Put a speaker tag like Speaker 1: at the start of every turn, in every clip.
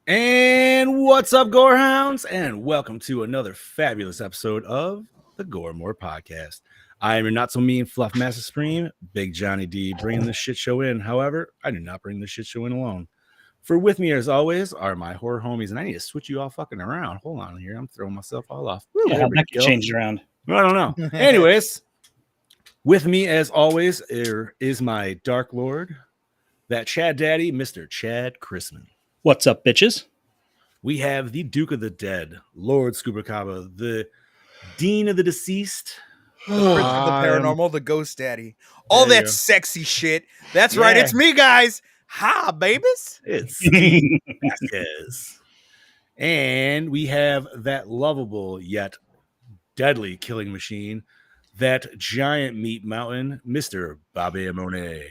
Speaker 1: And what's up, Gorehounds? And welcome to another fabulous episode of the Gore Podcast. I am your not so mean fluff master stream, Big Johnny D, bringing this shit show in. However, I do not bring this shit show in alone. For with me, as always, are my horror homies, and I need to switch you all fucking around. Hold on here, I'm throwing myself all off. Woo,
Speaker 2: yeah, that could change around.
Speaker 1: I don't know. Anyways, with me, as always, is my Dark Lord, that Chad Daddy, Mr. Chad Chrisman.
Speaker 2: What's up, bitches?
Speaker 1: We have the Duke of the Dead, Lord Scubacaba, the Dean of the Deceased,
Speaker 3: the Prince of the Paranormal, the Ghost Daddy. All that sexy shit. That's right, it's me, guys. Hi, babies.
Speaker 1: It's Steve Vasquez. And we have that lovable yet deadly killing machine, that giant meat mountain, Mr. Bobby Amone.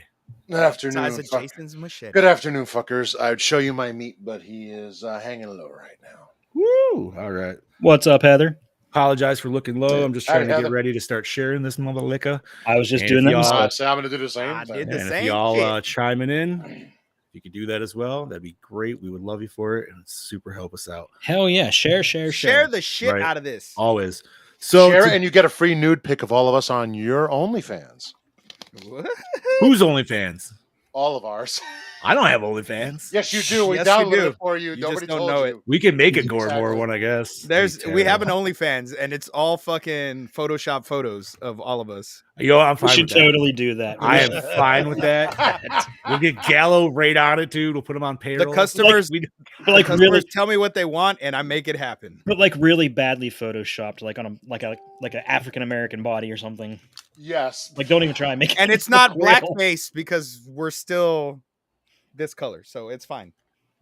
Speaker 4: Good afternoon.
Speaker 3: Size of Jason's machete.
Speaker 4: Good afternoon, fuckers. I would show you my meat, but he is hanging low right now.
Speaker 1: Woo! All right.
Speaker 2: What's up, Heather?
Speaker 1: Apologize for looking low. I'm just trying to get ready to start sharing this mother liquor.
Speaker 2: I was just doing that.
Speaker 4: So I'm going to do the same.
Speaker 1: If y'all chiming in, if you could do that as well, that'd be great. We would love you for it, and super help us out.
Speaker 2: Hell yeah! Share
Speaker 3: the shit out of this.
Speaker 1: Always. So
Speaker 4: share, and you get a free nude pic of all of us on your OnlyFans.
Speaker 3: What?
Speaker 1: Who's OnlyFans?
Speaker 4: All of ours.
Speaker 1: I don't have OnlyFans.
Speaker 4: Yes, you do. We downloaded it for you. Nobody
Speaker 3: don't
Speaker 4: told
Speaker 3: know
Speaker 4: you.
Speaker 3: it.
Speaker 1: We can make a Gore one, I guess.
Speaker 3: We have an OnlyFans, and it's all fucking Photoshop photos of all of us.
Speaker 1: Yo, I'm fine.
Speaker 2: We should
Speaker 1: with that.
Speaker 2: totally do that.
Speaker 1: I am fine with that. We'll get Gallo right on it, dude. We'll put them on payroll.
Speaker 3: The customers,
Speaker 2: really
Speaker 3: tell me what they want, and I make it happen.
Speaker 2: But like really badly photoshopped, like on a an African American body or something.
Speaker 4: Yes.
Speaker 2: Like don't even try and make it.
Speaker 3: And it's not blackface because we're still this color, so it's fine.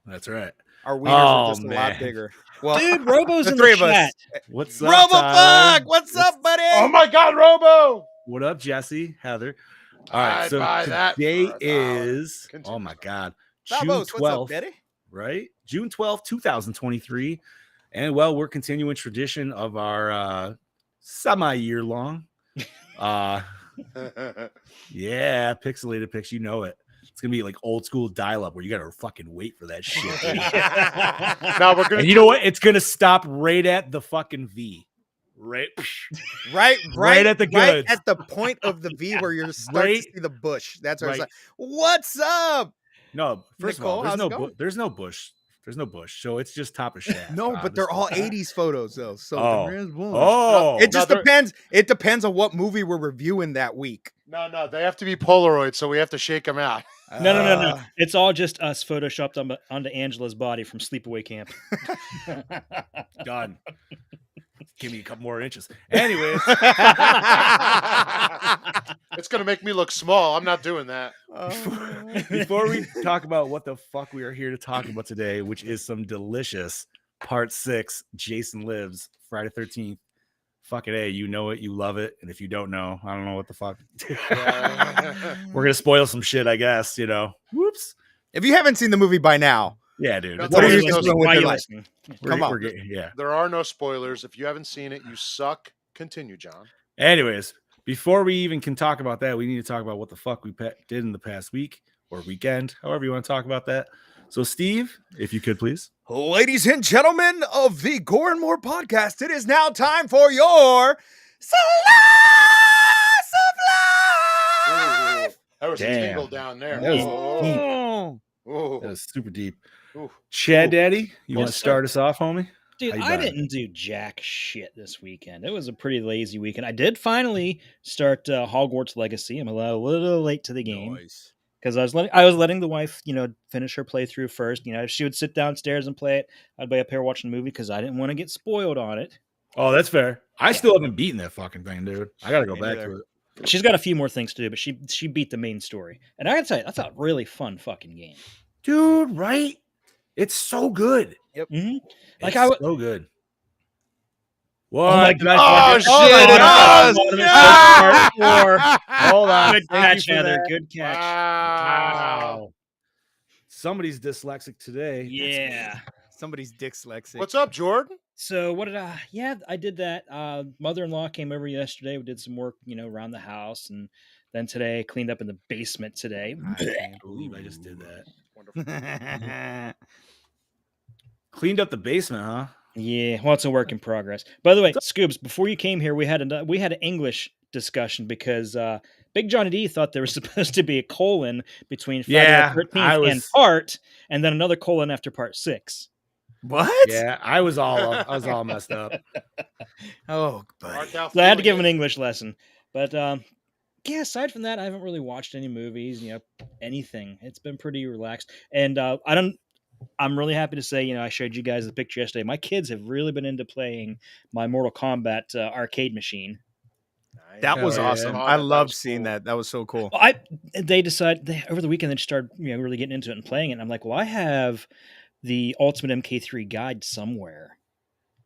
Speaker 1: That's right.
Speaker 3: Our wieners are just a lot bigger. Well,
Speaker 2: dude, Robo's in
Speaker 3: three
Speaker 2: the
Speaker 3: of
Speaker 2: chat.
Speaker 3: us.
Speaker 1: What's up,
Speaker 3: RoboFuck? What's up, buddy?
Speaker 4: Oh my God, Robo!
Speaker 1: What up, Jesse? Heather? All right,
Speaker 4: I'd
Speaker 1: so
Speaker 4: buy that
Speaker 1: today
Speaker 4: for
Speaker 1: is
Speaker 4: Continue.
Speaker 1: oh my God,
Speaker 3: Babos,
Speaker 1: June
Speaker 3: what's up,
Speaker 1: 12th,
Speaker 3: Betty?
Speaker 1: right? June 12th, 2023, and well, we're continuing tradition of our semi-year long. Yeah, pixelated pics, you know it. It's gonna be like old school dial-up where you gotta fucking wait for that shit.
Speaker 4: Now we're gonna.
Speaker 1: And you know what? It's gonna stop right at the fucking V. Right at the goods.
Speaker 3: Right at the point of the V where you're starting to see the bush. That's where it's like, what's up?
Speaker 1: No, first
Speaker 3: Nicole,
Speaker 1: of all, there's no bush. There's no bush, so it's just top of shaft.
Speaker 3: No, but they're all 80s photos though. So there is one. It just depends. It depends on what movie we're reviewing that week.
Speaker 4: No, they have to be Polaroid, so we have to shake them out.
Speaker 2: No. It's all just us photoshopped onto Angela's body from Sleepaway Camp.
Speaker 1: Done. Give me a couple more inches. Anyways.
Speaker 4: It's going to make me look small. I'm not doing that.
Speaker 1: Before we talk about what the fuck we are here to talk about today, which is some delicious Part 6, Jason Lives, Friday 13th. Fucking A, you know it, you love it. And if you don't know, I don't know what the fuck. We're going to spoil some shit, I guess, you know. Whoops.
Speaker 3: If you haven't seen the movie by now,
Speaker 1: yeah, dude.
Speaker 3: What are you doing with your life?
Speaker 1: Come on. Yeah.
Speaker 4: There are no spoilers. If you haven't seen it, you suck. Continue, John.
Speaker 1: Anyways, before we even can talk about that, we need to talk about what the fuck we did in the past week or weekend, however you want to talk about that. So, Steve, if you could, please.
Speaker 3: Ladies and gentlemen of the Gore and More podcast, it is now time for your Slice of Life.
Speaker 4: That was a tingle down there.
Speaker 1: That was super deep. Chad Daddy, you want to start us off, homie?
Speaker 2: Dude, I didn't do jack shit this weekend. It was a pretty lazy weekend. I did finally start Hogwarts Legacy. I'm a little late to the game because I was letting the wife, finish her playthrough first. If she would sit downstairs and play it, I'd be up here watching the movie because I didn't want to get spoiled on it.
Speaker 1: Oh, that's fair. I still haven't beaten that fucking thing, dude. I gotta go
Speaker 3: Me
Speaker 1: back
Speaker 3: neither.
Speaker 1: to it.
Speaker 2: She's got a few more things to do, but she beat the main story. And I gotta tell you, that's a really fun fucking game.
Speaker 1: Dude, right? It's so good.
Speaker 2: Mm-hmm. Like
Speaker 1: It's so good. What?
Speaker 2: Oh my
Speaker 1: Did I
Speaker 4: Oh,
Speaker 1: fucking-
Speaker 4: shit, it does.
Speaker 1: Hold on.
Speaker 2: Good
Speaker 1: Thank
Speaker 2: catch,
Speaker 1: you for
Speaker 2: Heather.
Speaker 1: that.
Speaker 2: Good catch.
Speaker 4: Wow.
Speaker 1: Somebody's dyslexic today. That's me.
Speaker 2: Yeah.
Speaker 3: Somebody's dyslexic.
Speaker 4: What's up, Jordan?
Speaker 2: So what did I? Yeah, I did that. Mother-in-law came over yesterday. We did some work, around the house, and then today cleaned up in the basement today.
Speaker 1: I can't believe I just did that.
Speaker 4: Wonderful.
Speaker 1: Cleaned up the basement, huh?
Speaker 2: Yeah, well, it's a work in progress. By the way, Scoobs, before you came here, we had an English discussion because Big Johnny D thought there was supposed to be a colon between Friday
Speaker 1: Yeah,
Speaker 2: the 13th
Speaker 1: I
Speaker 2: and
Speaker 1: was-
Speaker 2: part, and then another colon after part 6.
Speaker 3: What?
Speaker 1: Yeah, I was all messed up.
Speaker 3: Oh, buddy.
Speaker 4: Art thou
Speaker 2: So I had to give him
Speaker 4: feeling
Speaker 2: an English lesson. But yeah, aside from that, I haven't really watched any movies, anything. It's been pretty relaxed. And I'm really happy to say, I showed you guys the picture yesterday. My kids have really been into playing my Mortal Kombat arcade machine.
Speaker 4: it?
Speaker 3: That was
Speaker 1: Hell yeah.
Speaker 3: awesome.
Speaker 4: Oh,
Speaker 3: I
Speaker 4: that
Speaker 3: loved
Speaker 4: was
Speaker 3: seeing
Speaker 4: cool.
Speaker 3: that. That was so cool.
Speaker 2: Well, they decided over the weekend they started, really getting into it and playing it. And I'm like, well, I have the Ultimate MK3 guide somewhere,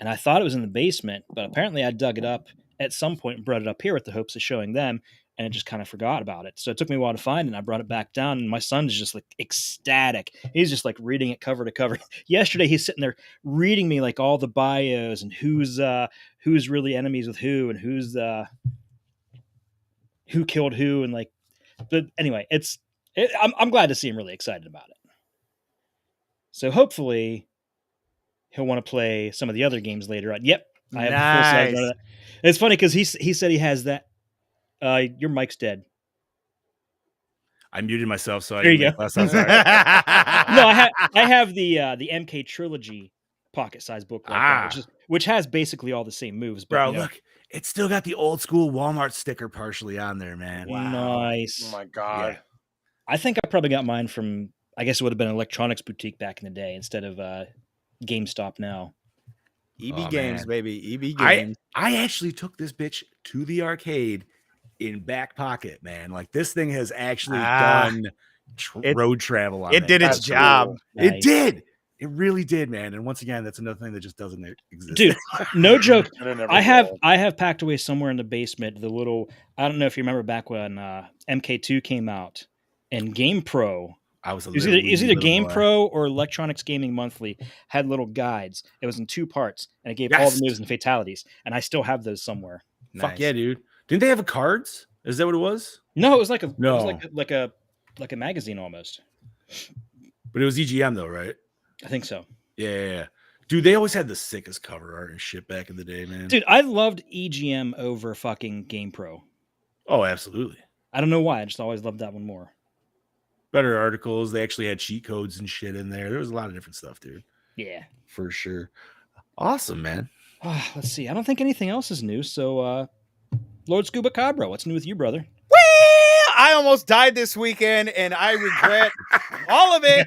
Speaker 2: and I thought it was in the basement, but apparently I dug it up at some point and brought it up here with the hopes of showing them, and I just kind of forgot about it. So it took me a while to find it, and I brought it back down, and my son's just like ecstatic. He's just like reading it cover to cover. Yesterday he's sitting there reading me like all the bios and who's really enemies with who and who killed who, and like, but anyway, I'm glad to see him really excited about it. So hopefully he'll want to play some of the other games later on. Yep, I have the full set of
Speaker 3: Nice.
Speaker 2: that. It's funny because he said he has that. Your mic's dead.
Speaker 1: I muted myself, so I
Speaker 2: There you
Speaker 1: didn't
Speaker 2: go.
Speaker 1: make less. I'm sorry.
Speaker 2: No, I have the MK trilogy pocket size book like that, which has basically all the same moves. But,
Speaker 1: Bro, look, it's still got the old school Walmart sticker partially on there, man.
Speaker 2: Nice.
Speaker 4: Oh my god.
Speaker 1: Yeah.
Speaker 2: I think I probably got mine from. I guess it would have been an electronics boutique back in the day instead of GameStop now.
Speaker 3: EB
Speaker 1: Oh,
Speaker 3: Games,
Speaker 1: man.
Speaker 3: baby. EB Games.
Speaker 1: I actually took this bitch to the arcade in back pocket, man. Like this thing has actually done road travel on
Speaker 3: It did its
Speaker 4: That's
Speaker 3: job.
Speaker 4: cool.
Speaker 1: It
Speaker 2: Nice.
Speaker 1: did. It really did, man. And once again, that's another thing that just doesn't exist.
Speaker 2: Dude, no joke.
Speaker 4: And it never
Speaker 2: I have
Speaker 4: will.
Speaker 2: packed away somewhere in the basement the little. I don't know if you remember back when MK2 came out and GamePro.
Speaker 1: I was
Speaker 2: It was either GamePro or Electronics Gaming Monthly had little guides. It was in 2 parts, and it gave all the
Speaker 1: Yes.
Speaker 2: moves and fatalities. And I still have those somewhere.
Speaker 1: Fuck yeah, dude. Didn't they have cards? Is that what it was?
Speaker 2: No, it was like a
Speaker 1: No.
Speaker 2: like a magazine almost.
Speaker 1: But it was EGM though, right?
Speaker 2: I think so.
Speaker 1: Yeah. Dude, they always had the sickest cover art and shit back in the day, man.
Speaker 2: Dude, I loved EGM over fucking GamePro.
Speaker 1: Oh, absolutely.
Speaker 2: I don't know why. I just always loved that one more.
Speaker 1: Better articles. They actually had cheat codes and shit in there. There was a lot of different stuff, dude.
Speaker 2: Yeah.
Speaker 1: For sure. Awesome, man.
Speaker 2: Let's see. I don't think anything else is new. So, Lord Scuba Cabra, what's new with you, brother?
Speaker 3: I almost died this weekend, and I regret all of it.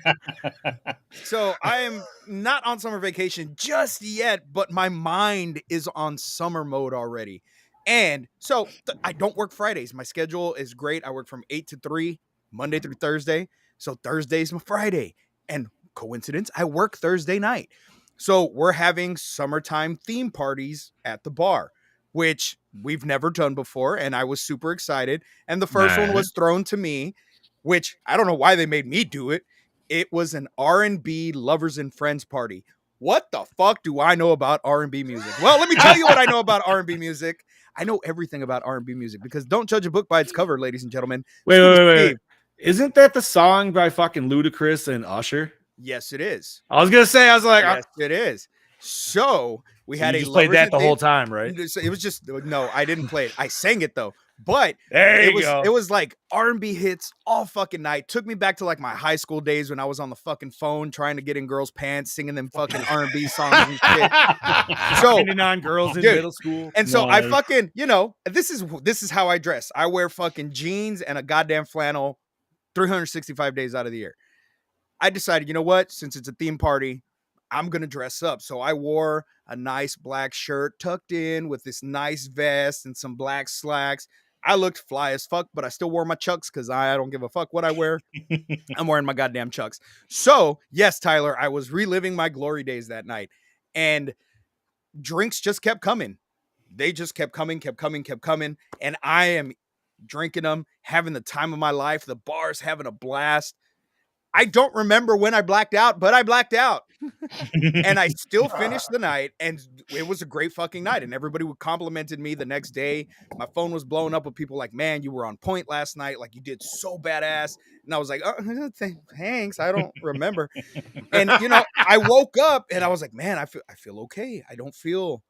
Speaker 3: So I am not on summer vacation just yet, but my mind is on summer mode already. And so I don't work Fridays. My schedule is great. I work from 8 to 3, Monday through Thursday. So Thursday's my Friday. And coincidence, I work Thursday night. So we're having summertime theme parties at the bar, which we've never done before. And I was super excited. And the first one was thrown to me, which I don't know why they made me do it. It was an R&B lovers and friends party. What the fuck do I know about R&B music? Well, let me tell you what I know about R&B music. I know everything about R&B music because don't judge a book by its cover, ladies and gentlemen.
Speaker 1: Wait. Isn't that the song by fucking Ludacris and Usher?
Speaker 3: Yes, it is.
Speaker 1: I was gonna say, I was like,
Speaker 3: Yes, it is. So we had
Speaker 1: you
Speaker 3: a
Speaker 1: just played
Speaker 3: lovers
Speaker 1: that
Speaker 3: and
Speaker 1: the whole
Speaker 3: theme-
Speaker 1: time, right?
Speaker 3: It was just no, I didn't play it. I sang it though. But
Speaker 1: There
Speaker 3: it
Speaker 1: you
Speaker 3: was
Speaker 1: go.
Speaker 3: it was like R&B hits all fucking night. Took me back to like my high school days when I was on the fucking phone trying to get in girls' pants, singing them fucking R&B songs and shit. So
Speaker 1: Hitting on girls in
Speaker 3: dude,
Speaker 1: middle school.
Speaker 3: and so I
Speaker 2: Nice.
Speaker 3: fucking, this is how I dress. I wear fucking jeans and a goddamn flannel 365 days out of the year. I decided, you know what? Since it's a theme party, I'm going to dress up. So I wore a nice black shirt tucked in with this nice vest and some black slacks. I looked fly as fuck, but I still wore my Chucks because I don't give a fuck what I wear. I'm wearing my goddamn Chucks. So, yes, Tyler, I was reliving my glory days that night. And drinks just kept coming. They just kept coming. And I am drinking them, having the time of my life. The bar's having a blast. I don't remember when I blacked out, but I blacked out. And I still finished the night, and it was a great fucking night. And everybody complimented me the next day. My phone was blowing up with people like, man, you were on point last night. Like, you did so badass. And I was like, oh, thanks. I don't remember. And, you know, I woke up and I was like, man, I feel okay. I don't feel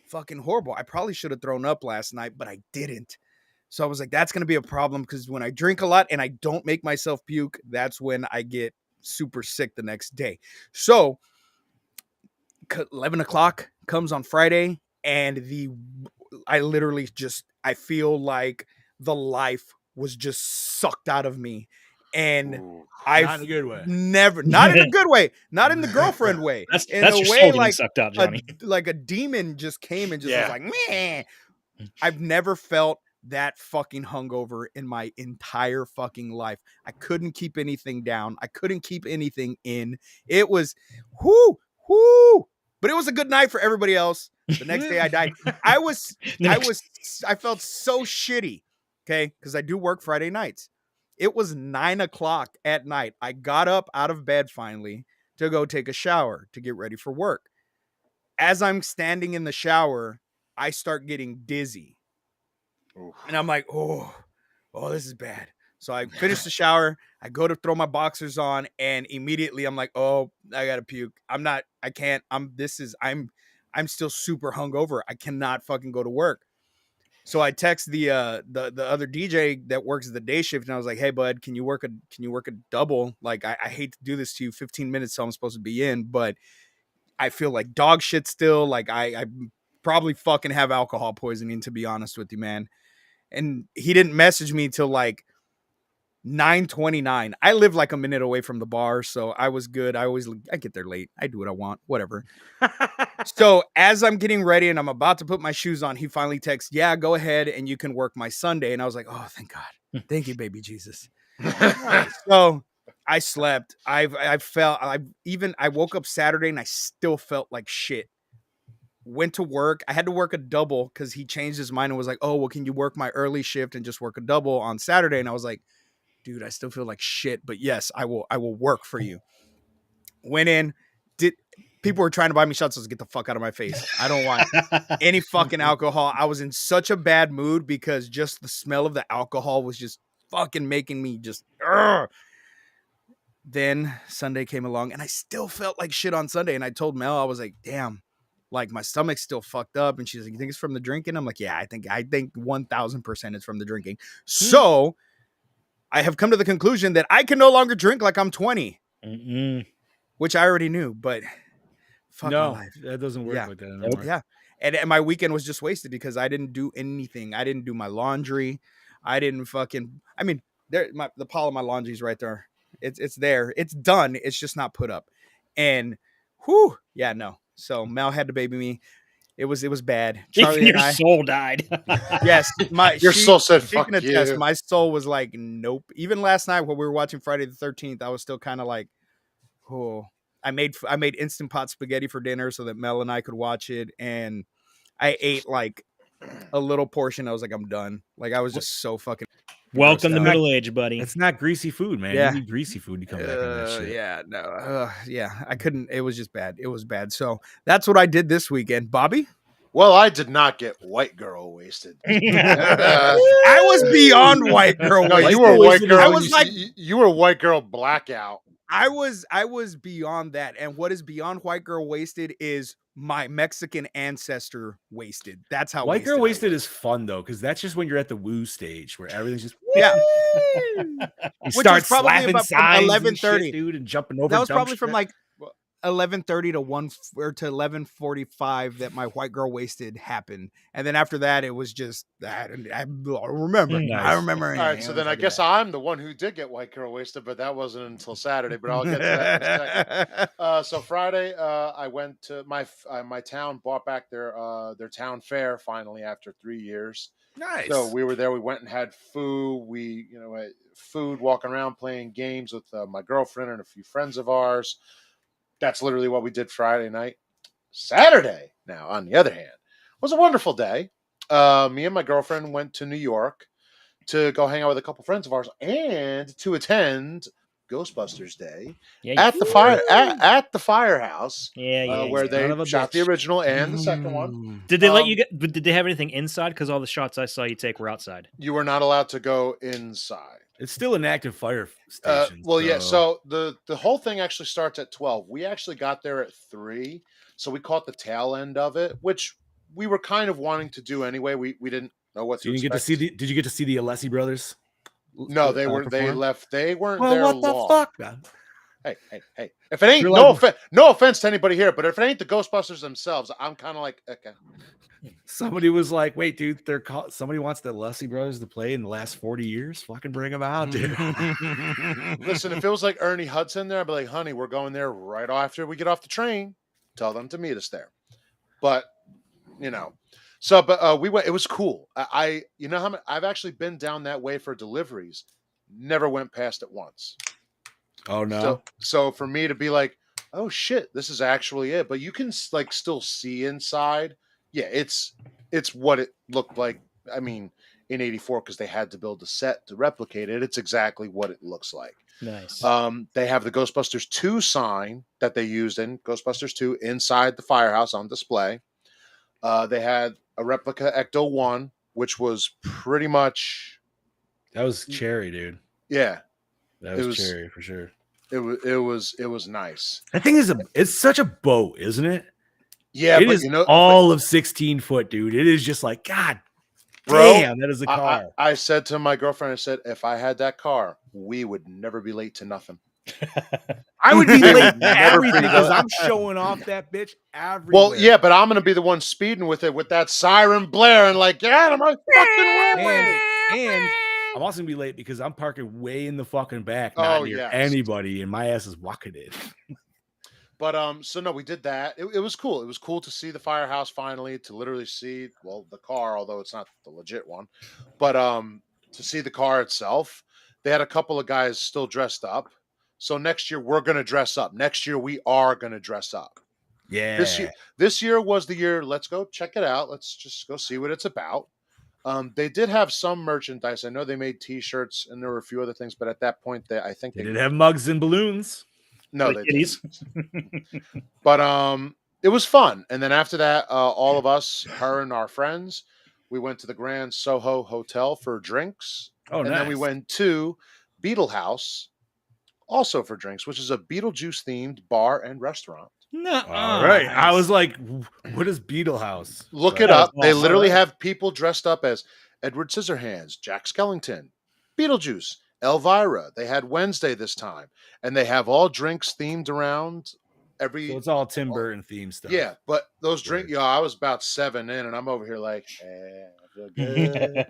Speaker 3: fucking horrible. I probably should have thrown up last night, but I didn't. So I was like, that's going to be a problem because when I drink a lot and I don't make myself puke, that's when I get super sick the next day. So 11 o'clock comes on Friday, and I literally I feel like the life was just sucked out of me. And
Speaker 1: not in a good way.
Speaker 3: Not in a good way, not in the girlfriend way.
Speaker 2: That's
Speaker 3: in
Speaker 2: your
Speaker 3: a
Speaker 2: soul
Speaker 3: way
Speaker 2: getting
Speaker 3: like
Speaker 2: sucked out, Johnny.
Speaker 3: like a demon just came and just was like, meh. I've never felt that fucking hungover in my entire fucking life. I couldn't keep anything down. I couldn't keep anything in. It was whoo. But it was a good night for everybody else. The next day I died. I felt so shitty. Okay. Cause I do work Friday nights. It was 9 o'clock at night. I got up out of bed finally to go take a shower to get ready for work. As I'm standing in the shower, I start getting dizzy. And I'm like, oh, this is bad. So I finish the shower. I go to throw my boxers on, and immediately I'm like, oh, I gotta puke. I'm still super hungover. I cannot fucking go to work. So I text the other DJ that works the day shift, and I was like, hey bud, can you work a double? Like, I hate to do this to you. 15 minutes till I'm supposed to be in, but I feel like dog shit still. Like I probably fucking have alcohol poisoning, to be honest with you, man. And he didn't message me till like 9:29. I live like a minute away from the bar, so I was good. I get there late. I do what I want, whatever. So as I'm getting ready and I'm about to put my shoes on, he finally texts, yeah, go ahead and you can work my Sunday. And I was like, oh, thank God. Thank you, baby Jesus. So I slept. I woke up Saturday and I still felt like shit. Went to work. I had to work a double because he changed his mind and was like, oh, well, can you work my early shift and just work a double on Saturday? And I was like, dude, I still feel like shit, but yes, I will work for you. Went in, people were trying to buy me shots. I was like, get the fuck out of my face. I don't want any fucking alcohol. I was in such a bad mood because just the smell of the alcohol was just fucking making me just, Urgh. Then Sunday came along and I still felt like shit on Sunday. And I told Mel, I was like, damn, like my stomach's still fucked up. And she's like, you think it's from the drinking? I'm like, yeah, I think 1000% it's from the drinking. So I have come to the conclusion that I can no longer drink like I'm 20, which I already knew, but fuck my life.
Speaker 1: That doesn't work like that anymore.
Speaker 3: Yeah. And my weekend was just wasted because I didn't do anything. I didn't do my laundry. I didn't fucking, I mean, the pile of my laundry is right there. It's there. It's done. It's just not put up. And whew, yeah, no. So Mel had to baby me. It was bad. Charlie
Speaker 2: Your soul died.
Speaker 3: Yes,
Speaker 4: your soul said, "Fuck you."
Speaker 3: Attest, my soul was like, nope. Even last night when we were watching Friday the 13th, I was still kind of like, oh. I made Instant Pot spaghetti for dinner so that Mel and I could watch it, and I ate like a little portion. I was like, I'm done. Like I was just so fucking.
Speaker 2: Welcome to middle age, buddy.
Speaker 1: It's not greasy food, man.
Speaker 3: Yeah.
Speaker 1: You need greasy food to come back on that shit.
Speaker 3: Yeah, no, yeah, I couldn't. It was just bad. It was bad. So that's what I did this weekend, Bobby.
Speaker 4: Well, I did not get white girl wasted.
Speaker 3: I was beyond white girl.
Speaker 4: No, you were white girl. I was like, you were white girl blackout.
Speaker 3: I was beyond that. And what is beyond white girl wasted is my Mexican ancestor wasted. That's how
Speaker 1: white girl wasted is fun though, because that's just when you're at the woo stage where everything's just
Speaker 3: you start slapping signs 11:30,
Speaker 1: dude, and jumping over.
Speaker 3: That was probably from like 11:30 to 1 or to 11:45 that my white girl wasted happened, and then after that it was just I remember.
Speaker 2: Nice.
Speaker 3: I remember.
Speaker 4: All right, so then I guess I'm the one who did get white girl wasted, but that wasn't until Saturday. But I'll get to that in a second. So Friday, I went to my town, bought back their town fair finally after 3 years.
Speaker 1: Nice.
Speaker 4: So we were there. We went and had food. We had food, walking around, playing games with my girlfriend and a few friends of ours. That's literally what we did Friday night. Saturday, now on the other hand, was a wonderful day. Me and my girlfriend went to New York to go hang out with a couple friends of ours and to attend Ghostbusters Day at the firehouse. Where they shot the original and the second one.
Speaker 2: Did they let you get? Did they have anything inside? Because all the shots I saw you take were outside.
Speaker 4: You were not allowed to go inside.
Speaker 1: It's still an active fire station.
Speaker 4: Yeah. So the whole thing actually starts at 12. We actually got there at 3, so we caught the tail end of it, which we were kind of wanting to do anyway. We didn't know what to expect.
Speaker 1: Did you get to see the Alessi brothers?
Speaker 4: No, they were. They left. They weren't
Speaker 1: well,
Speaker 4: there
Speaker 1: what
Speaker 4: long.
Speaker 1: the fuck, man?
Speaker 4: Hey! If it ain't no offense to anybody here, but if it ain't the Ghostbusters themselves, I'm kind of like, okay.
Speaker 1: Somebody was like, "Wait, dude, somebody wants the Alessi brothers to play in the last 40 years. Fucking bring them out, dude."
Speaker 4: Listen, if it was like Ernie Hudson there, I'd be like, "Honey, we're going there right after we get off the train. Tell them to meet us there." But we went. It was cool. I've actually been down that way for deliveries. Never went past it once.
Speaker 1: Oh no!
Speaker 4: So for me to be like, "Oh shit, this is actually it," but you can like still see inside. Yeah, it's what it looked like. I mean, in '84, because they had to build a set to replicate it. It's exactly what it looks like.
Speaker 2: Nice.
Speaker 4: They have the Ghostbusters 2 sign that they used in Ghostbusters 2 inside the firehouse on display. They had a replica Ecto 1, which was pretty much.
Speaker 1: That was cherry, dude.
Speaker 4: Yeah,
Speaker 1: that was cherry for sure.
Speaker 4: It was nice.
Speaker 1: The thing is, it's such a boat, isn't it?
Speaker 4: Yeah,
Speaker 1: it is all of 16 foot, dude. It is just like, God damn, that is a car.
Speaker 4: I said to my girlfriend, I said, if I had that car, we would never be late to nothing.
Speaker 1: I would be late to everything because I'm showing off that bitch everywhere.
Speaker 4: Well, yeah, but I'm going to be the one speeding with it with that siren blaring like, get out of my fucking way.
Speaker 1: And I'm also going to be late because I'm parking way in the fucking back, not near anybody, and my ass is walking in.
Speaker 4: But so no, we did that. It was cool. It was cool to see the firehouse finally, to literally see the car, although it's not the legit one, but to see the car itself. They had a couple of guys still dressed up. So next year we're gonna dress up. Next year we are gonna dress up.
Speaker 1: Yeah.
Speaker 4: This year was the year. Let's go check it out. Let's just go see what it's about. They did have some merchandise. I know they made T-shirts and there were a few other things, but at that point, I think
Speaker 1: they did have mugs and balloons.
Speaker 4: No, they didn't. But it was fun. And then after that, all of us, her and our friends, we went to the Grand Soho Hotel for drinks.
Speaker 1: Oh,
Speaker 4: and then we went to Beetle House, also for drinks, which is a Beetlejuice themed bar and restaurant.
Speaker 2: No,
Speaker 1: all right. I was like, what is Beetle House?
Speaker 4: Look it up. They literally have people dressed up as Edward Scissorhands, Jack Skellington, Beetlejuice, Elvira. They had Wednesday this time, and they have all drinks themed around every.
Speaker 1: So it's all Tim Burton themed stuff.
Speaker 4: Yeah, but those drinks, I was about 7 in, and I'm over here like, hey, I feel good.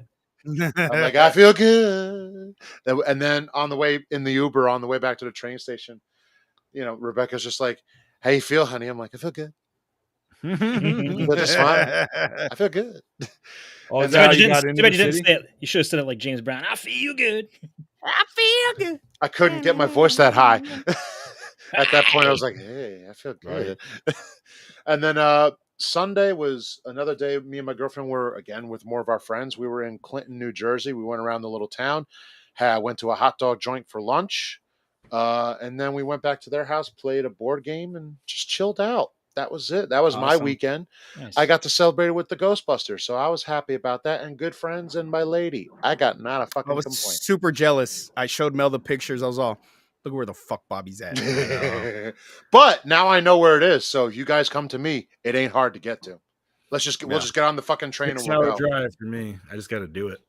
Speaker 4: I'm like, I feel good. And then on the way in the Uber, on the way back to the train station, Rebecca's just like, how you feel, honey? I'm like, I feel good. But just fine. I feel good.
Speaker 2: Oh, you didn't say it. You should have said it like James Brown. I feel good. I feel good.
Speaker 4: I couldn't get my voice that high. At that point, I was like, hey, I feel good. Right. And then Sunday was another day. Me and my girlfriend were, again, with more of our friends. We were in Clinton, New Jersey. We went around the little town. Went to a hot dog joint for lunch. And then we went back to their house, played a board game, and just chilled out. That was it. That was my weekend. Nice. I got to celebrate it with the Ghostbusters, so I was happy about that. And good friends and my lady. I got not a fucking complaint.
Speaker 3: Super jealous. I showed Mel the pictures. I was all, look where the fuck Bobby's at.
Speaker 4: But now I know where it is. So if you guys come to me, it ain't hard to get to. We'll just get on the fucking train and we'll go.
Speaker 1: Drive for me. I just got to do it.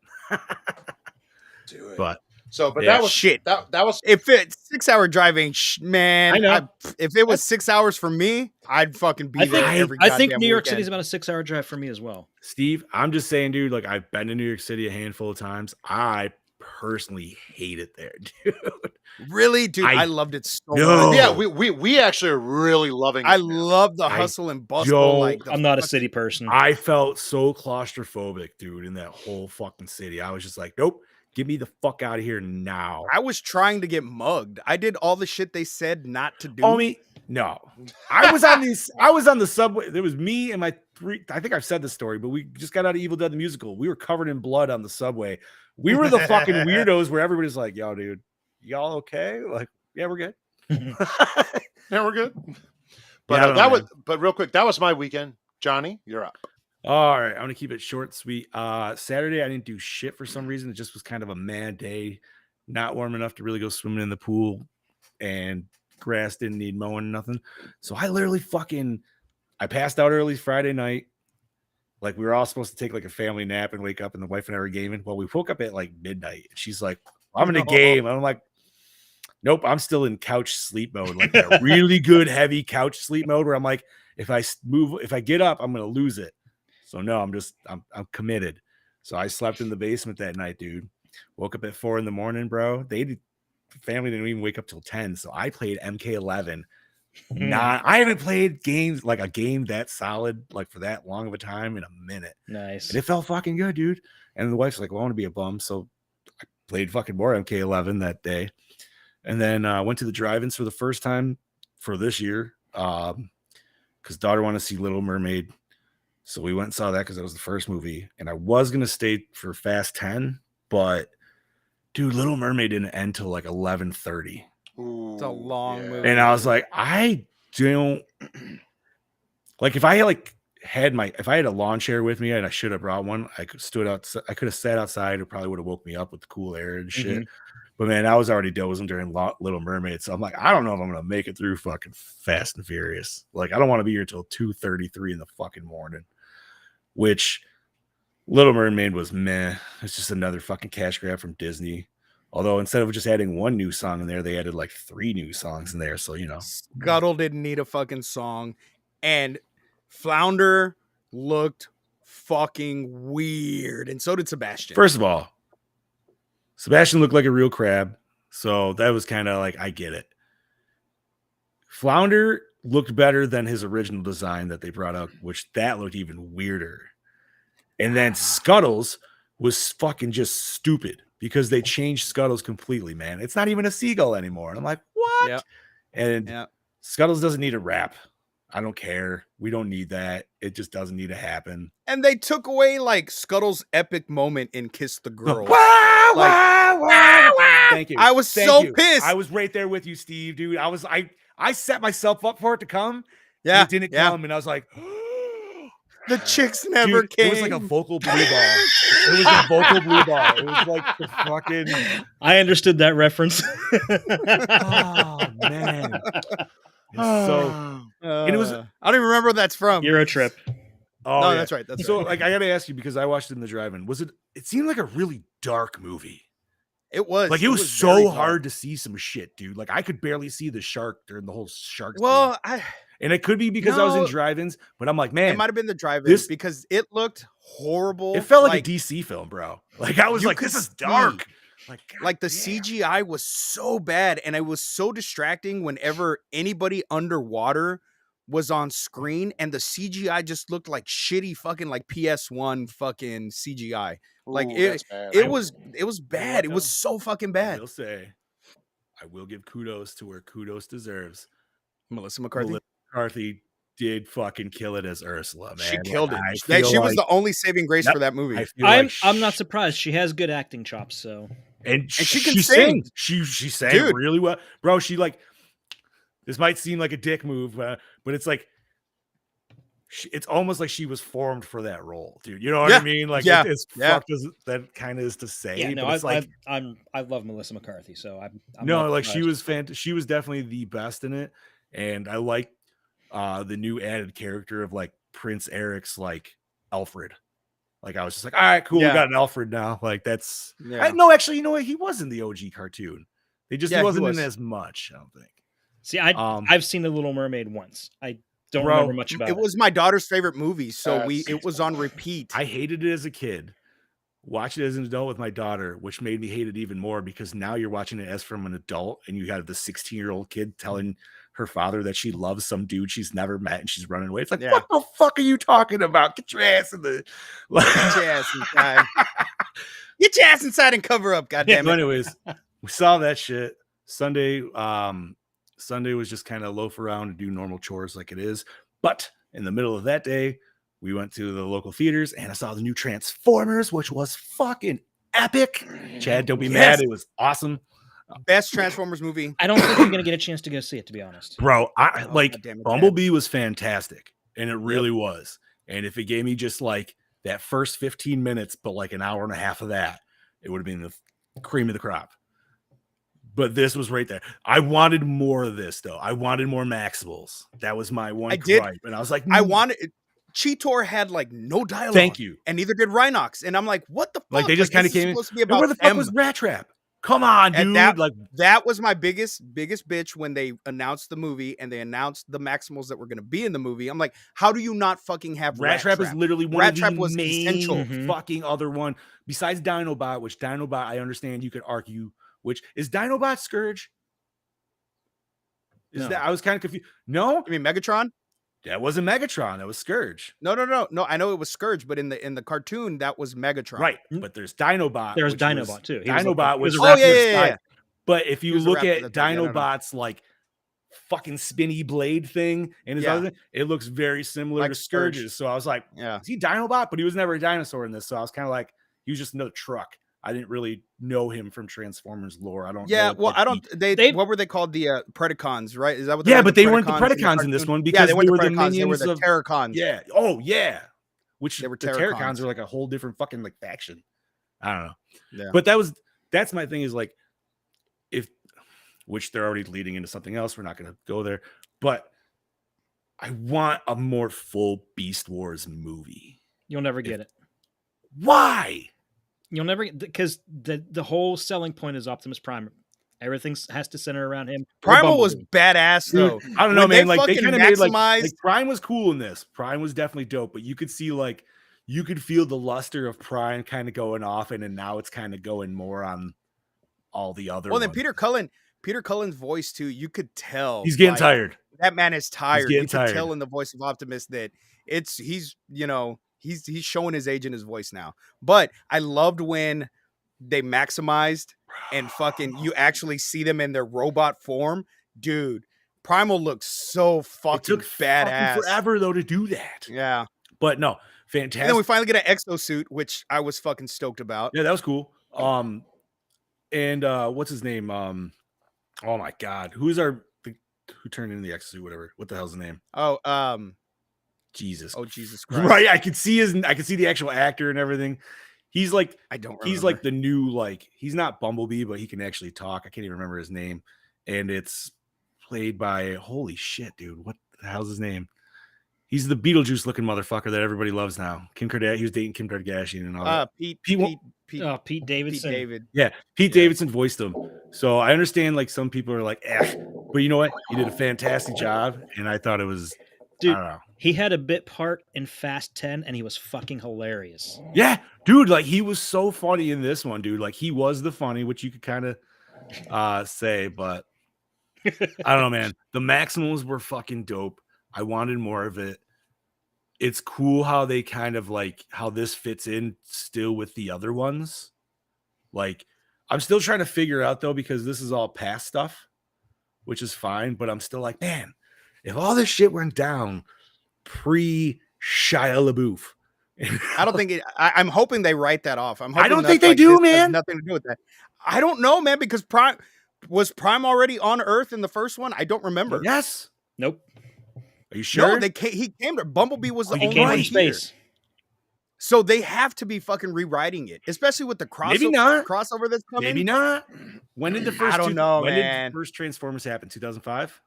Speaker 4: Do it.
Speaker 1: But
Speaker 4: So, but
Speaker 1: Yeah,
Speaker 4: that was
Speaker 3: shit.
Speaker 4: that was
Speaker 3: If it's 6 hour driving, man,
Speaker 2: I know.
Speaker 3: if it was 6 hours for me, I'd fucking be there every
Speaker 2: I
Speaker 3: goddamn
Speaker 2: think New York
Speaker 3: weekend.
Speaker 2: City's about a 6 hour drive for me as well.
Speaker 1: Steve, I'm just saying, dude, like I've been to New York City a handful of times. I personally hate it there, dude.
Speaker 3: Really, dude, I
Speaker 1: I-
Speaker 3: loved it so
Speaker 1: No.
Speaker 3: much.
Speaker 4: yeah. We actually are really loving.
Speaker 3: I
Speaker 4: it now.
Speaker 3: love the
Speaker 1: I
Speaker 3: hustle and bustle.
Speaker 1: don't-
Speaker 3: Like the
Speaker 2: I'm not a
Speaker 3: fucking-
Speaker 2: city person.
Speaker 1: I felt so claustrophobic, dude, in that whole fucking city. I was just like, nope, get me the fuck out of here now.
Speaker 3: I was trying to get mugged. I did all the shit they said not to do.
Speaker 1: Homie, no. I was on the subway. There was me and my three. I think I've said this story, but we just got out of Evil Dead the musical. We were covered in blood on the subway. We were the fucking weirdos where everybody's like, yo, dude, y'all okay? Like, yeah, we're good.
Speaker 4: Yeah, we're good. But
Speaker 1: Yeah, I don't know,
Speaker 4: that was.
Speaker 1: man.
Speaker 4: But real quick, that was my weekend. Johnny, you're up.
Speaker 1: All right, I'm gonna keep it short, sweet. Saturday I didn't do shit for some reason. It just was kind of a mad day, not warm enough to really go swimming in the pool, and grass didn't need mowing, nothing. So I literally I passed out early Friday night. Like we were all supposed to take like a family nap and wake up, and the wife and I were gaming. Well, we woke up at like midnight. And she's like, "I'm in a game." I'm like, "Nope, I'm still in couch sleep mode, like that really good heavy couch sleep mode where I'm like, if I get up, I'm gonna lose it." So no, I'm committed. So I slept in the basement that night, dude. Woke up at 4 a.m, bro. The family didn't even wake up till 10. So I played MK11. I haven't played games like a game that solid, like for that long of a time in a minute.
Speaker 2: Nice.
Speaker 1: And it felt fucking good, dude. And the wife's like, well, I want to be a bum. So I played fucking more MK11 that day. And then went to the drive-ins for the first time for this year. Because daughter wanted to see Little Mermaid. So we went and saw that because that was the first movie. And I was going to stay for Fast 10, but dude, Little Mermaid didn't end till like 11:30.
Speaker 3: It's a long movie.
Speaker 1: And I was like, I don't like if I had a lawn chair with me and I should have brought one, I could have sat outside. It probably would have woke me up with the cool air and shit. But man, I was already dozing during Little Mermaid. So I'm like, I don't know if I'm gonna make it through fucking Fast and Furious. Like, I don't want to be here till 2:33 in the fucking morning. Which Little Mermaid was meh. It's just another fucking cash grab from Disney. Although instead of just adding one new song in there, they added like 3 new songs in there. So, you know.
Speaker 3: Scuttle didn't need a fucking song. And Flounder looked fucking weird. And so did Sebastian.
Speaker 1: First of all, Sebastian looked like a real crab. So that was kind of like, I get it. Flounder looked better than his original design that they brought up, which that looked even weirder. And then Scuttles was fucking just stupid because they changed Scuttles completely, man. It's not even a seagull anymore. And I'm like, what?
Speaker 3: Yep.
Speaker 1: And
Speaker 3: Yep.
Speaker 1: Scuttles doesn't need a rap. I don't care. We don't need that. It just doesn't need to happen.
Speaker 3: And they took away like Scuttle's epic moment in Kiss the Girl.
Speaker 1: Wow,
Speaker 3: Like-
Speaker 1: wow, wow, wow. Thank you.
Speaker 3: I was
Speaker 1: Thank
Speaker 3: so
Speaker 1: you.
Speaker 3: pissed.
Speaker 1: I was right there with you, Steve, dude. I set myself up for it to come.
Speaker 3: Yeah.
Speaker 1: It didn't come, and I was like,
Speaker 3: The chicks never
Speaker 1: dude,
Speaker 3: came.
Speaker 1: it was like a vocal blue ball. It was a vocal blue ball. It was like the fucking.
Speaker 2: I understood that reference.
Speaker 1: Oh man. So and it was.
Speaker 3: I don't even remember what that's from.
Speaker 2: Euro trip.
Speaker 1: Oh,
Speaker 3: no,
Speaker 1: yeah.
Speaker 3: that's right. That's
Speaker 1: So
Speaker 3: right.
Speaker 1: like, I gotta ask you because I watched it in the drive-in. It seemed like a really dark movie.
Speaker 3: It was
Speaker 1: Like it was
Speaker 3: very
Speaker 1: so
Speaker 3: dark.
Speaker 1: hard to see some shit, dude. Like I could barely see the shark during the whole shark.
Speaker 3: Well,
Speaker 1: and it could be because I was in
Speaker 3: No.
Speaker 1: drive-ins, but I'm like, man,
Speaker 3: it might have been the drive-in
Speaker 1: this-
Speaker 3: because it looked horrible.
Speaker 1: it felt like a DC film, bro. Like I was
Speaker 3: you
Speaker 1: like,
Speaker 3: could
Speaker 1: this is
Speaker 3: see,
Speaker 1: dark. Like
Speaker 3: the
Speaker 1: goddamn.
Speaker 3: CGI was so bad, and it was so distracting whenever anybody underwater was on screen, and the CGI just looked like shitty fucking like PS1 fucking CGI. Like
Speaker 4: Ooh, that's bad.
Speaker 3: it was bad. It was
Speaker 1: though?
Speaker 3: so fucking
Speaker 1: I
Speaker 3: bad.
Speaker 1: will say, I will give kudos to where kudos deserves.
Speaker 3: Melissa McCarthy.
Speaker 1: Melissa McCarthy did fucking kill it as Ursula, man.
Speaker 3: She
Speaker 1: Like,
Speaker 3: killed it.
Speaker 1: I
Speaker 3: She
Speaker 1: feel
Speaker 3: was
Speaker 1: like-
Speaker 3: the only saving grace
Speaker 1: Yep.
Speaker 3: for that movie.
Speaker 1: I feel
Speaker 2: I'm
Speaker 1: like
Speaker 2: I'm not surprised. She has good acting chops. So
Speaker 1: and
Speaker 3: she
Speaker 1: she
Speaker 3: can
Speaker 1: sang.
Speaker 3: sing.
Speaker 1: She sang
Speaker 3: Dude.
Speaker 1: really well, bro. She like this might seem like a dick move, but it's like it's almost like she was formed for that role, dude. You know what
Speaker 3: Yeah.
Speaker 1: I mean? Like,
Speaker 3: Yeah.
Speaker 1: as
Speaker 3: Yeah.
Speaker 1: fucked as that kind of is to say.
Speaker 2: yeah, no,
Speaker 1: but it's like
Speaker 2: I love Melissa McCarthy. So I'm
Speaker 1: no,
Speaker 2: not
Speaker 1: like she
Speaker 2: surprised.
Speaker 1: was she was definitely the best in it, and I like the new added character of like Prince Eric's like Alfred. Like I was just like, all right, cool, we
Speaker 3: Yeah.
Speaker 1: got an Alfred now. Like that's
Speaker 3: Yeah.
Speaker 1: no, actually, you know what? He was in the OG cartoon. He
Speaker 3: Yeah, he
Speaker 1: wasn't
Speaker 3: was.
Speaker 1: in as much, I don't think.
Speaker 2: See, I've seen The Little Mermaid once. I don't
Speaker 1: Bro,
Speaker 2: remember much about it.
Speaker 3: It was my daughter's favorite movie, so
Speaker 4: That's-
Speaker 3: it was on repeat.
Speaker 1: I hated it as a kid. Watched it as an adult with my daughter, which made me hate it even more because now you're watching it as from an adult and you have the 16-year-old kid telling her father that she loves some dude she's never met and she's running away. It's like,
Speaker 3: Yeah.
Speaker 1: what the fuck are you talking about? Get your ass in the
Speaker 3: Get your ass inside. Get your ass inside and cover up,
Speaker 1: So
Speaker 3: goddamn it.
Speaker 1: anyways, we saw that shit. Sunday was just kind of loaf around and do normal chores like it is. But in the middle of that day, we went to the local theaters and I saw the new Transformers, which was fucking epic. Chad, don't be mad. It was awesome.
Speaker 3: Best Transformers movie.
Speaker 2: I don't think I'm gonna get a chance to go see it, to be honest.
Speaker 1: Bro,
Speaker 3: Oh,
Speaker 1: like
Speaker 3: goddamn it,
Speaker 1: Bumblebee was fantastic. And it really was. And if it gave me just like that first 15 minutes, but like an hour and a half of that, it would have been the cream of the crop. But this was right there. I wanted more of this, though. I wanted more Maximals. That was my one gripe. And I was like,
Speaker 3: I wanted Cheetor had like no dialogue.
Speaker 1: Thank you.
Speaker 3: And neither did Rhinox. And I'm like, what the fuck?
Speaker 1: Like they just kind of
Speaker 3: this is
Speaker 1: came in.
Speaker 3: supposed to be about
Speaker 1: Where the fuck
Speaker 3: them.
Speaker 1: was Rat Trap? Come on,
Speaker 3: And
Speaker 1: dude.
Speaker 3: that was my biggest bitch when they announced the movie and they announced the Maximals that were going to be in the movie. I'm like, how do you not fucking have
Speaker 1: Rat Trap? Is literally one of the main fucking other one besides Dinobot, which Dinobot I understand you could argue. Which is Dinobot Scourge? Is that I was kind of confused. No,
Speaker 3: you mean Megatron?
Speaker 1: That wasn't Megatron. That was Scourge.
Speaker 3: No. I know it was Scourge, but in the cartoon that was Megatron.
Speaker 1: Right, but there's Dinobot.
Speaker 2: There's Dinobot too.
Speaker 1: Dinobot was
Speaker 3: yeah.
Speaker 1: But if you look at Dinobot's like fucking spinny blade thing and his other thing, it looks very similar
Speaker 3: like
Speaker 1: to Scourge's. So I was like, is he Dinobot? But he was never a dinosaur in this. So I was kind of like, he was just another truck. I didn't really know him from Transformers lore. I don't.
Speaker 3: Yeah,
Speaker 1: know
Speaker 3: well, I don't. They what were they called? The Predacons, right? Is that what?
Speaker 1: But they weren't the Predacons in this one because they were the minions.
Speaker 3: They were the Terracons.
Speaker 1: Yeah. Oh yeah. Which
Speaker 3: they were
Speaker 1: the Terracons are like a whole different fucking like faction. I don't know.
Speaker 3: Yeah.
Speaker 1: But that's my thing is like which they're already leading into something else. We're not going to go there, but I want a more full Beast Wars movie.
Speaker 2: You'll never get it.
Speaker 1: Why?
Speaker 2: You'll never get because the whole selling point is Optimus Prime. Everything has to center around him.
Speaker 3: Primal was badass though.
Speaker 1: Dude, I don't know, man. Like they kind of made like Prime was cool in this. Prime was definitely dope, but you could see you could feel the luster of Prime kind of going off, and now it's kind of going more on all the other.
Speaker 3: Well, then Peter Cullen's voice too. You could tell
Speaker 1: he's getting tired.
Speaker 3: That man is tired.
Speaker 1: You
Speaker 3: could tell in the voice of Optimus that he's showing his age in his voice now. But I loved when they maximized and fucking you actually see them in their robot form, dude. Primal looks so fucking badass.
Speaker 1: Fucking forever though to do that.
Speaker 3: Yeah,
Speaker 1: but no, fantastic.
Speaker 3: And then we finally get an exosuit, which I was fucking stoked about.
Speaker 1: Yeah, that was cool. And what's his name? Oh my god, who turned into the exosuit? Whatever. What the hell's the name?
Speaker 3: Oh,
Speaker 1: Jesus.
Speaker 3: Oh, Jesus Christ.
Speaker 1: Right. I could see the actual actor and everything. He's like, he's like the new, like, he's not Bumblebee, but he can actually talk. I can't even remember his name. And it's played by, holy shit, dude. What the hell's his name? He's the Beetlejuice looking motherfucker that everybody loves now. Kim Kardashian. He was dating Kim Kardashian and all that.
Speaker 2: Pete Davidson.
Speaker 1: Yeah. Pete Davidson voiced him. So I understand like some people are like, but you know what? He did a fantastic job. And I thought it was,
Speaker 2: dude,
Speaker 1: I don't know.
Speaker 2: He had a bit part in Fast 10 and he was fucking hilarious.
Speaker 1: Yeah, dude, like he was so funny in this one, dude. Like he was the funny, which you could kind of say, but I don't know, man. The Maximals were fucking dope. I wanted more of it. It's cool how they kind of like how this fits in still with the other ones. Like I'm still trying to figure out though, because this is all past stuff, which is fine, but I'm still like, man, if all this shit went down pre Shia LaBeouf.
Speaker 3: I don't think I'm hoping they write that off.
Speaker 1: I don't think they do, man.
Speaker 3: Nothing to do with that. I don't know, man, because Prime already on Earth in the first one. I don't remember.
Speaker 1: Yes.
Speaker 2: Nope.
Speaker 1: Are you sure?
Speaker 3: No, he came to Bumblebee was the only
Speaker 2: one
Speaker 3: one
Speaker 2: in space.
Speaker 3: So they have to be fucking rewriting it, especially with the crossover that's coming.
Speaker 1: Maybe not. When did the first?
Speaker 3: I don't know,
Speaker 1: when
Speaker 3: man.
Speaker 1: did the first Transformers happen? 2005.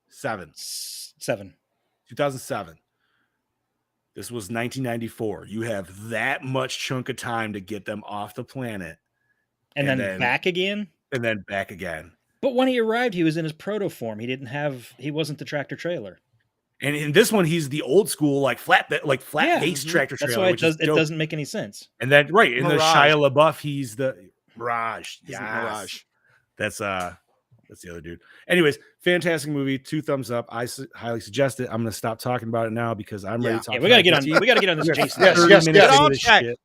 Speaker 1: 7.
Speaker 2: 7.
Speaker 1: 2007. This was 1994. You have that much chunk of time to get them off the planet.
Speaker 2: And then back again?
Speaker 1: And then back again.
Speaker 2: But when he arrived, he was in his proto form. He wasn't the tractor trailer.
Speaker 1: And in this one, he's the old school, flat base tractor trailer.
Speaker 2: That's why it doesn't make any sense.
Speaker 1: And then in the Shia LaBeouf, he's the Mirage.
Speaker 3: Yes. Mirage.
Speaker 1: That's the other dude. Anyways, fantastic movie. 2 thumbs up. I highly suggest it. I'm gonna stop talking about it now because I'm ready to talk.
Speaker 2: Yeah, we gotta get on this Jason.
Speaker 1: Yes. Shit.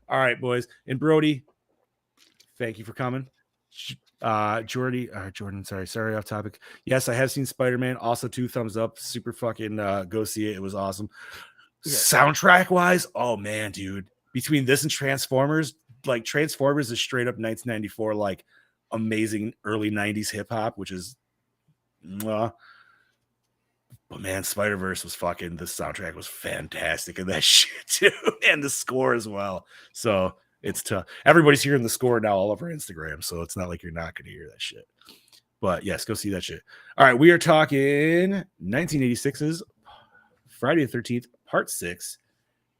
Speaker 1: All right, boys. And Brody, thank you for coming. Jordan, sorry, off topic. Yes, I have seen Spider-Man. Also 2 thumbs up. Super fucking go see it. It was awesome. Yes. Soundtrack wise, oh man, dude. Between this and Transformers, Transformers is straight up 1994, amazing early 90s hip hop, which is but man, Spider-Verse was fucking, the soundtrack was fantastic and that shit too, and the score as well. So it's tough. Everybody's hearing the score now all over Instagram, so it's not like you're not going to hear that shit. But yes, go see that shit. All right, we are talking 1986's Friday the 13th, Part 6,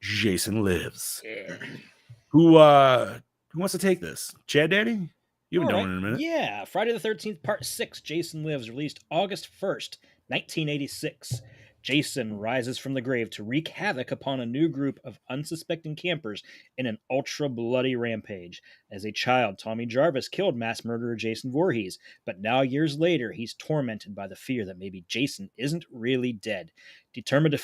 Speaker 1: Jason Lives.
Speaker 2: Yeah.
Speaker 1: Who wants to take this? Chad Daddy? You haven't done one in a minute.
Speaker 2: Yeah, Friday the 13th, Part 6, Jason Lives, released August 1st, 1986. Jason rises from the grave to wreak havoc upon a new group of unsuspecting campers in an ultra-bloody rampage. As a child, Tommy Jarvis killed mass murderer Jason Voorhees, but now years later, he's tormented by the fear that maybe Jason isn't really dead. Determined to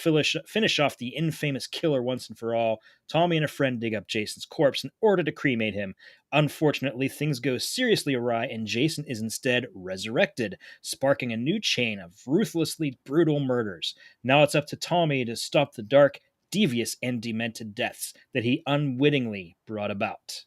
Speaker 2: finish off the infamous killer once and for all, Tommy and a friend dig up Jason's corpse in order to cremate him. Unfortunately, things go seriously awry, and Jason is instead resurrected, sparking a new chain of ruthlessly brutal murders. Now it's up to Tommy to stop the dark, devious, and demented deaths that he unwittingly brought about.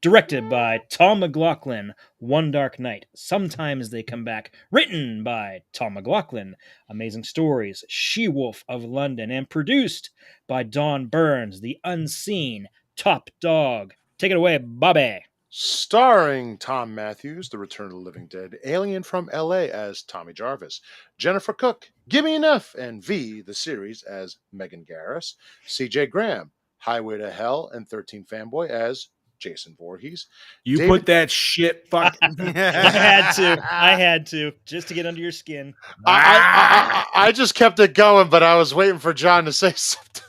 Speaker 2: Directed by Tom McLaughlin, One Dark Night, Sometimes They Come Back. Written by Tom McLaughlin, Amazing Stories, She-Wolf of London, and produced by Don Burns, the unseen top dog. Take it away, Bobby.
Speaker 4: Starring Tom Matthews, the Return of the Living Dead, alien from L.A. as Tommy Jarvis, Jennifer Cook, Gimme Enough, and V, the series, as Megan Garris, C.J. Graham, Highway to Hell, and 13 Fanboy as Jason Voorhees.
Speaker 1: You put that shit fuck.
Speaker 2: I had to, just to get under your skin.
Speaker 4: I just kept it going, but I was waiting for John to say something.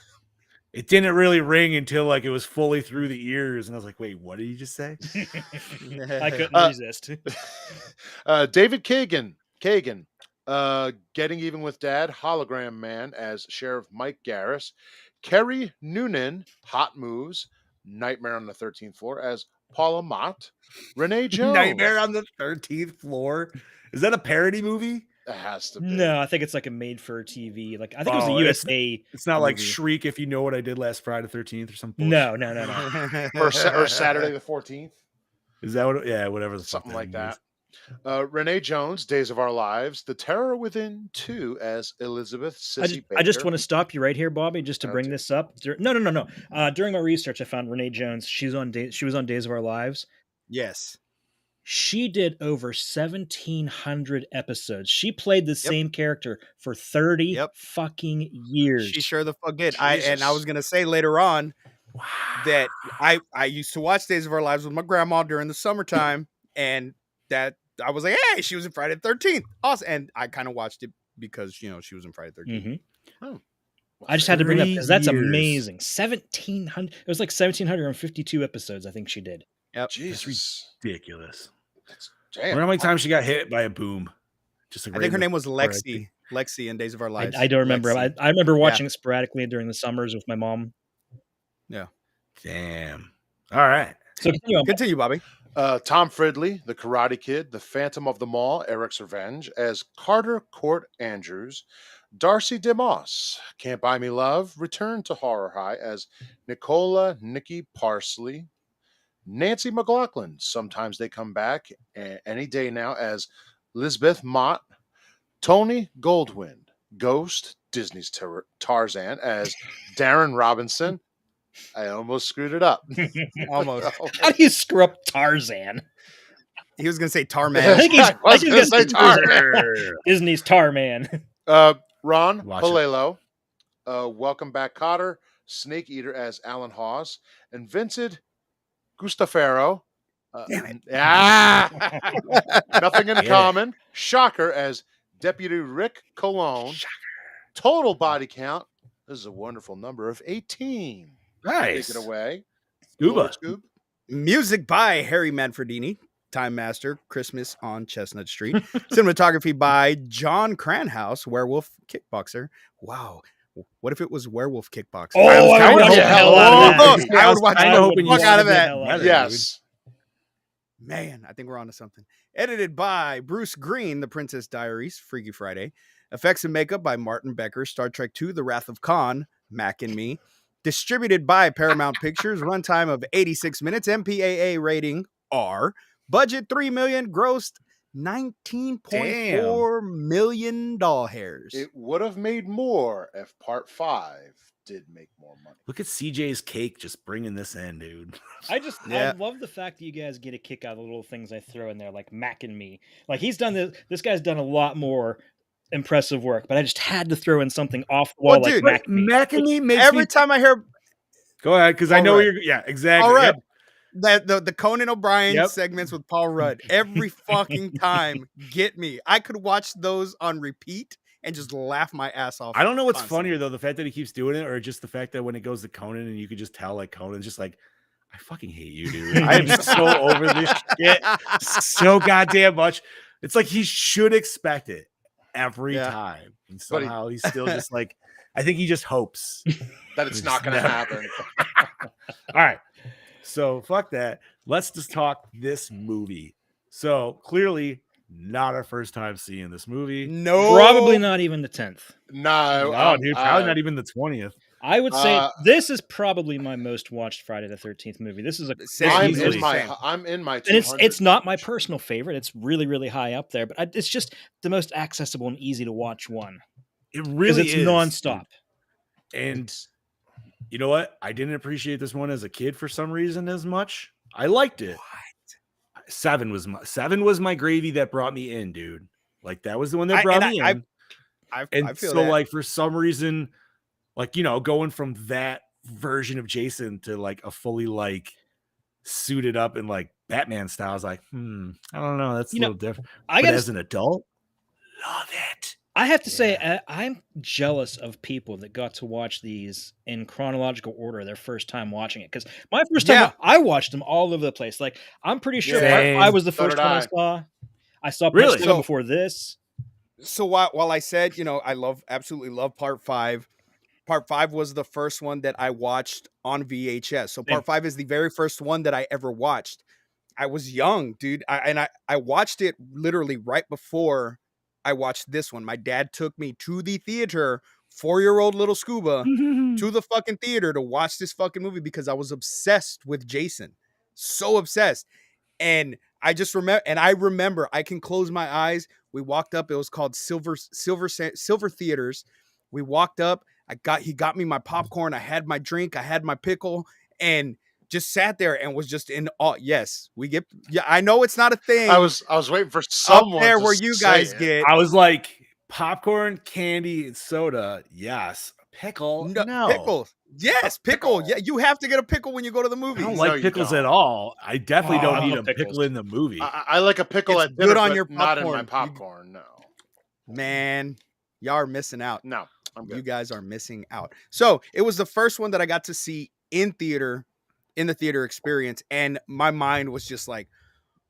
Speaker 1: It didn't really ring until it was fully through the ears, and I was like, "Wait, what did you just say?"
Speaker 2: I couldn't resist.
Speaker 4: David Kagan, Getting Even with Dad, Hologram Man as Sheriff Mike Garris, Kerry Noonan, Hot Moves, Nightmare on the 13th Floor as Paula Mott, Renee Jones.
Speaker 1: Nightmare on the 13th Floor? Is that a parody movie?
Speaker 4: It has to be.
Speaker 2: No, I think it's a made-for-TV. I think it was the USA.
Speaker 1: It's not movie. Like Shriek, If You Know What I Did Last Friday the 13th or something.
Speaker 2: No.
Speaker 4: or Saturday the 14th.
Speaker 1: Is that what? Yeah, whatever.
Speaker 4: Something like that. Renee Jones, Days of Our Lives, The Terror Within 2 as Elizabeth Sissy Baker.
Speaker 2: I just want to stop you right here, Bobby, just to bring this up. No. During my research, I found Renee Jones. She was on Days of Our Lives.
Speaker 3: Yes.
Speaker 2: She did over 1,700 episodes. She played the same character for 30 fucking years.
Speaker 3: She sure the fuck did. I was gonna say later on that I used to watch Days of Our Lives with my grandma during the summertime, and that I was like, hey, she was in Friday the 13th. Awesome. And I kind of watched it because she was in Friday the 13th.
Speaker 2: Mm-hmm. Oh. I just had to bring up because that's amazing. 1,700. It was 1,752 episodes, I think she did.
Speaker 3: Yep.
Speaker 1: Jesus. Ridiculous.
Speaker 4: Damn.
Speaker 1: I wonder how many times she got hit by a boom.
Speaker 3: I think her name was Lexi. Lexi in Days of Our Lives.
Speaker 2: I don't remember. I remember watching it sporadically during the summers with my mom.
Speaker 3: Yeah.
Speaker 1: Damn. All right.
Speaker 3: So continue, Bobby.
Speaker 4: Tom Fridley, The Karate Kid, The Phantom of the Mall, Eric's Revenge as Carter Court Andrews. Darcy DeMoss, Can't Buy Me Love, Return to Horror High as Nicola Nikki Parsley. Nancy McLaughlin, Sometimes They Come Back, Any Day Now as Lisbeth Mott. Tony Goldwyn, Ghost, Disney's Tarzan as Darren Robinson. I almost screwed it up.
Speaker 3: Almost.
Speaker 2: How do you screw up Tarzan?
Speaker 3: He was going to say Tarman.
Speaker 2: I think he's going to say Tarzan. Disney's Tarman.
Speaker 4: Ron Palelo, Welcome Back Cotter, Snake Eater as Alan Hawes, and Vincent Gustafaro.
Speaker 3: Damn it.
Speaker 4: Nothing in
Speaker 1: Get it.
Speaker 4: common. Shocker as Deputy Rick Cologne. Total body count. This is a wonderful number of 18.
Speaker 1: Nice.
Speaker 4: Take it away.
Speaker 1: Scuba.
Speaker 4: Lord Scoob.
Speaker 3: Music by Harry Manfredini. Time Master, Christmas on Chestnut Street. Cinematography by John Cranhouse, Werewolf Kickboxer. Wow. What if it was Werewolf Kickboxer?
Speaker 2: Oh,
Speaker 1: I was
Speaker 2: I
Speaker 1: kinda
Speaker 2: would watch
Speaker 1: hoping-
Speaker 2: the hell out of that.
Speaker 3: I would watch
Speaker 1: kinda
Speaker 3: the
Speaker 1: hoping you
Speaker 3: fuck out of
Speaker 2: watched the
Speaker 3: that.
Speaker 2: hell out of it.
Speaker 4: Yes.
Speaker 3: Man, I think we're on to something. Edited by Bruce Green, The Princess Diaries, Freaky Friday. Effects and makeup by Martin Becker, Star Trek II, The Wrath of Khan, Mac and Me. Distributed by Paramount Pictures, runtime of 86 minutes, MPAA rating R. Budget $3 million, grossed $19.4 million doll hairs.
Speaker 4: It would have made more if part 5 did make more money.
Speaker 1: Look at CJ's cake just bringing this in, dude.
Speaker 2: I
Speaker 3: Yeah.
Speaker 2: love the fact that you guys get a kick out of the little things I throw in there, like Mac and Me. Like he's done this guy's done a lot more impressive work, but I just had to throw in something off the wall
Speaker 3: Well,
Speaker 2: like
Speaker 3: dude,
Speaker 2: Mac and Me.
Speaker 1: Mac and Me makes
Speaker 3: Every
Speaker 1: me...
Speaker 3: time I hear
Speaker 1: Go ahead, because I
Speaker 3: Paul
Speaker 1: know
Speaker 3: Rudd.
Speaker 1: you're... Yeah, exactly.
Speaker 3: Paul Rudd,
Speaker 1: Yep.
Speaker 3: the Conan O'Brien
Speaker 1: Yep.
Speaker 3: segments with Paul Rudd, every fucking time get me. I could watch those on repeat and just laugh my ass off.
Speaker 1: I don't know what's
Speaker 3: constantly.
Speaker 1: funnier, though, the fact that he keeps doing it or just the fact that when it goes to Conan and you could just tell, like, Conan's just like, I fucking hate you, dude. I am so over this shit so goddamn much. It's like he should expect it every
Speaker 3: Yeah.
Speaker 1: time. And
Speaker 4: But he-
Speaker 1: somehow he's still just like, I think he just hopes.
Speaker 4: That it's
Speaker 1: It's
Speaker 4: not going to
Speaker 1: never-
Speaker 4: happen.
Speaker 1: All right. So fuck that. Let's just talk this movie. So clearly not our first time seeing this movie.
Speaker 3: No,
Speaker 2: Probably not even the 10th.
Speaker 4: No,
Speaker 1: No, dude, probably not even the 20th.
Speaker 2: I would say
Speaker 4: Uh,
Speaker 2: this is probably my most watched Friday the 13th movie. This is a
Speaker 3: Same.
Speaker 4: I'm
Speaker 1: easily.
Speaker 4: in my I'm in my
Speaker 2: and
Speaker 4: 200.
Speaker 2: it's not my personal favorite. It's really, really high up there, but it's just the most accessible and easy to watch one.
Speaker 1: It
Speaker 2: Because
Speaker 1: really
Speaker 2: it's
Speaker 1: is
Speaker 2: nonstop.
Speaker 1: And you know what? I didn't appreciate this one as a kid for some reason as much. I liked it. Seven was my gravy that brought me in, dude. Like that was the one that brought me in.
Speaker 3: I
Speaker 1: And
Speaker 3: feel
Speaker 1: so
Speaker 3: that.
Speaker 1: like for some reason, like going from that version of Jason to like a fully like suited up in like Batman style, I was like, I don't know. That's a little different.
Speaker 2: I
Speaker 1: But
Speaker 2: gotta
Speaker 1: as an adult, love it.
Speaker 2: I have to say, I'm jealous of people that got to watch these in chronological order their first time watching it. Because my first time, I watched them all over the place. Like, I'm pretty sure
Speaker 1: Same.
Speaker 2: Part 5 was the
Speaker 4: So
Speaker 2: first
Speaker 4: did
Speaker 2: one I
Speaker 4: I.
Speaker 2: saw. I saw Part
Speaker 1: Really?
Speaker 2: 7 before this.
Speaker 3: So while I said, I absolutely love part 5. Part 5 was the first one that I watched on VHS. So part 5 is the very first one that I ever watched. I was young, dude. I watched it literally right before I watched this one. My dad took me to the theater, 4-year-old little Scuba, to the fucking theater to watch this fucking movie because I was obsessed with Jason. So obsessed. And I just remember, I can close my eyes. We walked up. It was called Silver Theaters. We walked up. He got me my popcorn. I had my drink. I had my pickle, and just sat there and was just in awe. Yes, I know it's not a thing.
Speaker 4: I was waiting for someone
Speaker 3: up there
Speaker 4: to
Speaker 3: where you
Speaker 4: say
Speaker 3: guys
Speaker 4: it.
Speaker 3: get.
Speaker 1: I was like, popcorn, candy, and soda. Yes. Pickle. No.
Speaker 3: Pickle. Yes, pickle. Yeah, you have to get a pickle when you go to the
Speaker 1: I
Speaker 3: movies.
Speaker 1: don't
Speaker 4: No,
Speaker 1: like
Speaker 4: you
Speaker 1: pickles
Speaker 4: don't.
Speaker 1: at all. I definitely
Speaker 2: Oh,
Speaker 1: don't
Speaker 2: I
Speaker 1: need a
Speaker 2: love pickles.
Speaker 1: pickle in the movie.
Speaker 4: I like a pickle
Speaker 3: It's
Speaker 4: at dinner,
Speaker 3: good on
Speaker 4: but
Speaker 3: your
Speaker 4: not in my
Speaker 3: popcorn.
Speaker 4: popcorn. No,
Speaker 3: Man, y'all are missing out.
Speaker 4: no, I'm good.
Speaker 3: You guys are missing out. So it was the first one that I got to see in the theater experience. And my mind was just like,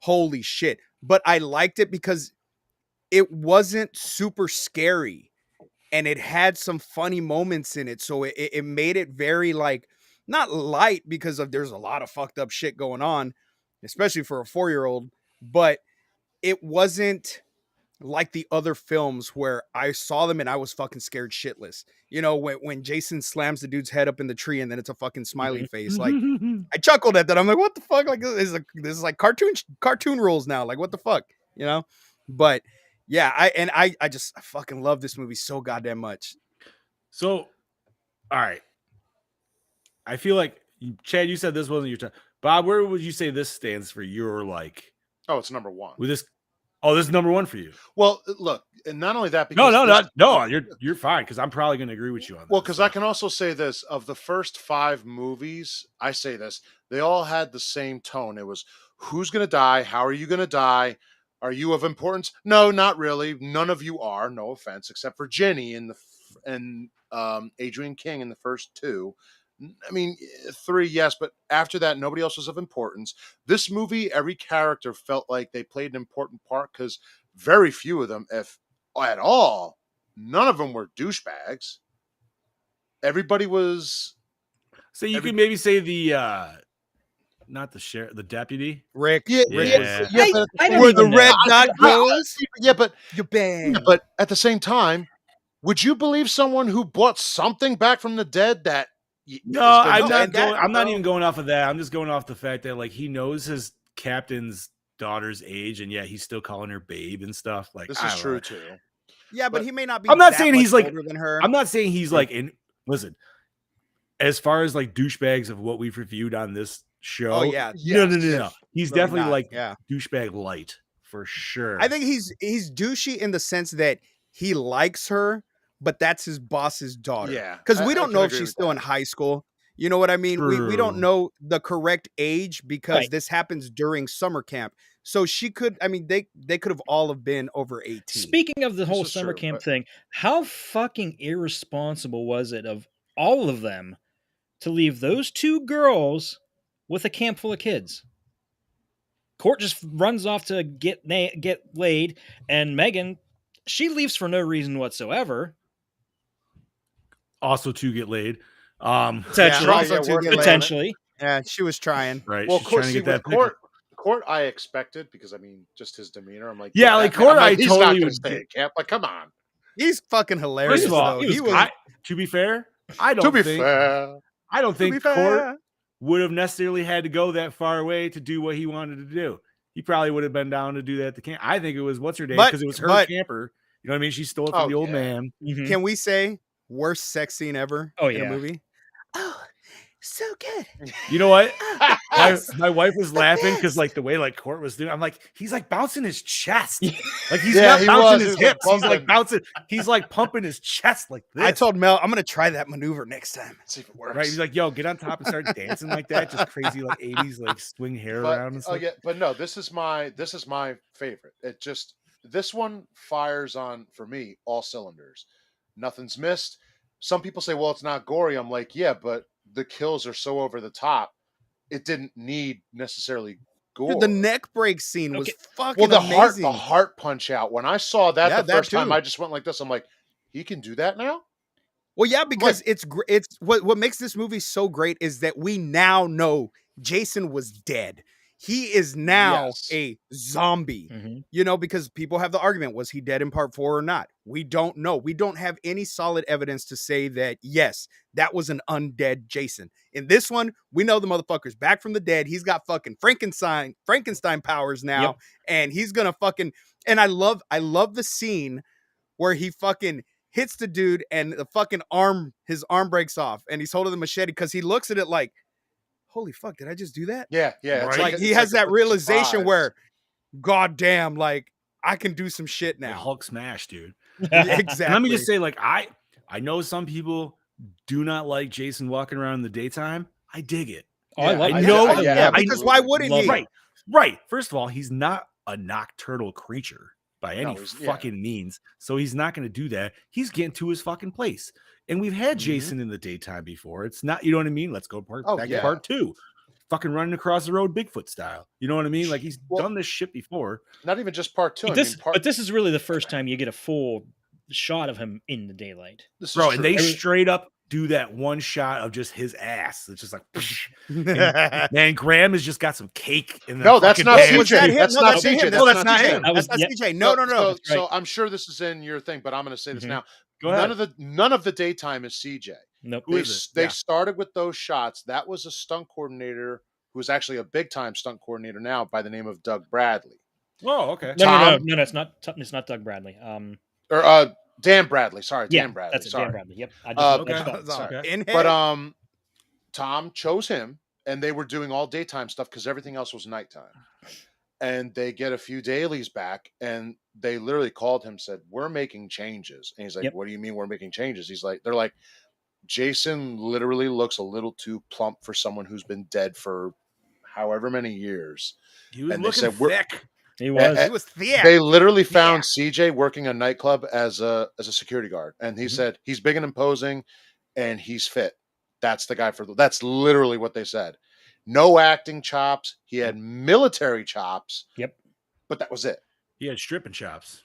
Speaker 3: holy shit. But I liked it because it wasn't super scary and it had some funny moments in it. So it made it very like, not light because there's a lot of fucked up shit going on, especially for a 4-year-old, but it wasn't like the other films where I saw them and I was fucking scared shitless. When Jason slams the dude's head up in the tree and then it's a fucking smiley face. Like I chuckled at that. I'm like, what the fuck? Like this is like cartoon rules now. Like what the fuck? But yeah, I just fucking love this movie so goddamn much.
Speaker 1: So, all right. I feel like Chad, you said this wasn't your time. Bob, where would you say this stands for your like
Speaker 4: Oh, it's number one.
Speaker 1: with this? Oh, this is number one for you.
Speaker 4: Well, look, and not only that, because
Speaker 1: No, you're fine because I'm probably going to agree with you on that.
Speaker 4: Well, because I can also say this: of the first 5 movies, I say this, they all had the same tone. It was, who's going to die? How are you going to die? Are you of importance? No, not really. None of you are. No offense, except for Jenny and Adrian King in the first 2. I mean, 3, yes, but after that, nobody else was of importance. This movie, every character felt like they played an important part because very few of them, if at all, none of them were douchebags. Everybody was.
Speaker 1: So you could maybe say the not the sheriff, the deputy.
Speaker 3: Rick.
Speaker 4: Yeah,
Speaker 3: Rick was
Speaker 4: but
Speaker 2: I don't
Speaker 3: where the
Speaker 2: even know.
Speaker 3: red dot goes.
Speaker 4: yeah, but
Speaker 3: You bang.
Speaker 4: but at the same time, would you believe someone who brought something back from the dead that?
Speaker 1: No, I'm not
Speaker 3: and that,
Speaker 1: going. I'm not
Speaker 3: bro-
Speaker 1: even going off of that. I'm just going off the fact that like he knows his captain's daughter's age, and yet he's still calling her babe and stuff. Like
Speaker 4: This
Speaker 1: I
Speaker 4: is
Speaker 1: don't
Speaker 4: true
Speaker 1: know.
Speaker 4: too.
Speaker 3: Yeah, but
Speaker 4: But
Speaker 3: he may not be.
Speaker 1: I'm not
Speaker 3: that
Speaker 1: saying
Speaker 3: much
Speaker 1: he's like.
Speaker 3: older than her.
Speaker 1: I'm not saying he's like in. Listen, as far as like douchebags of what we've reviewed on this show.
Speaker 3: Oh yeah,
Speaker 1: No.
Speaker 3: yes.
Speaker 1: He's
Speaker 3: Really
Speaker 1: definitely
Speaker 3: not,
Speaker 1: like
Speaker 3: yeah.
Speaker 1: douchebag light for sure.
Speaker 3: I think he's douchey in the sense that he likes her, but that's his boss's daughter.
Speaker 4: Yeah,
Speaker 3: because
Speaker 4: I
Speaker 3: we don't
Speaker 4: can
Speaker 3: know if
Speaker 4: agree
Speaker 3: she's
Speaker 4: with
Speaker 3: still
Speaker 4: that.
Speaker 3: in high school. You know what I mean? We don't
Speaker 1: True.
Speaker 3: know the correct age because
Speaker 2: Right.
Speaker 3: this happens during summer camp. So she could. I mean, they could have all have been over 18.
Speaker 2: Speaking of the whole
Speaker 4: is
Speaker 2: summer
Speaker 4: true,
Speaker 2: camp
Speaker 4: but-
Speaker 2: thing, how fucking irresponsible was it of all of them to leave those 2 girls with a camp full of kids? Court just runs off to get laid, and Megan, she leaves for no reason whatsoever.
Speaker 1: Also to get laid.
Speaker 2: Potentially,
Speaker 3: Yeah, also to
Speaker 4: working
Speaker 3: get
Speaker 4: on it.
Speaker 2: potentially.
Speaker 3: Yeah, she was trying.
Speaker 1: Right.
Speaker 4: Well,
Speaker 1: She's
Speaker 4: Court,
Speaker 1: trying to
Speaker 4: see,
Speaker 1: get that
Speaker 4: with
Speaker 1: pick-
Speaker 4: Court, I expected because I mean, just his demeanor. I'm like,
Speaker 1: Yeah, like
Speaker 4: that man-
Speaker 1: Court,
Speaker 4: I'm like,
Speaker 1: I
Speaker 4: he's
Speaker 1: totally
Speaker 4: not going to
Speaker 1: would
Speaker 4: stay
Speaker 1: get-
Speaker 4: at camp. Like, come on.
Speaker 3: He's fucking hilarious.
Speaker 1: First of all,
Speaker 3: though.
Speaker 2: he was
Speaker 1: to be fair, I don't
Speaker 4: To be
Speaker 1: think
Speaker 4: fair,
Speaker 1: I don't
Speaker 3: To be
Speaker 1: think Court
Speaker 3: fair.
Speaker 1: would have necessarily had to go that far away to do what he wanted to do. He probably would have been down to do that at the camp. I think it was what's her name
Speaker 3: But-
Speaker 1: because it was her
Speaker 3: but-
Speaker 1: camper. You know what I mean? She stole it from
Speaker 4: Oh,
Speaker 1: the old
Speaker 4: yeah.
Speaker 1: man.
Speaker 2: Mhm.
Speaker 3: Can we say worst sex scene ever
Speaker 2: Oh,
Speaker 3: in
Speaker 2: yeah.
Speaker 3: a movie? Oh, so good.
Speaker 1: You know what?
Speaker 3: Yes.
Speaker 1: My wife was
Speaker 3: The
Speaker 1: laughing because
Speaker 3: best.
Speaker 1: like the way like Court was doing, I'm like, he's like bouncing his chest. Like he's
Speaker 4: Yeah,
Speaker 1: not
Speaker 4: he
Speaker 1: bouncing
Speaker 4: was.
Speaker 1: his
Speaker 4: He was, like,
Speaker 1: hips. He's like
Speaker 4: bumping.
Speaker 1: bouncing, he's like pumping his chest like this.
Speaker 3: I told Mel I'm gonna try that maneuver next time.
Speaker 4: see if it works.
Speaker 1: right. He's like, yo, get on top and start dancing like that. Just crazy like 80s, like swing hair
Speaker 4: But,
Speaker 1: around and
Speaker 4: oh
Speaker 1: stuff.
Speaker 4: yeah, but no, this is my favorite. It just this one fires on for me all cylinders. Nothing's missed. Some people say, well, it's not gory. I'm like, yeah, but the kills are so over the top. It didn't need necessarily gore.
Speaker 3: Dude, the neck break scene was
Speaker 2: Okay.
Speaker 3: fucking
Speaker 4: well, the
Speaker 3: amazing.
Speaker 4: heart punch out. When I saw that
Speaker 3: Yeah,
Speaker 4: the
Speaker 3: that
Speaker 4: first time,
Speaker 3: too.
Speaker 4: I just went like this. I'm like, he can do that now?
Speaker 3: Well, yeah, because it's what makes this movie so great is that we now know Jason was dead. He is now
Speaker 4: Yes.
Speaker 3: a zombie.
Speaker 2: Mhm.
Speaker 3: You know, because people have the argument, was he dead in part 4 or not? We don't know. We don't have any solid evidence to say that, yes, that was an undead Jason. In this one, we know the motherfucker's back from the dead. He's got fucking Frankenstein powers now.
Speaker 2: Yep.
Speaker 3: And he's gonna fucking, and I love the scene where he fucking hits the dude and the fucking his arm breaks off and he's holding the machete because he looks at it like, holy fuck, did I just do that?
Speaker 4: Yeah, yeah.
Speaker 1: Right.
Speaker 3: Like
Speaker 4: it's
Speaker 3: he has
Speaker 4: like
Speaker 3: that
Speaker 4: a
Speaker 3: realization
Speaker 4: surprise.
Speaker 3: where, god damn, like I can do some shit
Speaker 1: The
Speaker 3: now.
Speaker 1: Hulk smash, dude.
Speaker 3: Exactly.
Speaker 1: And let me just say, like, I know some people do not like Jason walking around in the daytime. I dig it.
Speaker 2: Oh, I
Speaker 4: Yeah,
Speaker 2: like
Speaker 1: I
Speaker 2: that.
Speaker 1: know-
Speaker 2: I
Speaker 3: yeah,
Speaker 2: love it.
Speaker 3: because why wouldn't
Speaker 2: Love
Speaker 3: he?
Speaker 2: it.
Speaker 1: Right. First of all, he's not a nocturnal creature by any
Speaker 4: No, he's- yeah.
Speaker 1: fucking means. So he's not going to do that. He's getting to his fucking place. And we've had
Speaker 3: Mhm.
Speaker 1: Jason in the daytime before. It's not, you know what I mean? Let's go back
Speaker 4: Oh,
Speaker 1: to
Speaker 4: yeah.
Speaker 1: part 2. Fucking running across the road Bigfoot style. You know what I mean? Like he's
Speaker 4: Well-
Speaker 1: done this shit before.
Speaker 4: Not even just part 2.
Speaker 2: But this is really the first time you get a full shot of him in the daylight.
Speaker 4: This is
Speaker 1: Bro,
Speaker 4: true.
Speaker 1: and they
Speaker 2: Every-
Speaker 1: straight up do that one shot of just his ass. It's just like, man, Graham has just got some cake in the
Speaker 4: No, that's
Speaker 1: fucking
Speaker 4: not
Speaker 1: pan.
Speaker 3: Was that
Speaker 4: CJ.
Speaker 3: him?
Speaker 4: That's
Speaker 3: No,
Speaker 4: not
Speaker 3: that's him.
Speaker 4: CJ.
Speaker 3: No,
Speaker 1: that's
Speaker 3: that's
Speaker 1: not
Speaker 3: not
Speaker 1: CJ.
Speaker 3: him.
Speaker 2: That was-
Speaker 3: That's not
Speaker 2: yeah.
Speaker 3: CJ. No, no, no.
Speaker 4: So I'm sure this is in your thing, but I'm going to say this
Speaker 2: Mhm.
Speaker 4: now.
Speaker 1: Go ahead.
Speaker 4: None of the daytime is CJ.
Speaker 2: Nope.
Speaker 1: Who is it?
Speaker 4: They
Speaker 3: Yeah.
Speaker 4: started with those shots. That was a stunt coordinator who is actually a big time stunt coordinator now by the name of Doug Bradley.
Speaker 1: Oh, okay.
Speaker 2: No,
Speaker 4: Tom-
Speaker 2: it's not. It's not Doug Bradley.
Speaker 4: Or Dan Bradley. Sorry,
Speaker 2: Yeah,
Speaker 4: Dan Bradley.
Speaker 2: that's it.
Speaker 4: Sorry.
Speaker 2: Dan Bradley. Yep. I
Speaker 1: okay.
Speaker 2: just
Speaker 3: That's all.
Speaker 1: Okay.
Speaker 3: In
Speaker 4: But
Speaker 3: head.
Speaker 4: Tom chose him, and they were doing all daytime stuff because everything else was nighttime. and they get a few dailies back, and they literally called him, said, "We're making changes." And he's like,
Speaker 2: Yep.
Speaker 4: "What do you mean we're making changes?" They're like, "Jason literally looks a little too plump for someone who's been dead for however many years."
Speaker 1: He was
Speaker 4: And they
Speaker 1: looking
Speaker 4: said, "We're."
Speaker 1: thick.
Speaker 2: He was.
Speaker 3: He was thick.
Speaker 4: They literally found CJ working a nightclub as a security guard, and he said he's big and imposing, and he's fit. That's the guy that's literally what they said. No acting chops. He had military chops.
Speaker 2: Yep.
Speaker 4: But that was it.
Speaker 1: He had stripping chops.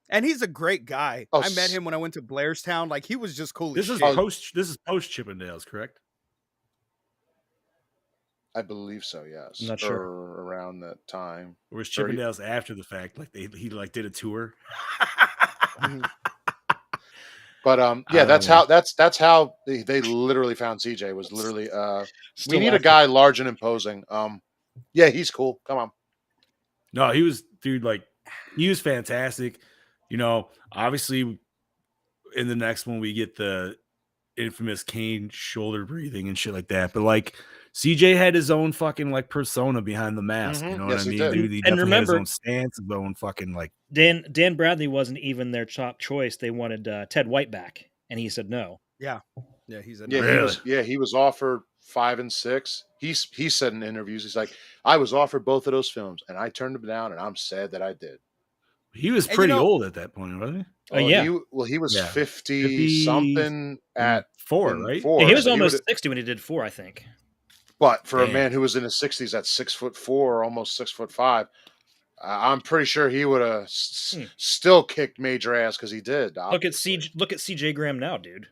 Speaker 3: And he's a great guy.
Speaker 4: Oh,
Speaker 3: I met him when I went to Blairstown. Like, he was just cool
Speaker 1: This
Speaker 3: as
Speaker 1: is
Speaker 3: shit.
Speaker 1: post Chippendales, correct?
Speaker 4: I believe so, yes.
Speaker 2: I'm not sure.
Speaker 4: Or around that time.
Speaker 1: Or was Chippendales after the fact? Like he did a tour.
Speaker 4: But yeah, that's how they literally found CJ. Was literally we need a guy large and imposing. Yeah, he's cool. Come on.
Speaker 1: No, he was he was fantastic. You know, obviously in the next one we get the infamous Kane shoulder breathing and shit like that. But like CJ had his own fucking like persona behind the mask. You know
Speaker 4: Yes,
Speaker 1: what I
Speaker 4: he
Speaker 1: mean?
Speaker 4: did.
Speaker 1: Dude, he
Speaker 2: And
Speaker 1: definitely
Speaker 2: remember,
Speaker 1: had his own stance, his own fucking like
Speaker 2: Dan Bradley wasn't even their top choice. They wanted Ted White back, and he said no.
Speaker 3: Yeah, he's a
Speaker 4: he was offered 5 and 6. He said in interviews, he's like, I was offered both of those films, and I turned them down, and I'm sad that I did.
Speaker 1: he was pretty old at that point, wasn't he?
Speaker 2: Oh yeah.
Speaker 4: He was 50,
Speaker 1: 50
Speaker 4: something at
Speaker 1: 4, right?
Speaker 4: 4.
Speaker 2: Yeah, he was
Speaker 4: So
Speaker 2: almost 60 when he did 4, I think.
Speaker 4: But for a man who was in his 60s at 6'4", almost 6'5", I'm pretty sure he would have still kicked major ass because he did.
Speaker 2: Look at CJ Graham now, dude.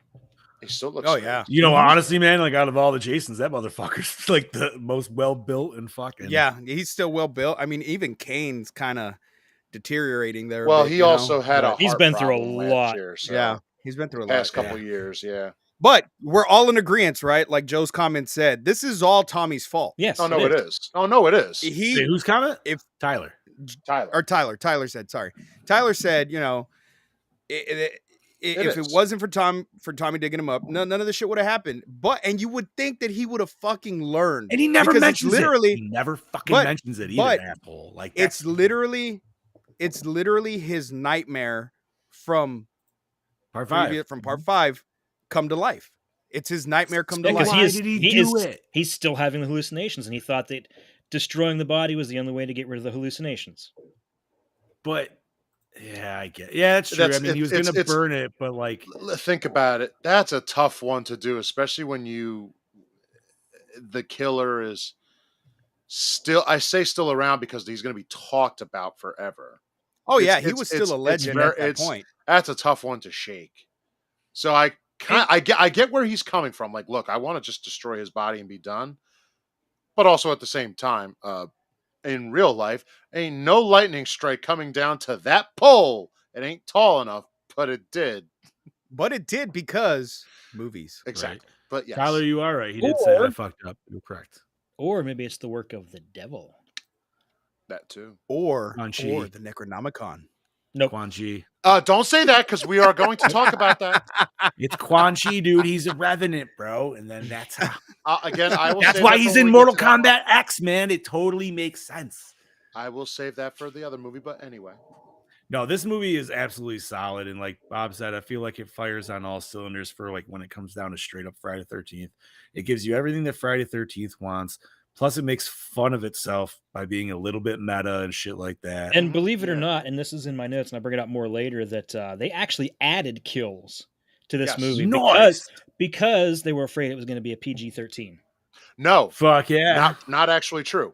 Speaker 4: He still looks.
Speaker 3: Oh
Speaker 4: great.
Speaker 3: yeah.
Speaker 1: You know, honestly, man, like out of all the Jasons, that motherfucker's like the most well built and fucking.
Speaker 3: Yeah, he's still well built. I mean, even Kane's kind of deteriorating there.
Speaker 4: Well,
Speaker 3: a bit,
Speaker 4: he also had a.
Speaker 2: He's
Speaker 4: heart
Speaker 2: been through a
Speaker 4: problem last
Speaker 2: lot.
Speaker 4: year, so
Speaker 3: yeah, he's been through a
Speaker 4: past
Speaker 3: lot.
Speaker 4: couple years. Yeah.
Speaker 3: But we're all in agreement, right? Like Joe's comment said, this is all Tommy's fault.
Speaker 2: Yes.
Speaker 4: Oh no, it is. Oh no, it is.
Speaker 1: Wait, whose comment? Tyler.
Speaker 3: Tyler said, Tyler said, you know, if it wasn't for Tommy digging him up, none of this shit would have happened. And you would think that he would have fucking learned.
Speaker 1: And he never mentions
Speaker 3: it.
Speaker 1: He never fucking mentions it either, asshole. Like
Speaker 3: it's literally his nightmare from
Speaker 1: part 5.
Speaker 3: From part 5 come to life. It's his nightmare come to life.
Speaker 1: Why did he do it?
Speaker 2: He's still having the hallucinations, and he thought that destroying the body was the only way to get rid of the hallucinations.
Speaker 1: But yeah, I get. Yeah, that's true. I mean, he was going to burn it, but like,
Speaker 4: think about it. That's a tough one to do, especially when the killer is still. I say still around because he's going to be talked about forever.
Speaker 3: Oh yeah, he was still a legend at that point.
Speaker 4: That's a tough one to shake. So I get where he's coming from. Like, look, I want to just destroy his body and be done. But also at the same time, in real life, ain't no lightning strike coming down to that pole. It ain't tall enough, but it did.
Speaker 3: But it did because movies.
Speaker 4: Exactly.
Speaker 1: Right.
Speaker 4: But yes.
Speaker 1: Tyler, you are right. He did say I fucked up. You're correct.
Speaker 2: Or maybe it's the work of the devil.
Speaker 4: That too.
Speaker 3: Or the Necronomicon.
Speaker 2: Nope.
Speaker 1: Quan Chi.
Speaker 4: Don't say that because we are going to talk about that.
Speaker 1: It's Quan Chi, dude. He's a revenant, bro. And then that's how.
Speaker 4: Again, I will.
Speaker 1: That's why he's in Mortal Kombat X, man. It totally makes sense.
Speaker 4: I will save that for the other movie, but anyway.
Speaker 1: No, this movie is absolutely solid, and like Bob said, I feel like it fires on all cylinders for like when it comes down to straight up Friday 13th. It gives you everything that Friday 13th wants. Plus, it makes fun of itself by being a little bit meta and shit like that.
Speaker 2: And believe it or not, and this is in my notes, and I bring it up more later, that they actually added kills to this movie because they were afraid it was going to be a PG-13.
Speaker 4: No,
Speaker 1: fuck yeah,
Speaker 4: not actually true.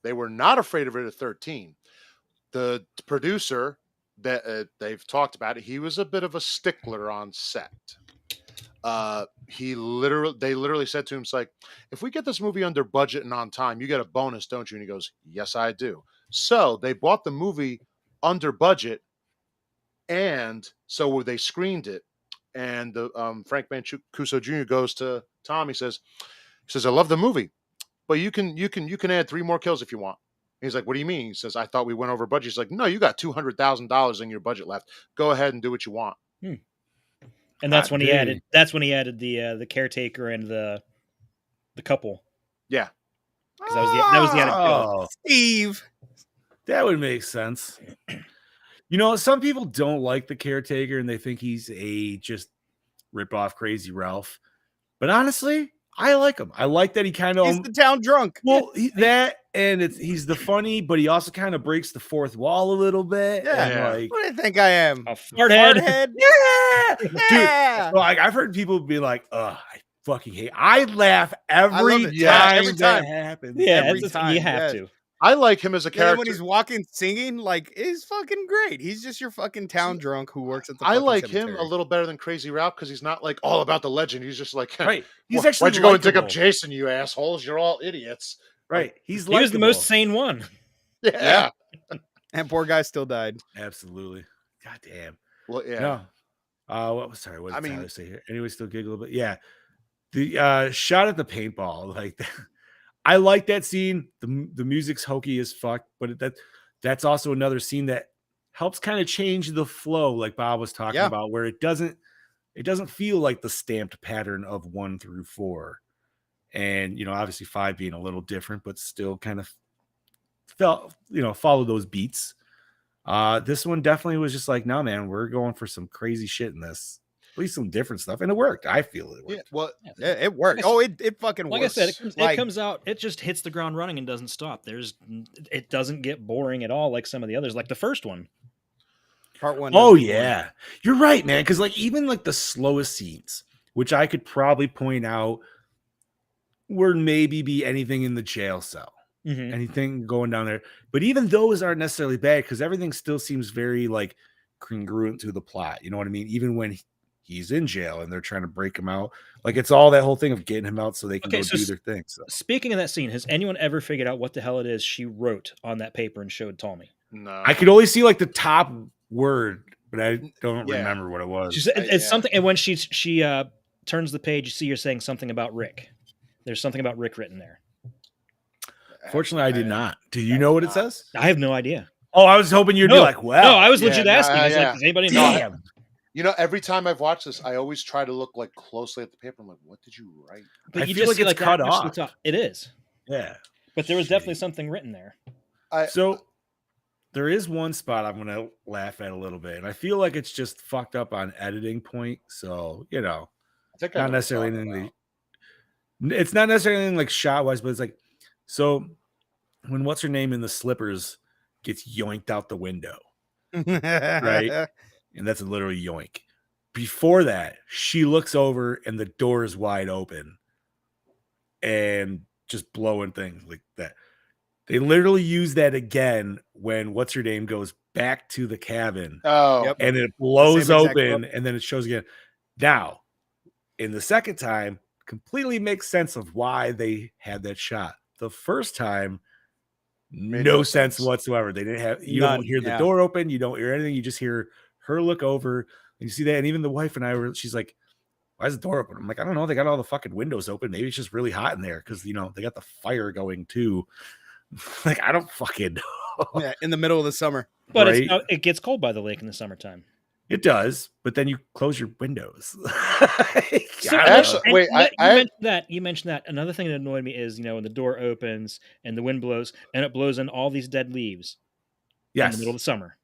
Speaker 4: They were not afraid of it at 13. The producer that they've talked about it, he was a bit of a stickler on set. They literally said to him, it's like, if we get this movie under budget and on time, you get a bonus, don't you? And he goes, yes, I do. So they bought the movie under budget, and so they screened it. And the Frank Mancuso Jr. goes to Tom. He says, I love the movie, but you can add 3 more kills if you want. He's like, what do you mean? He says, I thought we went over budget. He's like, no, you got $200,000 in your budget left. Go ahead and do what you want.
Speaker 2: And that's when he added. That's when he added the caretaker and the couple.
Speaker 4: Yeah,
Speaker 2: because that was the added kill.
Speaker 1: That would make sense. You know, some people don't like the caretaker and they think he's a just rip off Crazy Ralph. But honestly, I like him. I like that he kind of
Speaker 3: He's the town drunk.
Speaker 1: well that and he's the funny, but he also kind of breaks the fourth wall a little bit.
Speaker 3: Yeah.
Speaker 1: And like,
Speaker 3: What do you think I am?
Speaker 2: A fart head.
Speaker 1: yeah,
Speaker 3: Yeah.
Speaker 1: dude. Like I've heard people be like, "Ugh, I fucking hate." I laugh every
Speaker 3: love it.
Speaker 1: time,
Speaker 3: Yeah, every
Speaker 1: that
Speaker 3: time.
Speaker 1: happens.
Speaker 2: Yeah,
Speaker 3: Every
Speaker 2: it's
Speaker 3: time,
Speaker 2: you have
Speaker 3: yes.
Speaker 2: to.
Speaker 4: I like him as a
Speaker 3: And
Speaker 4: character.
Speaker 3: then when he's walking singing, like, he's fucking great. He's just your fucking town drunk who works at the
Speaker 4: I
Speaker 3: fucking
Speaker 4: like him
Speaker 3: cemetery.
Speaker 4: a little better than Crazy Ralph because he's not like all about the legend. He's just like,
Speaker 1: Right. He's
Speaker 4: "Why-
Speaker 1: actually
Speaker 4: why'd you go and dig up
Speaker 1: likable.
Speaker 4: Jason, you assholes? You're all idiots."
Speaker 1: Right. He's
Speaker 2: He was the
Speaker 1: likable.
Speaker 2: most sane one.
Speaker 4: Yeah.
Speaker 3: And poor guy still died.
Speaker 1: Absolutely. God damn.
Speaker 4: Well, yeah.
Speaker 1: No. What did
Speaker 4: I mean-
Speaker 1: Tyler say here? Anyway, still giggle, but yeah. The shot at the paintball, like I like that scene. The music's hokey as fuck, but that's also another scene that helps kind of change the flow, like Bob was talking
Speaker 3: Yeah.
Speaker 1: about, where it doesn't feel like the stamped pattern of 1 through 4. And you know, obviously 5 being a little different, but still kind of follow those beats. This one definitely was just like, no, man, we're going for some crazy shit in this. At least some different stuff, and it worked. I feel it worked.
Speaker 4: Yeah. Well,
Speaker 3: Yeah, it worked. Oh, it fucking
Speaker 2: Like
Speaker 3: works.
Speaker 2: I said, it
Speaker 3: Like,
Speaker 2: comes out, it just hits the ground running and doesn't stop. It doesn't get boring at all like some of the others, like the first one.
Speaker 3: part 1.
Speaker 1: Oh
Speaker 3: doesn't
Speaker 1: yeah, you're right, man. Because like even like the slowest scenes, which I could probably point out, would maybe be anything in the jail cell,
Speaker 2: Mhm.
Speaker 1: anything going down there. But even those aren't necessarily bad because everything still seems very like congruent to the plot. You know what I mean? Even when he's in jail and they're trying to break him out, like it's all that whole thing of getting him out so they can
Speaker 2: Okay,
Speaker 1: go
Speaker 2: so
Speaker 1: do their thing. So
Speaker 2: Speaking of that scene, has anyone ever figured out what the hell it is she wrote on that paper and showed Tommy?
Speaker 4: no.
Speaker 1: I could only see like the top word, but I don't
Speaker 4: Yeah.
Speaker 1: remember what it was.
Speaker 2: She said it's
Speaker 4: yeah.
Speaker 2: something, and when she turns the page, you see her saying something about Rick. There's something about Rick written there.
Speaker 1: Fortunately, I did not. Do you know what it says?
Speaker 2: I have no idea.
Speaker 1: Oh, I was hoping you'd be like, well,
Speaker 2: no, I was
Speaker 4: yeah,
Speaker 2: legit
Speaker 4: no,
Speaker 2: asking. It's
Speaker 4: yeah.
Speaker 2: like, does anybody know?
Speaker 1: damn.
Speaker 4: You know, every time I've watched this, I always try to look like closely at the paper. I'm like, what did you write?
Speaker 2: But
Speaker 1: I
Speaker 2: you
Speaker 1: feel
Speaker 2: just
Speaker 1: like
Speaker 2: see
Speaker 1: it's
Speaker 2: that
Speaker 1: cut
Speaker 2: much to the
Speaker 1: off.
Speaker 2: top. It is,
Speaker 1: Yeah.
Speaker 2: but there was definitely
Speaker 1: Shitty.
Speaker 2: something written there.
Speaker 1: So there is one spot I'm gonna laugh at a little bit, and I feel like it's just fucked up on editing point. So you know,
Speaker 4: I think I know
Speaker 1: not
Speaker 4: what
Speaker 1: necessarily
Speaker 4: you're talking
Speaker 1: anything.
Speaker 4: about.
Speaker 1: It's not necessarily anything like shot wise, but it's like so when what's her name in the slippers gets yoinked out the window,
Speaker 3: right?
Speaker 1: and that's a literal yoink. Before that, she looks over and the door is wide open, and just blowing things like that. They literally use that again when what's her name goes back to the cabin.
Speaker 4: Oh,
Speaker 3: Yep.
Speaker 1: And it blows
Speaker 3: Same exact
Speaker 1: open
Speaker 3: look.
Speaker 1: and then it shows again. Now, in the second time, completely makes sense of why they had that shot. The first time,
Speaker 4: Made
Speaker 1: no
Speaker 4: no
Speaker 1: sense
Speaker 4: sense.
Speaker 1: whatsoever. They didn't have you
Speaker 3: None,
Speaker 1: don't hear the
Speaker 3: yeah.
Speaker 1: door open, you don't hear anything, you just hear her look over and you see that. And even the wife and I were, she's like, why is the door open? I'm like, I don't know. They got all the fucking windows open. Maybe it's just really hot in there because you know they got the fire going too. Like, I don't fucking know.
Speaker 3: Yeah, in the middle of the summer.
Speaker 2: But
Speaker 1: Right?
Speaker 2: it gets cold by the lake in the summertime.
Speaker 1: It does, but then you close your windows.
Speaker 2: So,
Speaker 1: I don't know.
Speaker 4: Actually,
Speaker 2: and
Speaker 4: wait,
Speaker 2: you mentioned that. Another thing that annoyed me is, when the door opens and the wind blows and it blows in all these dead leaves in
Speaker 1: Yes,
Speaker 2: the middle of the summer.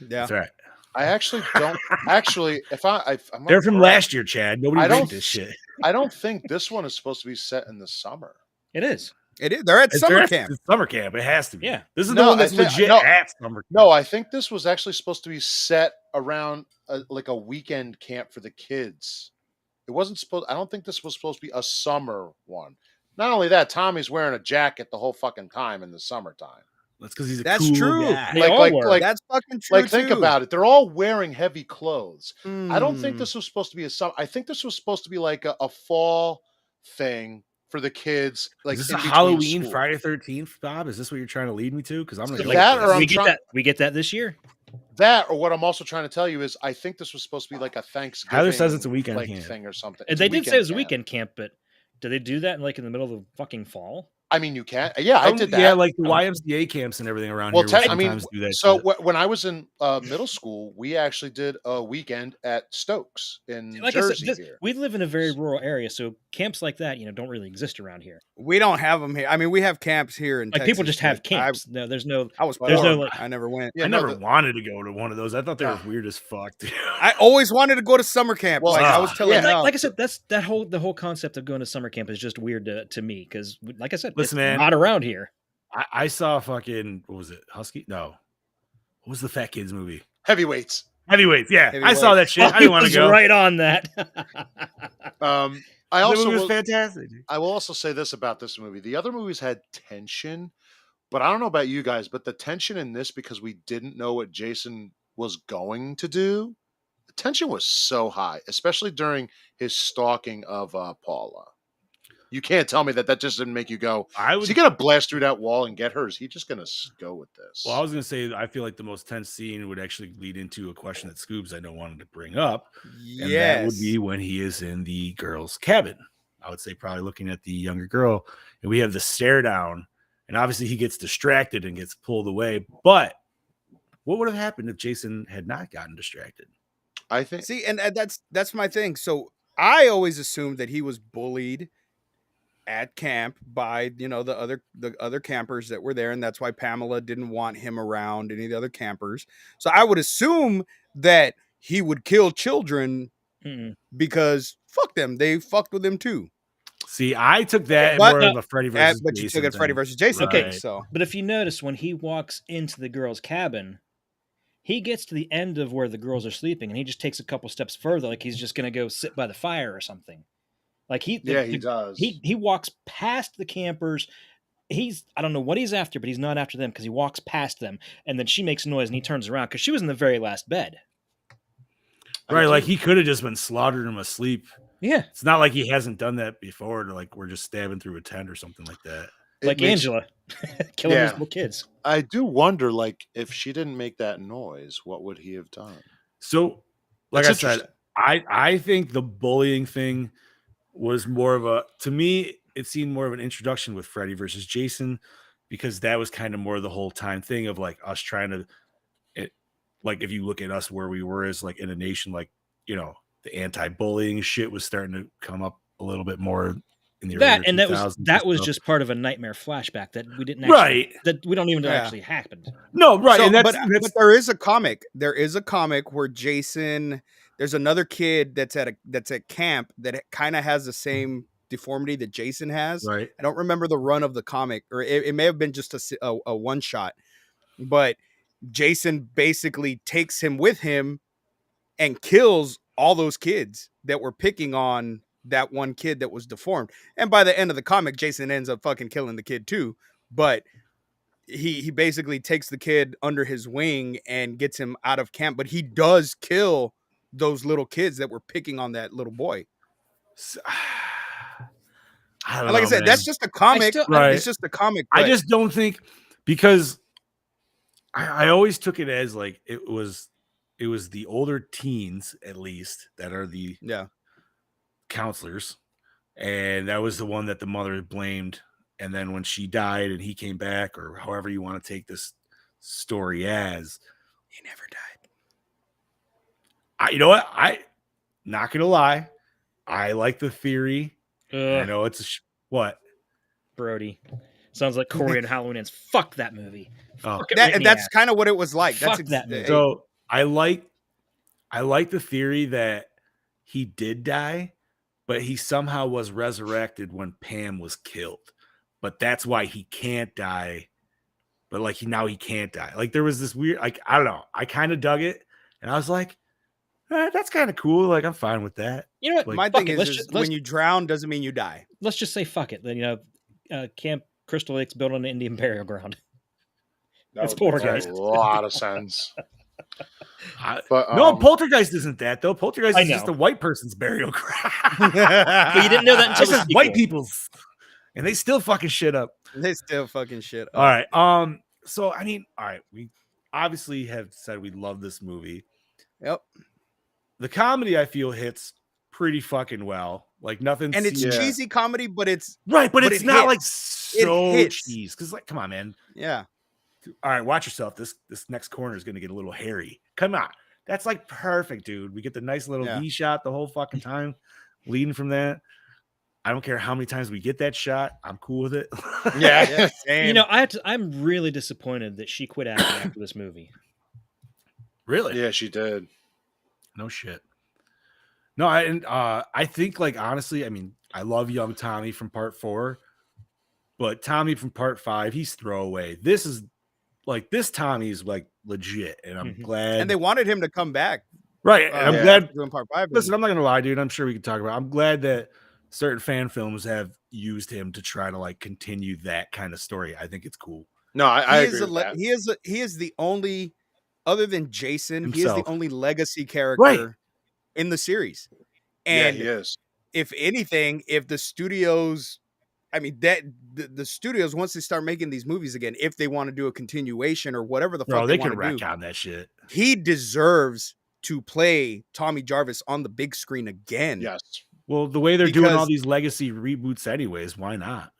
Speaker 3: Yeah.
Speaker 1: that's right.
Speaker 4: I actually don't. Actually, if I'm
Speaker 1: They're from
Speaker 4: correct,
Speaker 1: last year, Chad. Nobody
Speaker 4: I
Speaker 1: read
Speaker 4: don't-
Speaker 1: this shit.
Speaker 4: I don't think this one is supposed to be set in the summer.
Speaker 2: It is.
Speaker 3: It is. They're at summer
Speaker 1: It's
Speaker 3: camp.
Speaker 1: summer camp. It has to be.
Speaker 2: Yeah.
Speaker 1: This is
Speaker 4: No,
Speaker 1: the one
Speaker 4: I
Speaker 1: that's
Speaker 4: think-
Speaker 1: legit
Speaker 4: no.
Speaker 1: at summer camp.
Speaker 4: No, I think this was actually supposed to be set around like a weekend camp for the kids. It wasn't supposed. I don't think this was supposed to be a summer one. Not only that, Tommy's wearing a jacket the whole fucking time in the summertime.
Speaker 1: That's because he's a
Speaker 3: That's
Speaker 1: cool
Speaker 3: true.
Speaker 1: guy.
Speaker 2: They all were.
Speaker 3: That's fucking true.
Speaker 4: Think about it. They're all wearing heavy clothes. I don't
Speaker 3: Hmm.
Speaker 4: think this was supposed to be a summer. I think this was supposed to be like a fall thing for the kids. Like
Speaker 1: Is this
Speaker 4: in
Speaker 1: a
Speaker 4: between
Speaker 1: Halloween
Speaker 4: school.
Speaker 1: Friday 13th, Bob? Is this what you're trying to lead me to? Because I'm gonna
Speaker 4: Like
Speaker 1: go
Speaker 4: that,
Speaker 1: with
Speaker 4: or
Speaker 1: this.
Speaker 4: I'm
Speaker 2: We get that this year.
Speaker 4: That, or what I'm also trying to tell you is, I think this was supposed to be like a Thanksgiving.
Speaker 1: Tyler says it's a weekend
Speaker 4: like
Speaker 1: camp.
Speaker 4: thing or something.
Speaker 2: And
Speaker 4: It's
Speaker 2: they
Speaker 4: a
Speaker 2: did say it was a
Speaker 4: camp.
Speaker 2: weekend camp, but do they do that in the middle of the fucking fall?
Speaker 4: I mean, you can. Yeah, I did that.
Speaker 1: Yeah, like the YMCA camps and everything around
Speaker 4: Well,
Speaker 1: here.
Speaker 4: I mean,
Speaker 1: Sometimes do that.
Speaker 4: so
Speaker 1: shit.
Speaker 4: when I was in middle school, we actually did a weekend at Stokes in
Speaker 2: Like I said,
Speaker 4: Jersey here.
Speaker 2: we live in a very rural area, so camps like that, don't really exist around here.
Speaker 3: We don't have them here. I mean, we have camps here in
Speaker 2: Like
Speaker 3: Texas.
Speaker 2: people just have
Speaker 3: but
Speaker 2: camps. No, there's no.
Speaker 3: I was
Speaker 2: There's
Speaker 3: poor.
Speaker 2: no like.
Speaker 3: I never went.
Speaker 4: Yeah,
Speaker 1: I
Speaker 4: no,
Speaker 1: never wanted to go to one of those. I thought they were weird as fuck. Dude.
Speaker 3: I always wanted to go to summer camp.
Speaker 4: Well,
Speaker 3: Like I was telling
Speaker 4: yeah.
Speaker 3: Mel.
Speaker 2: Like I said, the whole concept of going to summer camp is just weird to me because, like I said,
Speaker 1: Listen,
Speaker 2: it's
Speaker 1: man.
Speaker 2: not around here.
Speaker 1: I saw fucking, what was it? Husky? No. What was the fat kids movie?
Speaker 4: Heavyweights.
Speaker 1: Heavyweights. Yeah. I
Speaker 3: Heavyweights.
Speaker 1: saw that shit. I didn't want to go.
Speaker 2: Right on that.
Speaker 4: I
Speaker 1: The
Speaker 4: also
Speaker 1: movie was
Speaker 4: will,
Speaker 1: fantastic. Dude.
Speaker 4: I will also say this about this movie: the other movies had tension, but I don't know about you guys, but the tension in this, because we didn't know what Jason was going to do, the tension was so high, especially during his stalking of Paula. You can't tell me that just didn't make you go, is he going to blast through that wall and get her? Is he just going to go with this?
Speaker 1: Well, I was going to say, I feel like the most tense scene would actually lead into a question that Scoobs I know wanted to bring up. And that would be when he is in the girl's cabin. I would say probably looking at the younger girl. And we have the stare down. And obviously he gets distracted and gets pulled away. But what would have happened if Jason had not gotten distracted?
Speaker 4: I think.
Speaker 3: See, and that's my thing. So I always assumed that he was bullied at camp by the other campers that were there, and that's why Pamela didn't want him around any of the other campers. So I would assume that he would kill children because fuck them, they fucked with him too.
Speaker 1: See, I took that more of a Freddy versus
Speaker 3: but
Speaker 1: Jason.
Speaker 3: You took it Freddy versus Jason.
Speaker 1: Right.
Speaker 3: Okay, so
Speaker 2: but if you notice, when he walks into the girl's cabin, he gets to the end of where the girls are sleeping, and he just takes a couple steps further, like he's just going to go sit by the fire or something. Like he
Speaker 4: does.
Speaker 2: He walks past the campers. I don't know what he's after, but he's not after them because he walks past them, and then she makes noise, and he turns around because she was in the very last bed.
Speaker 1: Right, like he could have just been slaughtering him asleep.
Speaker 2: Yeah,
Speaker 1: it's not like he hasn't done that before. To like we're just stabbing through a tent or something like that.
Speaker 2: Like Angela killing his little kids.
Speaker 4: I do wonder, like, if she didn't make that noise, what would he have done?
Speaker 1: So, like I said, I think the bullying thing was more of to me, it seemed more of an introduction with Freddy versus Jason, because that was kind of more the whole time thing of like us trying to, like, if you look at us where we were as like in a nation, like, the anti-bullying shit was starting to come up a little bit more in the earlier 2000s.
Speaker 2: That was just part of a nightmare flashback that we didn't actually, that we don't even know actually happened.
Speaker 1: No, right.
Speaker 3: So,
Speaker 1: and
Speaker 3: but there is a comic. There is a comic where Jason, there's another kid that's at camp that kind of has the same deformity that Jason has.
Speaker 1: Right.
Speaker 3: I don't remember the run of the comic, or it may have been just a one shot, but Jason basically takes him with him and kills all those kids that were picking on that one kid that was deformed. And by the end of the comic, Jason ends up fucking killing the kid too. But he basically takes the kid under his wing and gets him out of camp. But he does kill those little kids that were picking on that little boy.
Speaker 1: I don't
Speaker 3: like
Speaker 1: know,
Speaker 3: I said,
Speaker 1: man.
Speaker 3: that's just a comic.
Speaker 1: Right.
Speaker 3: It's just a comic.
Speaker 1: I just don't think, because I always took it as like it was the older teens, at least, that are the counselors, and that was the one that the mother blamed. And then when she died and he came back, or however you want to take this story as,
Speaker 3: he never died.
Speaker 1: You know what? I not gonna lie, I like the theory. I know it's what
Speaker 2: Brody sounds like Corey and Halloween ends. Fuck that movie.
Speaker 3: That's kind of what it was like.
Speaker 2: Fuck that movie.
Speaker 1: So I like the theory that he did die, but he somehow was resurrected when Pam was killed. But that's why he can't die. But like now he can't die. Like there was this weird, like, I don't know. I kind of dug it, and I was like, that's kind of cool. Like I'm fine with that.
Speaker 2: You know what?
Speaker 1: Like,
Speaker 3: my thing is when you drown doesn't mean you die.
Speaker 2: Let's just say fuck it. Then Camp Crystal Lake's built on an Indian burial ground. That's Poltergeist.
Speaker 4: A lot of sense. But
Speaker 1: no, Poltergeist isn't that though. Poltergeist is just a white person's burial ground.
Speaker 2: But you didn't know that until
Speaker 1: this is white people's, and they still fucking shit up.
Speaker 3: They still fucking shit up.
Speaker 1: All right. So I mean, all right, we obviously have said we love this movie.
Speaker 3: Yep.
Speaker 1: The comedy, I feel, hits pretty fucking well. Like nothing.
Speaker 3: And it's cheesy comedy, but it's
Speaker 1: right, but it's not
Speaker 3: hits.
Speaker 1: like so cheese. Because like, come on, man.
Speaker 3: Yeah.
Speaker 1: All right, watch yourself. This next corner is gonna get a little hairy. Come on. That's like perfect, dude. We get the nice little V shot the whole fucking time, leading from that. I don't care how many times we get that shot. I'm cool with it.
Speaker 3: Yeah.
Speaker 2: You know, I'm really disappointed that she quit acting after this movie.
Speaker 1: Really?
Speaker 4: Yeah, she did.
Speaker 1: No shit. No, I think, like, honestly, I mean, I love young Tommy from part 4, but Tommy from part 5, he's throwaway. This is like, this Tommy's like legit, and I'm glad.
Speaker 3: And they wanted him to come back.
Speaker 1: Right. And I'm glad.
Speaker 3: Doing part 5.
Speaker 1: Listen, I'm not going to lie, dude. I'm sure we can talk about it. I'm glad that certain fan films have used him to try to like continue that kind of story. I think it's cool.
Speaker 4: No, I agree with that.
Speaker 3: He is the only, other than Jason,
Speaker 1: Himself.
Speaker 3: he is the only legacy character in the series. And
Speaker 4: he is.
Speaker 3: If anything, if the studios, I mean, that the studios, once they start making these movies again, if they want to do a continuation or whatever the fuck
Speaker 1: they
Speaker 3: want
Speaker 1: can
Speaker 3: to
Speaker 1: wreck
Speaker 3: do,
Speaker 1: on that shit.
Speaker 3: he deserves to play Tommy Jarvis on the big screen again.
Speaker 4: Yes.
Speaker 1: Well, the way they're doing all these legacy reboots anyways, why not?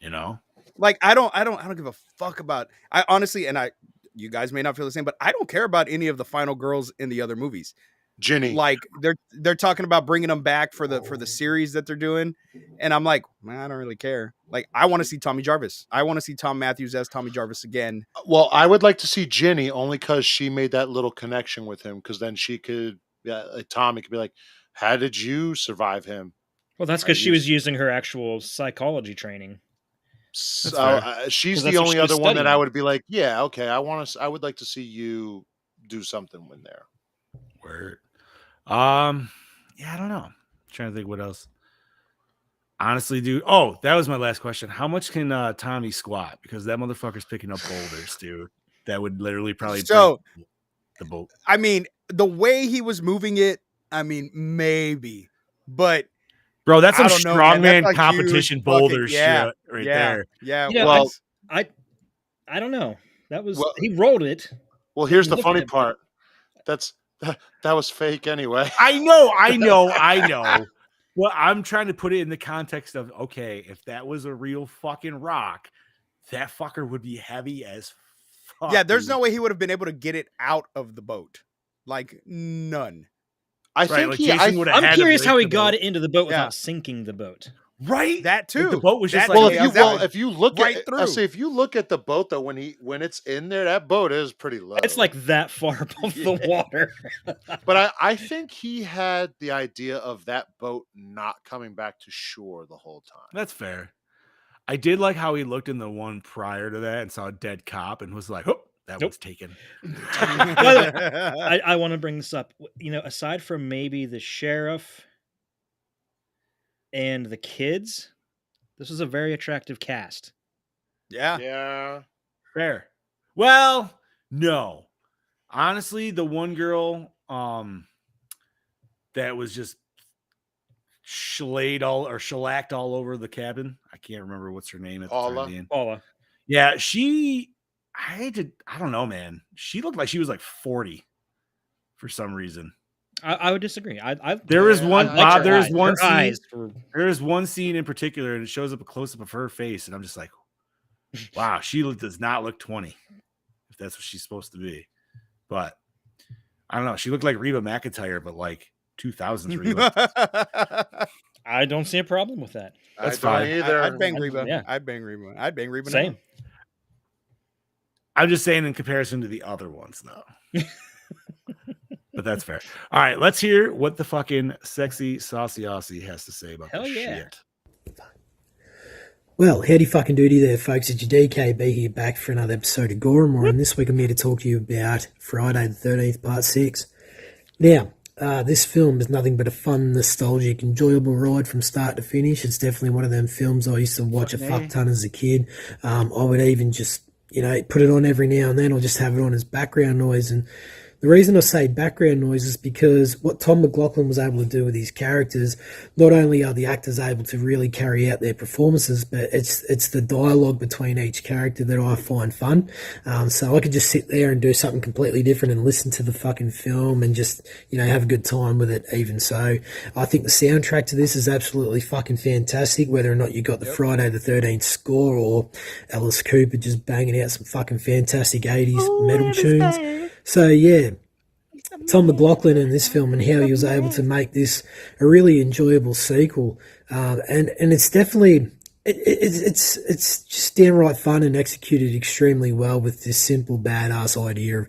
Speaker 1: You know?
Speaker 3: Like, I don't give a fuck about, I honestly, and you guys may not feel the same, but I don't care about any of the final girls in the other movies.
Speaker 4: Ginny.
Speaker 3: Like, they're talking about bringing them back for the series that they're doing, and I'm like, man, I don't really care. Like, I want to see Tommy Jarvis. I want to see Tom Matthews as Tommy Jarvis again.
Speaker 4: Well, I would like to see Ginny only because she made that little connection with him, because then she could, Tommy could be like, how did you survive him?
Speaker 2: Well, that's because she was using her actual psychology training.
Speaker 4: So she's the only other one that I would be like, yeah, okay, I would like to see you do something in there.
Speaker 1: Word. Yeah, I don't know. I'm trying to think what else. Honestly, dude. Oh, that was my last question. How much can Tommy squat? Because that motherfucker's picking up boulders, dude. That would literally probably break the boat.
Speaker 3: I mean, the way he was moving it, I mean, maybe, but
Speaker 1: bro, that's some strongman competition boulder shit right there.
Speaker 3: Yeah.
Speaker 2: You know,
Speaker 3: well,
Speaker 2: I don't know. That was he rolled it.
Speaker 4: Well, here's the funny part. That was fake anyway.
Speaker 1: I know. Well, I'm trying to put it in the context of, okay, if that was a real fucking rock, that fucker would be heavy as fuck.
Speaker 3: Yeah, there's no way he would have been able to get it out of the boat. Like, none.
Speaker 4: I think
Speaker 2: I'm curious how he got it into the boat without sinking the boat.
Speaker 1: Right,
Speaker 3: that too.
Speaker 1: The boat was just
Speaker 4: if you look
Speaker 3: right
Speaker 4: at,
Speaker 3: through.
Speaker 4: If you look at the boat though, when it's in there, that boat is pretty low.
Speaker 2: It's like that far above the water.
Speaker 4: But I think he had the idea of that boat not coming back to shore the whole time.
Speaker 1: That's fair. I did like how he looked in the one prior to that and saw a dead cop and was like, "Oh, that one's taken."
Speaker 2: I want to bring this up. You know, aside from maybe the sheriff and the kids, this was a very attractive cast.
Speaker 4: Yeah.
Speaker 1: Fair. Well, no. Honestly, the one girl that was just shellacked all over the cabin. I can't remember what's her name at the time.
Speaker 2: Paula.
Speaker 1: Yeah, I don't know, man. She looked like she was like 40 for some reason.
Speaker 2: I would disagree.
Speaker 1: There is one scene in particular, and it shows up a close up of her face, and I'm just like, wow, she does not look 20, if that's what she's supposed to be. But I don't know. She looked like Reba McEntire, but like 2000s Reba.
Speaker 2: I don't see a problem with that.
Speaker 1: That's fine.
Speaker 3: Either. I'd bang Reba.
Speaker 2: Yeah.
Speaker 3: I'd bang Reba.
Speaker 2: Same.
Speaker 1: I'm just saying in comparison to the other ones, though. But that's fair. All right, let's hear what the fucking sexy saucy Aussie has to say about this shit.
Speaker 5: Well, howdy fucking doody there, folks. It's your DKB here, back for another episode of Gore, and this week I'm here to talk to you about Friday the 13th, Part 6. Now, this film is nothing but a fun, nostalgic, enjoyable ride from start to finish. It's definitely one of them films I used to watch a fuck ton as a kid. I would even just, put it on every now and then, or just have it on as background noise, and The reason I say background noise is because what Tom McLaughlin was able to do with these characters, not only are the actors able to really carry out their performances, but it's the dialogue between each character that I find fun. So I could just sit there and do something completely different and listen to the fucking film and just, have a good time with it even. So I think the soundtrack to this is absolutely fucking fantastic, whether or not you got the Friday the 13th score or Alice Cooper just banging out some fucking fantastic 80s metal tunes. So yeah, Tom McLaughlin in this film and how he was able to make this a really enjoyable sequel, and it's definitely it's just downright fun and executed extremely well with this simple badass idea of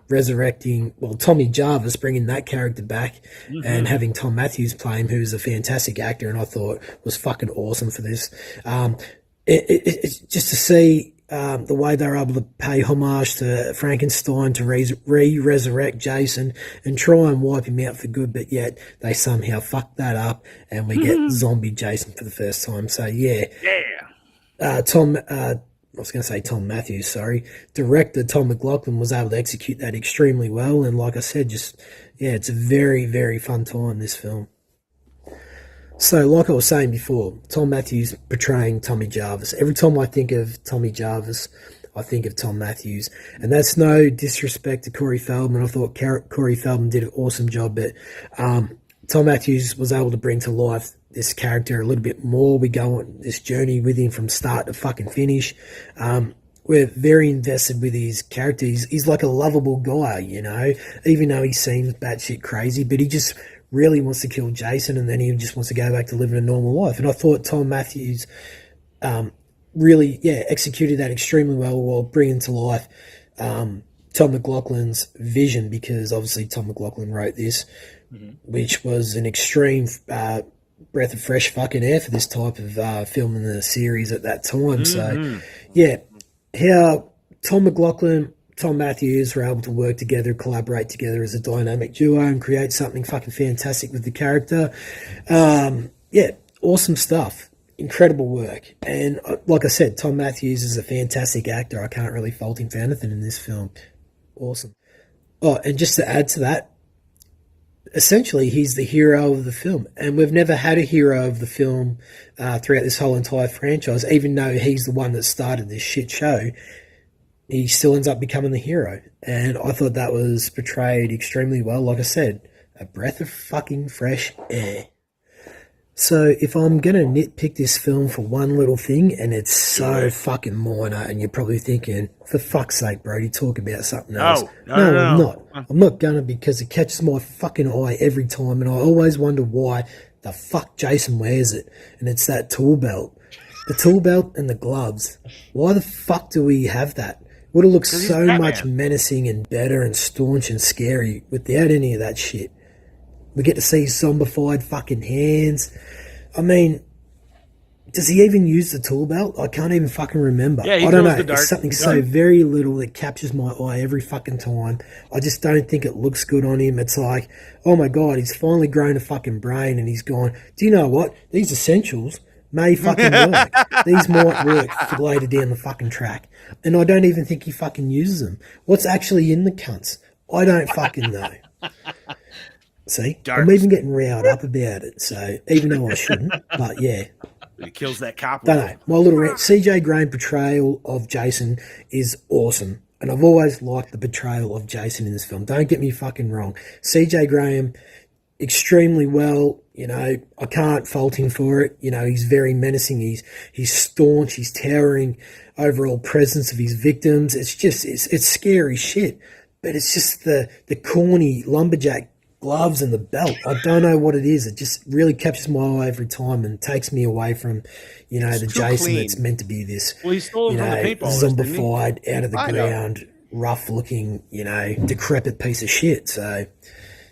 Speaker 5: resurrecting, Tommy Jarvis, bringing that character back, and having Tom Matthews play him, who's a fantastic actor, and I thought was fucking awesome for this. It's just to see the way they were able to pay homage to Frankenstein to resurrect Jason and try and wipe him out for good, but yet they somehow fucked that up and we get zombie Jason for the first time. So yeah. I was going to say Tom Matthews, sorry. Director Tom McLaughlin was able to execute that extremely well, and like I said, it's a very, very fun time, this film. So, like I was saying before, Tom Matthews portraying Tommy Jarvis. Every time I think of Tommy Jarvis, I think of Tom Matthews. And that's no disrespect to Corey Feldman. I thought Corey Feldman did an awesome job, but Tom Matthews was able to bring to life this character a little bit more. We go on this journey with him from start to fucking finish. We're very invested with his character. He's like a lovable guy, even though he seems batshit crazy, but he just really wants to kill Jason, and then he just wants to go back to living a normal life. And I thought Tom Matthews really executed that extremely well while bringing to life Tom McLaughlin's vision, because obviously Tom McLaughlin wrote this, which was an extreme breath of fresh fucking air for this type of film in the series at that time. So, how Tom McLaughlin, Tom Matthews were able to work together, collaborate together as a dynamic duo and create something fucking fantastic with the character. Awesome stuff. Incredible work. And like I said, Tom Matthews is a fantastic actor. I can't really fault him for anything in this film. Awesome. Oh, and just to add to that, essentially he's the hero of the film. And we've never had a hero of the film throughout this whole entire franchise, even though he's the one that started this shit show. He still ends up becoming the hero. And I thought that was portrayed extremely well. Like I said, a breath of fucking fresh air. So if I'm going to nitpick this film for one little thing, and it's so fucking minor, and you're probably thinking, for fuck's sake, Brody, talk about something else. No, I'm not. I'm not going to, because it catches my fucking eye every time, and I always wonder why the fuck Jason wears it. And it's that tool belt. The tool belt and the gloves. Why the fuck do we have that? Would have looked so much menacing and better and staunch and scary without any of that shit. We get to see zombified fucking hands. I mean, does he even use the tool belt? I can't even fucking remember.
Speaker 1: Yeah,
Speaker 5: I don't know. It's something so very little that captures my eye every fucking time. I just don't think it looks good on him. It's like, oh my God, he's finally grown a fucking brain and he's gone, do you know what? These essentials may fucking work. These might work for later down the fucking track. And I don't even think he fucking uses them. What's actually in the cunts? I don't fucking know. See? I'm even getting riled up about it. So, even though I shouldn't. But yeah.
Speaker 1: It kills that cop.
Speaker 5: Don't know. My little CJ Graham portrayal of Jason is awesome. And I've always liked the portrayal of Jason in this film. Don't get me fucking wrong. CJ Graham, extremely well. I can't fault him for it. He's very menacing. He's staunch. He's towering overall presence of his victims. It's scary shit. But it's just the corny lumberjack gloves and the belt. I don't know what it is. It just really captures my eye every time and takes me away from, the Jason clean. That's meant to be this,
Speaker 1: he stole from the paintballers,
Speaker 5: zombified, out of the ground, rough looking, decrepit piece of shit. So,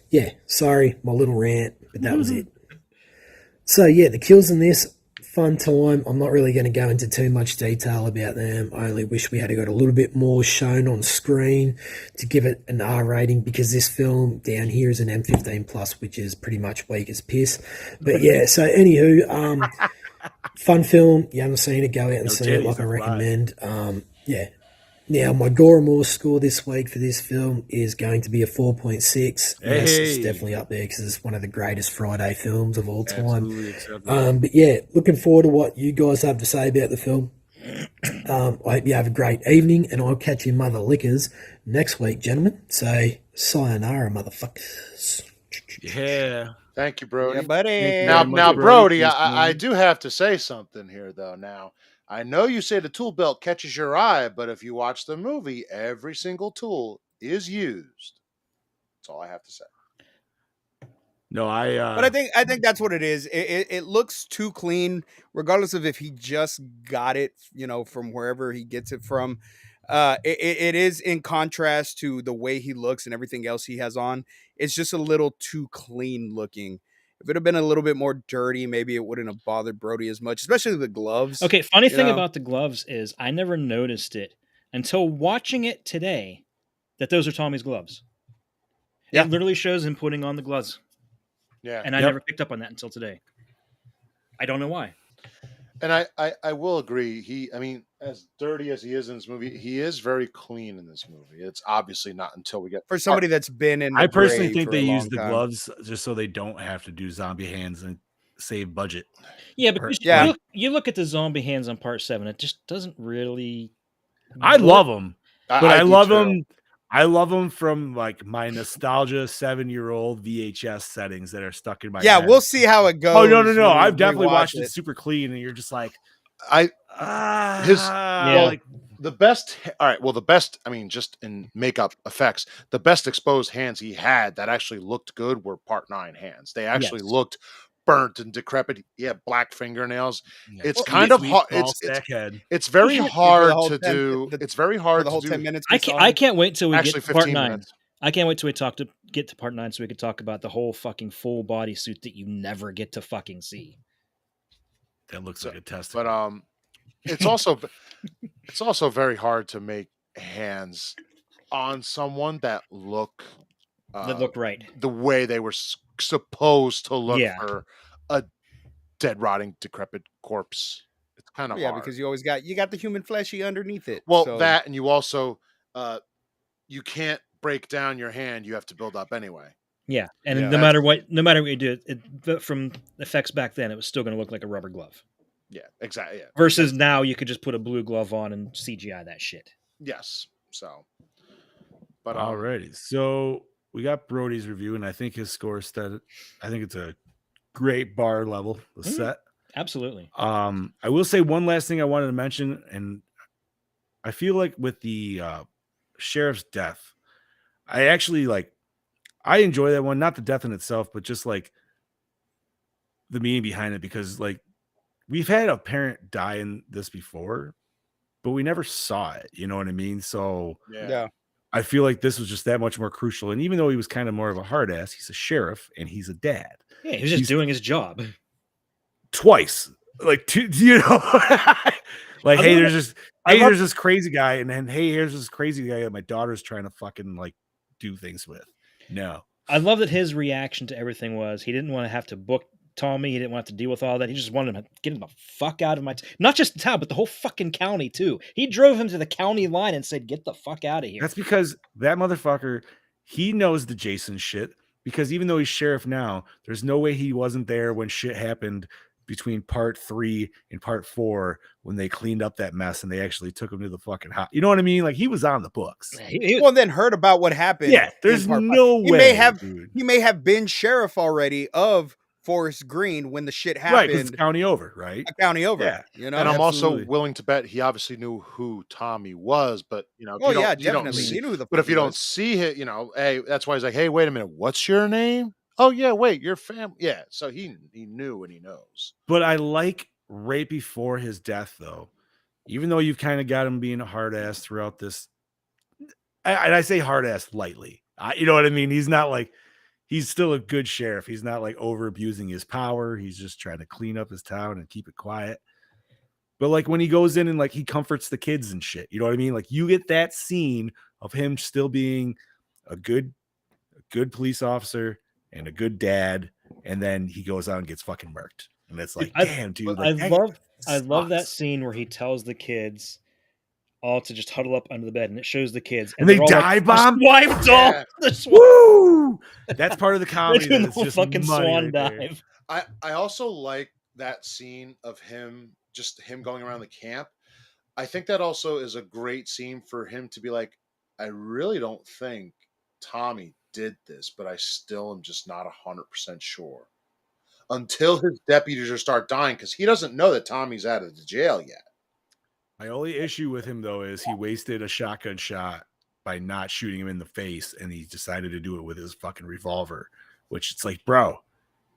Speaker 5: yeah, sorry, my little rant, but that was it. So, yeah, the kills in this, fun time. I'm not really going to go into too much detail about them. I only wish we had got a little bit more shown on screen to give it an R rating, because this film down here is an M15 plus, which is pretty much weak as piss. But yeah, so anywho, fun film. You haven't seen it, go out and see it like I recommend. Now, my Gore Moore score this week for this film is going to be a 4.6. Yes, it's
Speaker 1: Hey.
Speaker 5: definitely up there because it's one of the greatest Friday films of all time.
Speaker 1: Absolutely acceptable.
Speaker 5: But yeah, looking forward to what you guys have to say about the film. I hope you have a great evening, and I'll catch you mother lickers next week, gentlemen. So, sayonara, motherfuckers.
Speaker 1: Yeah.
Speaker 4: Thank you, Brody.
Speaker 3: Yeah, buddy.
Speaker 1: Thank you
Speaker 4: Now,
Speaker 1: very much,
Speaker 4: now,
Speaker 1: Brody.
Speaker 4: Brody,
Speaker 1: Peace,
Speaker 4: I
Speaker 1: man.
Speaker 4: do have to say something here, though. Now, I know you say the tool belt catches your eye, but if you watch the movie, every single tool is used. That's all I have to say.
Speaker 1: No,
Speaker 3: But I think that's what it is. It looks too clean, regardless of if he just got it, from wherever he gets it from. It is in contrast to the way he looks and everything else he has on. It's just a little too clean looking. If it had been a little bit more dirty, maybe it wouldn't have bothered Brody as much, especially the gloves.
Speaker 2: Okay, funny thing
Speaker 3: know?
Speaker 2: about the gloves is I never noticed it until watching it today that those are Tommy's gloves.
Speaker 3: Yeah.
Speaker 2: It literally shows him putting on the gloves.
Speaker 4: Yeah.
Speaker 2: And I
Speaker 1: Yep.
Speaker 2: never picked up on that until today. I don't know why.
Speaker 4: And I will agree. I mean, as dirty as he is in this movie, he is very clean in this movie. It's obviously not until we get
Speaker 3: For somebody that's been in the
Speaker 1: I personally
Speaker 3: gray
Speaker 1: think
Speaker 3: for
Speaker 1: they
Speaker 3: a long
Speaker 1: use the
Speaker 3: time.
Speaker 1: gloves just so they don't have to do zombie hands and save budget.
Speaker 2: Yeah, but
Speaker 1: Or-
Speaker 2: you look at the zombie hands on part 7, it just doesn't really
Speaker 1: I
Speaker 2: work.
Speaker 1: love them, but I
Speaker 4: do
Speaker 1: love
Speaker 4: too.
Speaker 1: them. I love them from like my nostalgia 7-year-old VHS settings that are stuck in my
Speaker 3: Yeah,
Speaker 1: head.
Speaker 3: we'll see how it goes.
Speaker 1: Oh no!
Speaker 3: when
Speaker 1: I've
Speaker 3: we
Speaker 1: definitely
Speaker 3: rewatch
Speaker 1: watched it super clean, and you're just like,
Speaker 4: I his
Speaker 2: Yeah.
Speaker 1: like
Speaker 4: the best. All right, well, the best. I mean, just in makeup effects, the best exposed hands he had that actually looked good were Part 9 hands. They actually
Speaker 2: Yes.
Speaker 4: looked burnt and decrepit. He had black fingernails.
Speaker 1: yeah,
Speaker 4: It's
Speaker 1: sweet,
Speaker 4: kind of
Speaker 1: sweet,
Speaker 4: hard.
Speaker 1: small stack head.
Speaker 4: It's very
Speaker 3: For the
Speaker 4: hard
Speaker 3: whole
Speaker 4: to
Speaker 3: 10
Speaker 4: do.
Speaker 3: the-
Speaker 4: It's very
Speaker 3: for
Speaker 4: hard
Speaker 3: the whole
Speaker 4: to
Speaker 3: 10
Speaker 4: do.
Speaker 3: minutes. we saw
Speaker 2: I
Speaker 3: him.
Speaker 2: can't wait till we
Speaker 4: Actually,
Speaker 2: get to part
Speaker 4: 15
Speaker 2: 9.
Speaker 4: minutes.
Speaker 2: I can't wait till we get to part 9 so we could talk about the whole fucking full body suit that you never get to fucking see.
Speaker 1: That looks
Speaker 4: So-
Speaker 1: like a testicle.
Speaker 4: But it's also very hard to make hands on someone that look
Speaker 2: That looked right.
Speaker 4: the way they were supposed to look
Speaker 2: Yeah.
Speaker 4: for a dead, rotting, decrepit corpse. It's kind of
Speaker 3: Yeah,
Speaker 4: hard.
Speaker 3: because you always got the human fleshy underneath it.
Speaker 4: Well,
Speaker 3: so.
Speaker 4: that, and you also you can't break down your hand. You have to build up anyway.
Speaker 2: Yeah, and
Speaker 3: Yeah,
Speaker 2: no matter what you do, from effects back then, it was still going to look like a rubber glove.
Speaker 4: Yeah, exactly. Yeah.
Speaker 2: Versus now, you could just put a blue glove on and CGI that shit.
Speaker 4: Yes. So, but
Speaker 1: Alrighty, so we got Brody's review, and I think his score is set. I think it's a great bar level. The set.
Speaker 2: Absolutely.
Speaker 1: I will say one last thing I wanted to mention, and I feel like with the sheriff's death, I actually I enjoy that one, not the death in itself, but just like the meaning behind it, because like we've had a parent die in this before, but we never saw it. You know what I mean? So
Speaker 3: yeah.
Speaker 1: I feel like this was just that much more crucial. And even though he was kind of more of a hard ass, he's a sheriff and he's a dad.
Speaker 2: Yeah, he was just
Speaker 1: He's-
Speaker 2: doing his job.
Speaker 1: Twice, like two, you know, like
Speaker 2: I
Speaker 1: hey,
Speaker 2: love
Speaker 1: there's this crazy guy, and then hey, here's this crazy guy that my daughter's trying to fucking like do things with. No,
Speaker 2: I love that his reaction to everything was he didn't want to have to book Tommy. He didn't want to deal with all that. He just wanted him to get him the fuck out of my not just the town, but the whole fucking county too. He drove him to the county line and said, "Get the fuck out of here."
Speaker 1: that's because that motherfucker, he knows the Jason shit. Because even though he's sheriff now, there's no way he wasn't there when shit happened between part 3 and part 4 when they cleaned up that mess and they actually took him to the fucking house. You know what I mean? Like he was on the books.
Speaker 3: Well, then heard about what happened.
Speaker 1: Yeah, there's
Speaker 3: in part
Speaker 1: no
Speaker 3: five.
Speaker 1: way.
Speaker 3: He may have been sheriff already of Forest Green when the shit
Speaker 1: Right, 'cause
Speaker 3: happened.
Speaker 1: it's county over, right?
Speaker 3: A county over.
Speaker 1: Yeah.
Speaker 3: You know.
Speaker 4: and I'm
Speaker 1: absolutely.
Speaker 4: also willing to bet he obviously knew who Tommy was, but if
Speaker 3: Oh
Speaker 4: you don't-
Speaker 3: yeah,
Speaker 4: you don't
Speaker 3: definitely.
Speaker 4: see-
Speaker 3: He knew who the
Speaker 4: But if
Speaker 3: fuck
Speaker 4: you
Speaker 3: he
Speaker 4: don't
Speaker 3: was.
Speaker 4: see it, hey, that's why he's like, hey, wait a minute, what's your name? Oh yeah, wait, your family. Yeah, so he knew and he knows.
Speaker 1: But I like right before his death, though, even though you've kind of got him being a hard ass throughout this, and I say hard ass lightly. You know what I mean? He's not like, he's still a good sheriff. He's not like over abusing his power. He's just trying to clean up his town and keep it quiet. But like when he goes in and like he comforts the kids and shit, you know what I mean? Like you get that scene of him still being a good police officer and a good dad, and then he goes out and gets fucking murked. And it's like, damn, dude. Like,
Speaker 2: I love that
Speaker 1: sucks.
Speaker 2: scene where he tells the kids, all to just huddle up under the bed, and it shows the kids,
Speaker 1: And they
Speaker 2: they're all
Speaker 1: dive bomb?
Speaker 2: Swiped off.
Speaker 4: Yeah.
Speaker 2: They're swiped.
Speaker 1: Woo! That's part of the
Speaker 2: They're
Speaker 1: comedy
Speaker 2: doing
Speaker 1: that
Speaker 2: the
Speaker 1: is
Speaker 2: whole
Speaker 1: just
Speaker 2: fucking
Speaker 1: money
Speaker 2: swan
Speaker 1: right there.
Speaker 2: dive.
Speaker 4: I also like that scene of him going around the camp. I think that also is a great scene for him to be like, I really don't think Tommy did this, but I still am just not 100% sure. Until his deputies start dying, because he doesn't know that Tommy's out of the jail yet.
Speaker 1: My only issue with him, though, is he wasted a shotgun shot by not shooting him in the face, and he decided to do it with his fucking revolver, which it's like, bro,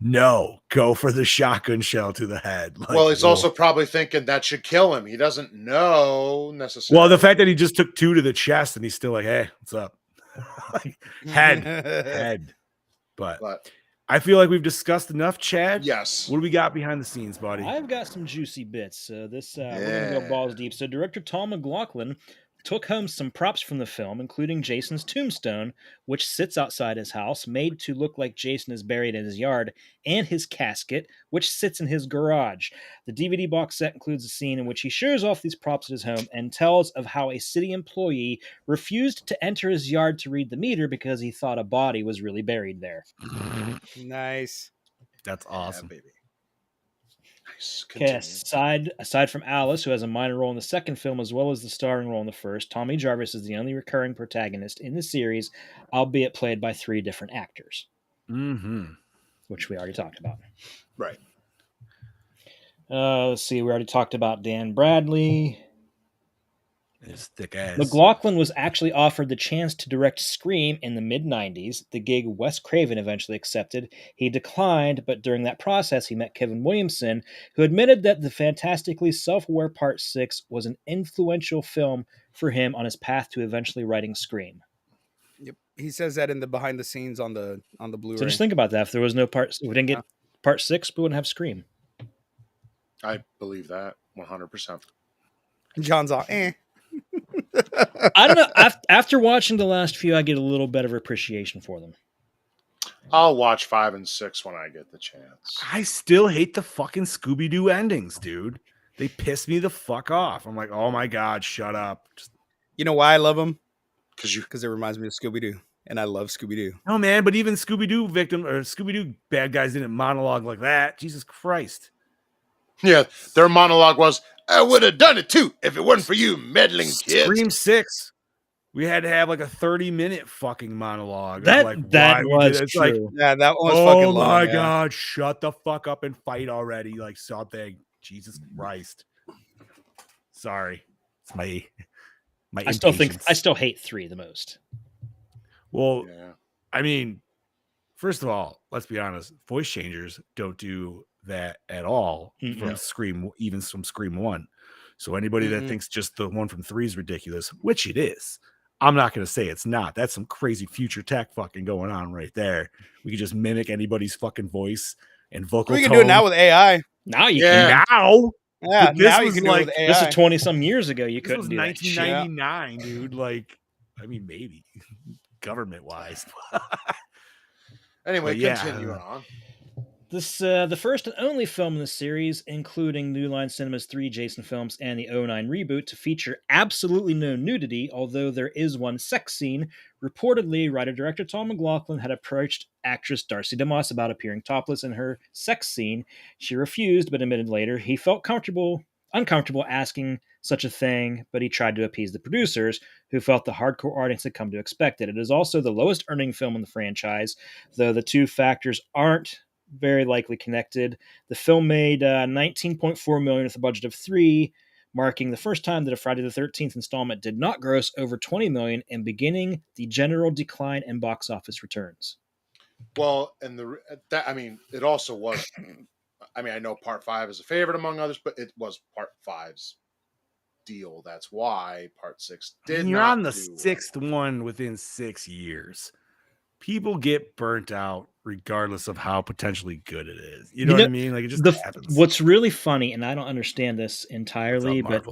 Speaker 1: no, go for the shotgun shell to the head. Like,
Speaker 4: Well, he's also probably thinking that should kill him. He doesn't know necessarily.
Speaker 1: Well, the fact that he just took 2 to the chest and he's still like, hey, what's up? Like, head. But I feel like we've discussed enough, Chad.
Speaker 4: Yes.
Speaker 1: What do we got behind the scenes, buddy?
Speaker 2: I've got some juicy bits. So we're gonna go balls deep. So director Tom McLaughlin took home some props from the film, including Jason's tombstone, which sits outside his house, made to look like Jason is buried in his yard, and his casket, which sits in his garage. The DVD box set includes a scene in which he shows off these props at his home and tells of how a city employee refused to enter his yard to read the meter because he thought a body was really buried there.
Speaker 3: Nice.
Speaker 1: That's awesome.
Speaker 4: Yeah, baby. Nice.
Speaker 2: Okay, aside from Alice, who has a minor role in the second film as well as the starring role in the first, Tommy Jarvis is the only recurring protagonist in the series, albeit played by 3 different actors, which we already talked about.
Speaker 4: Right.
Speaker 2: Let's see, we already talked about Dan Bradley.
Speaker 1: His thick ass.
Speaker 2: McLaughlin was actually offered the chance to direct Scream in the mid-90s, the gig Wes Craven eventually accepted. He declined, but during that process, he met Kevin Williamson, who admitted that the fantastically self-aware Part 6 was an influential film for him on his path to eventually writing Scream.
Speaker 3: Yep. He says that in the behind the scenes on the Blu-ray.
Speaker 2: So just think about that. If there was no if we didn't get Part 6, we wouldn't have Scream.
Speaker 4: I believe that 100%.
Speaker 3: John's all,
Speaker 2: I don't know. After watching the last few, I get a little better appreciation for them.
Speaker 4: I'll watch 5 and 6 when I get the chance.
Speaker 1: I still hate the fucking Scooby-Doo endings, dude. They piss me the fuck off. I'm like, oh my God, shut up.
Speaker 3: You know why I love them?
Speaker 4: Because
Speaker 3: it reminds me of Scooby-Doo, and I love Scooby-Doo.
Speaker 1: No, man, but even Scooby-Doo Scooby-Doo bad guys didn't monologue like that. Jesus Christ.
Speaker 4: Yeah, their monologue was, I would have done it too if it wasn't for you meddling kids.
Speaker 1: Scream 6. We had to have like a 30-minute fucking monologue.
Speaker 2: That
Speaker 1: like,
Speaker 2: was
Speaker 1: it's
Speaker 2: true.
Speaker 1: like,
Speaker 3: Yeah, that one was
Speaker 1: oh
Speaker 3: fucking long.
Speaker 1: my
Speaker 3: yeah.
Speaker 1: God, shut the fuck up and fight already. Like something. Jesus Christ. Sorry. It's my
Speaker 2: I still hate 3 the most.
Speaker 1: Well,
Speaker 4: Yeah.
Speaker 1: I mean, first of all, let's be honest. Voice changers don't do that at all from Scream, even from Scream 1. So anybody that thinks just the one from 3 is ridiculous, which it is, I'm not going to say it's not. That's some crazy future tech fucking going on right there. We could just mimic anybody's fucking voice and vocal.
Speaker 3: We can do it now with AI.
Speaker 2: Now you
Speaker 1: can. Now?
Speaker 3: Yeah,
Speaker 1: This
Speaker 3: now you
Speaker 1: was
Speaker 3: can
Speaker 1: like-
Speaker 3: do it with AI.
Speaker 2: This is 20-some years ago. You
Speaker 1: This
Speaker 2: couldn't
Speaker 1: was
Speaker 2: do that shit.
Speaker 1: 1999, dude. Like, I mean, maybe government-wise.
Speaker 4: Anyway,
Speaker 1: But yeah,
Speaker 4: continue on.
Speaker 2: This the first and only film in the series, including New Line Cinema's 3 Jason films and the 2009 reboot, to feature absolutely no nudity, although there is one sex scene. Reportedly, writer-director Tom McLaughlin had approached actress Darcy DeMoss about appearing topless in her sex scene. She refused, but admitted later he felt uncomfortable asking such a thing, but he tried to appease the producers, who felt the hardcore audience had come to expect it. It is also the lowest earning film in the franchise, though the 2 factors aren't very likely connected. The film made $19.4 million with a budget of $3 million, marking the first time that a Friday the 13th installment did not gross over $20 million and beginning the general decline in box office returns.
Speaker 4: Well, and it also was. I mean, I know Part 5 is a favorite among others, but it was Part 5's deal. That's why Part 6 did.
Speaker 1: And you're
Speaker 4: not
Speaker 1: on the
Speaker 4: do
Speaker 1: 6th one within 6 years. People get burnt out regardless of how potentially good it is. You know what I mean? Like, it just happens.
Speaker 2: What's really funny, and I don't understand this entirely, but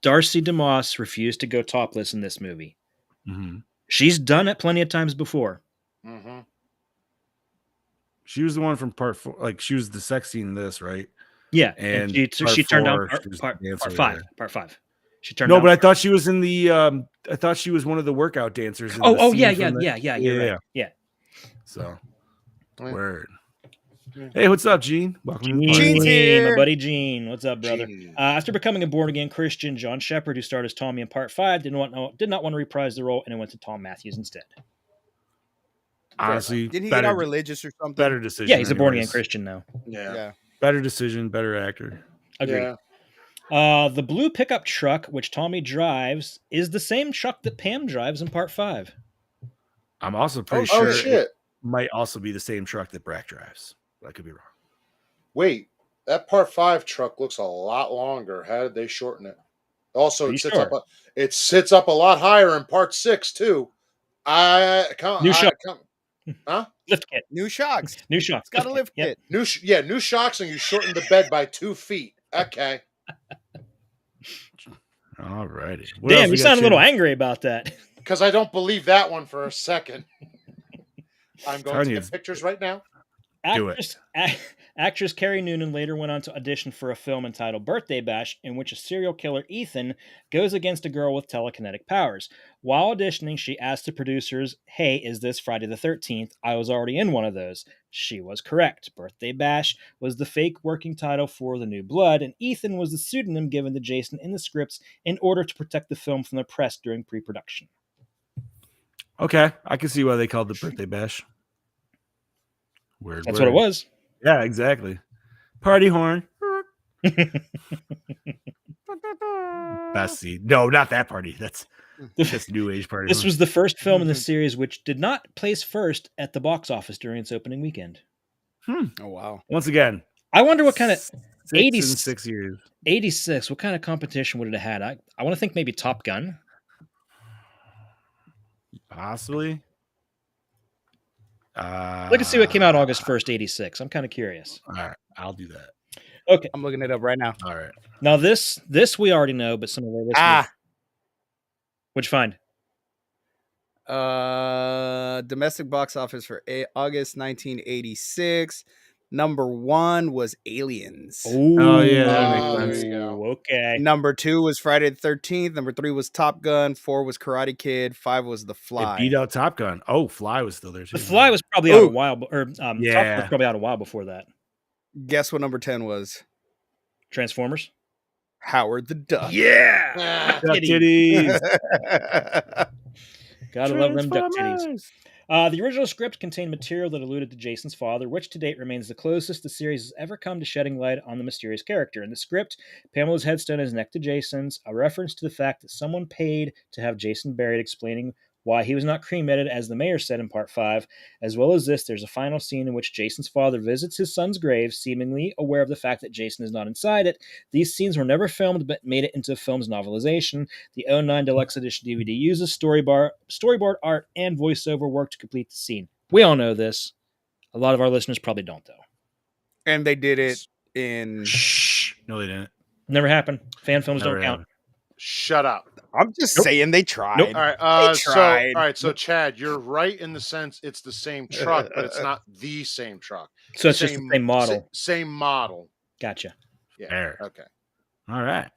Speaker 2: Darcy DeMoss refused to go topless in this movie.
Speaker 1: Mm-hmm.
Speaker 2: She's done it plenty of times before.
Speaker 4: Mm-hmm.
Speaker 1: She was the one from Part 4. Like, she was the sex scene in this, right?
Speaker 2: Yeah,
Speaker 1: and
Speaker 2: she turned down
Speaker 1: part
Speaker 2: part 5. Part 5. She turned.
Speaker 1: No,
Speaker 2: down
Speaker 1: but I
Speaker 2: for it.
Speaker 1: thought she was in the. I thought she was one of the workout dancers. In the
Speaker 2: Oh,
Speaker 1: scene
Speaker 2: yeah.
Speaker 1: from the-
Speaker 2: You're right. Yeah.
Speaker 1: So,
Speaker 4: Yeah.
Speaker 1: word.
Speaker 4: Yeah.
Speaker 1: Hey, what's up, Gene? Welcome to the
Speaker 3: Gene's
Speaker 1: party.
Speaker 3: here.
Speaker 2: My buddy Gene. What's up, brother?
Speaker 4: Gene.
Speaker 2: After becoming a born-again Christian, John Shepard, who starred as Tommy in Part 5, did not want to reprise the role, and it went to Tom Matthews instead.
Speaker 1: Honestly,
Speaker 3: Didn't he get
Speaker 1: better,
Speaker 3: all religious or something?
Speaker 1: better decision.
Speaker 2: Yeah, he's a born-again
Speaker 1: anyways.
Speaker 2: Christian now.
Speaker 4: Yeah.
Speaker 1: Better decision, better actor.
Speaker 2: Agreed.
Speaker 4: Yeah.
Speaker 2: The blue pickup truck, which Tommy drives, is the same truck that Pam drives in Part 5.
Speaker 1: I'm also pretty
Speaker 4: Oh
Speaker 1: sure
Speaker 4: shit!
Speaker 1: it might also be the same truck that Brack drives. But I could be wrong.
Speaker 4: Wait, that Part 5 truck looks a lot longer. How did they shorten it? Also,
Speaker 2: Are you
Speaker 4: it sits
Speaker 2: sure?
Speaker 4: up. It sits up a lot higher in Part 6 too.
Speaker 2: New shock.
Speaker 4: Huh?
Speaker 2: Lift kit.
Speaker 3: New shocks.
Speaker 2: New shock.
Speaker 3: It's got a lift
Speaker 2: Yep.
Speaker 3: kit.
Speaker 4: New shocks, and you shorten the bed by 2 feet. Okay.
Speaker 1: All righty.
Speaker 2: Damn, you sound a little angry about that.
Speaker 4: Because I don't believe that one for a second. I'm going to
Speaker 1: Tanya,
Speaker 4: get pictures right now.
Speaker 1: Do it.
Speaker 2: Actress Carrie Noonan later went on to audition for a film entitled Birthday Bash, in which a serial killer, Ethan, goes against a girl with telekinetic powers. While auditioning, she asked the producers, "Hey, is this Friday the 13th? I was already in one of those." She was correct. Birthday Bash was the fake working title for The New Blood, and Ethan was the pseudonym given to Jason in the scripts in order to protect the film from the press during pre-production.
Speaker 1: Okay, I can see why they called the Birthday Bash. Weird.
Speaker 2: That's what it was.
Speaker 1: Yeah, exactly. Party horn. Best scene. No, not that party. That's just new age party.
Speaker 2: This was the first film in the series which did not place first at the box office during its opening weekend.
Speaker 3: Oh wow!
Speaker 1: Once again,
Speaker 2: I wonder what kind of
Speaker 1: 6 years.
Speaker 2: 86. What kind of competition would it have had? I want to think maybe Top Gun.
Speaker 1: Possibly.
Speaker 2: Look and see what came out August 1st, 86. I'm kind of curious.
Speaker 1: All right, I'll do that.
Speaker 2: Okay.
Speaker 3: I'm looking it up right now.
Speaker 1: All right.
Speaker 2: Now this we already know, but some of our listeners. What'd you find?
Speaker 3: Domestic box office for August 1986. Number 1 was Aliens.
Speaker 1: Oh, yeah, that
Speaker 4: makes sense.
Speaker 2: There you go. Okay.
Speaker 3: Number 2 was Friday the 13th. Number 3 was Top Gun. 4 was Karate Kid. 5 was The Fly.
Speaker 1: It beat out Top Gun. Oh, Fly was still there too.
Speaker 2: The Fly was probably out a while, or Top Gun
Speaker 1: Yeah.
Speaker 2: was probably out a while before that.
Speaker 3: Guess what number 10 was?
Speaker 2: Transformers.
Speaker 3: Howard the Duck.
Speaker 2: Yeah.
Speaker 1: Duck titties.
Speaker 2: Gotta love them duck titties.
Speaker 1: Transformers.
Speaker 2: The original script contained material that alluded to Jason's father, which to date remains the closest the series has ever come to shedding light on the mysterious character. In the script, Pamela's headstone is next to Jason's, a reference to the fact that someone paid to have Jason buried, explaining why he was not cremated, as the mayor said in Part 5. As well as this, there's a final scene in which Jason's father visits his son's grave, seemingly aware of the fact that Jason is not inside it. These scenes were never filmed, but made it into the film's novelization. The 09 Deluxe Edition DVD uses storyboard art and voiceover work to complete the scene. We all know this. A lot of our listeners probably don't, though.
Speaker 3: And they did it in...
Speaker 1: Shh. No, they didn't.
Speaker 2: Never happened. Fan films
Speaker 1: Never
Speaker 2: don't count.
Speaker 1: happened.
Speaker 4: Shut up.
Speaker 3: I'm just saying they tried.
Speaker 2: Nope.
Speaker 4: All right.
Speaker 3: They tried.
Speaker 4: So Chad, you're right in the sense it's the same truck, but it's not the same truck.
Speaker 2: So it's just the same model.
Speaker 4: Same model.
Speaker 2: Gotcha.
Speaker 4: Yeah.
Speaker 1: Fair.
Speaker 4: Okay.
Speaker 1: All right.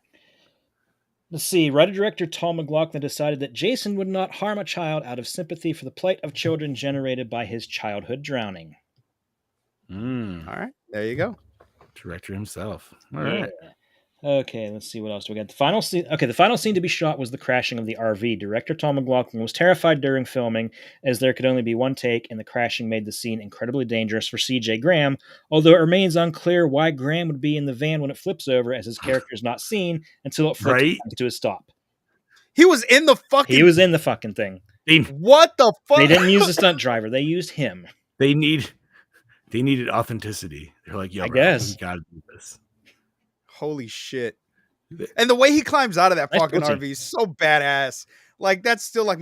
Speaker 2: Let's see. Writer-director Tom McLaughlin decided that Jason would not harm a child out of sympathy for the plight of children generated by his childhood drowning.
Speaker 3: All right. There you go.
Speaker 1: Director himself. All right.
Speaker 2: Okay, let's see what else do we got. The final scene. Okay, the final scene to be shot was the crashing of the RV. Director Tom McLaughlin was terrified during filming, as there could only be one take, and the crashing made the scene incredibly dangerous for C.J. Graham. Although it remains unclear why Graham would be in the van when it flips over, as his character is not seen until it flips to a stop.
Speaker 3: He was in the fucking...
Speaker 2: He was in the fucking thing.
Speaker 3: What the fuck?
Speaker 2: They didn't use the stunt driver. They used him.
Speaker 1: They needed authenticity. They're like, yo,
Speaker 2: I
Speaker 1: bro,
Speaker 2: guess.
Speaker 1: we gotta do this.
Speaker 3: Holy shit. And the way he climbs out of that
Speaker 2: Nice
Speaker 3: fucking
Speaker 2: protein.
Speaker 3: RV is so badass. Like, that's still like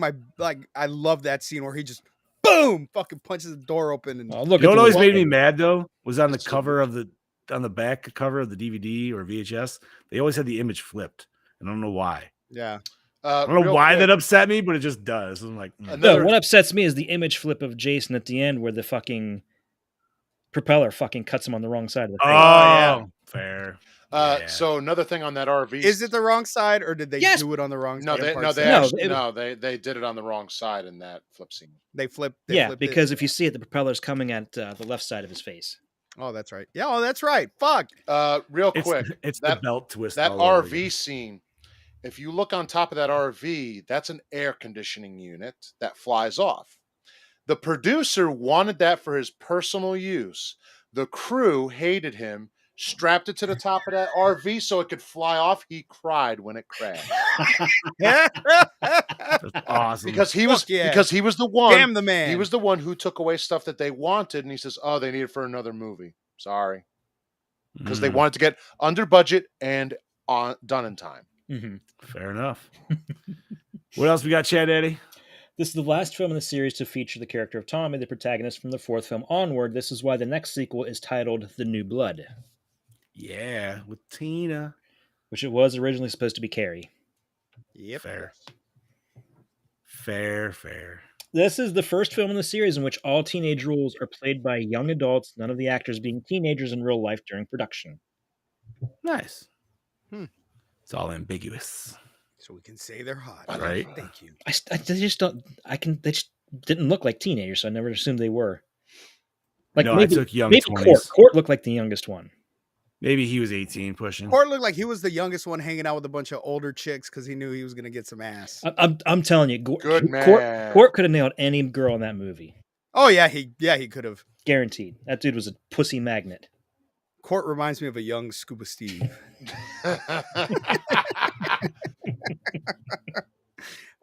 Speaker 3: I love that scene where he just boom fucking punches the door open and
Speaker 2: Look,
Speaker 1: You know what
Speaker 2: at
Speaker 1: always
Speaker 2: the
Speaker 1: made me
Speaker 2: lighting.
Speaker 1: mad though was on the back cover of the DVD or VHS. They always had the image flipped. I don't know why.
Speaker 3: yeah.
Speaker 1: I don't know why that upset me, but it just does. I'm like,
Speaker 2: No, what upsets me is the image flip of Jason at the end where the fucking propeller fucking cuts him on the wrong side of the face.
Speaker 3: yeah.
Speaker 1: Fair.
Speaker 4: So another thing on that RV.
Speaker 3: Is it the wrong side, or did they
Speaker 2: Yes.
Speaker 3: do it on the wrong
Speaker 4: No,
Speaker 3: side?
Speaker 4: they did it on the wrong side in that flip scene.
Speaker 3: They flipped.
Speaker 2: Because if you see it, the propeller's coming at the left side of his face.
Speaker 3: Oh, that's right. Yeah, oh, that's right. Fuck.
Speaker 4: Real quick,
Speaker 1: It's the belt twist.
Speaker 4: that
Speaker 1: all over
Speaker 4: RV
Speaker 1: again.
Speaker 4: scene. If you look on top of that RV, that's an air conditioning unit that flies off. The producer wanted that for his personal use. The crew hated him, strapped it to the top of that RV so it could fly off. He cried when it crashed.
Speaker 1: That's awesome.
Speaker 4: Because he was the one.
Speaker 3: Damn the man.
Speaker 4: He was the one who took away stuff that they wanted, and he says, "Oh, they need it for another movie. Sorry." Because they wanted to get under budget and done in time.
Speaker 2: Mm-hmm.
Speaker 1: Fair enough. What else we got, Chad Eddie?
Speaker 2: This is the last film in the series to feature the character of Tommy, the protagonist from the fourth film onward. This is why the next sequel is titled The New Blood.
Speaker 1: Yeah, with Tina.
Speaker 2: Which it was originally supposed to be Carrie.
Speaker 3: Yep.
Speaker 1: Fair.
Speaker 2: This is the first film in the series in which all teenage roles are played by young adults, none of the actors being teenagers in real life during production.
Speaker 1: Nice. It's all ambiguous.
Speaker 3: So we can say they're hot.
Speaker 1: Right.
Speaker 3: Thank you.
Speaker 2: They just don't. They just didn't look like teenagers, so I never assumed they were.
Speaker 1: I took young 20s.
Speaker 2: Court looked like the youngest one.
Speaker 1: Maybe he was 18 pushing.
Speaker 3: Court looked like he was the youngest one hanging out with a bunch of older chicks because he knew he was going to get some ass.
Speaker 2: I'm telling you,
Speaker 4: Good man.
Speaker 2: Court could have nailed any girl in that movie.
Speaker 3: Oh yeah, he could have.
Speaker 2: Guaranteed. That dude was a pussy magnet.
Speaker 3: Court reminds me of a young Scuba Steve.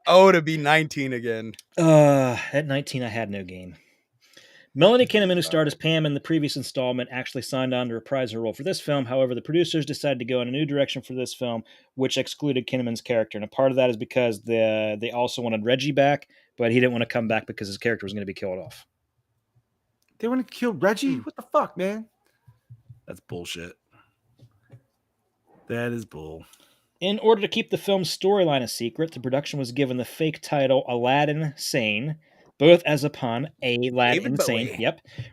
Speaker 3: Oh, to be 19 again.
Speaker 2: At 19, I had no game. Melanie Kinnaman, who starred as Pam in the previous installment, actually signed on to reprise her role for this film. However, the producers decided to go in a new direction for this film, which excluded Kinnaman's character. And a part of that is because they also wanted Reggie back, but he didn't want to come back because his character was going to be killed off.
Speaker 1: They want to kill Reggie? What the fuck, man? That's bullshit. That is bull.
Speaker 2: In order to keep the film's storyline a secret, the production was given the fake title Aladdin Sane, both as a pun, Aladdin Insane,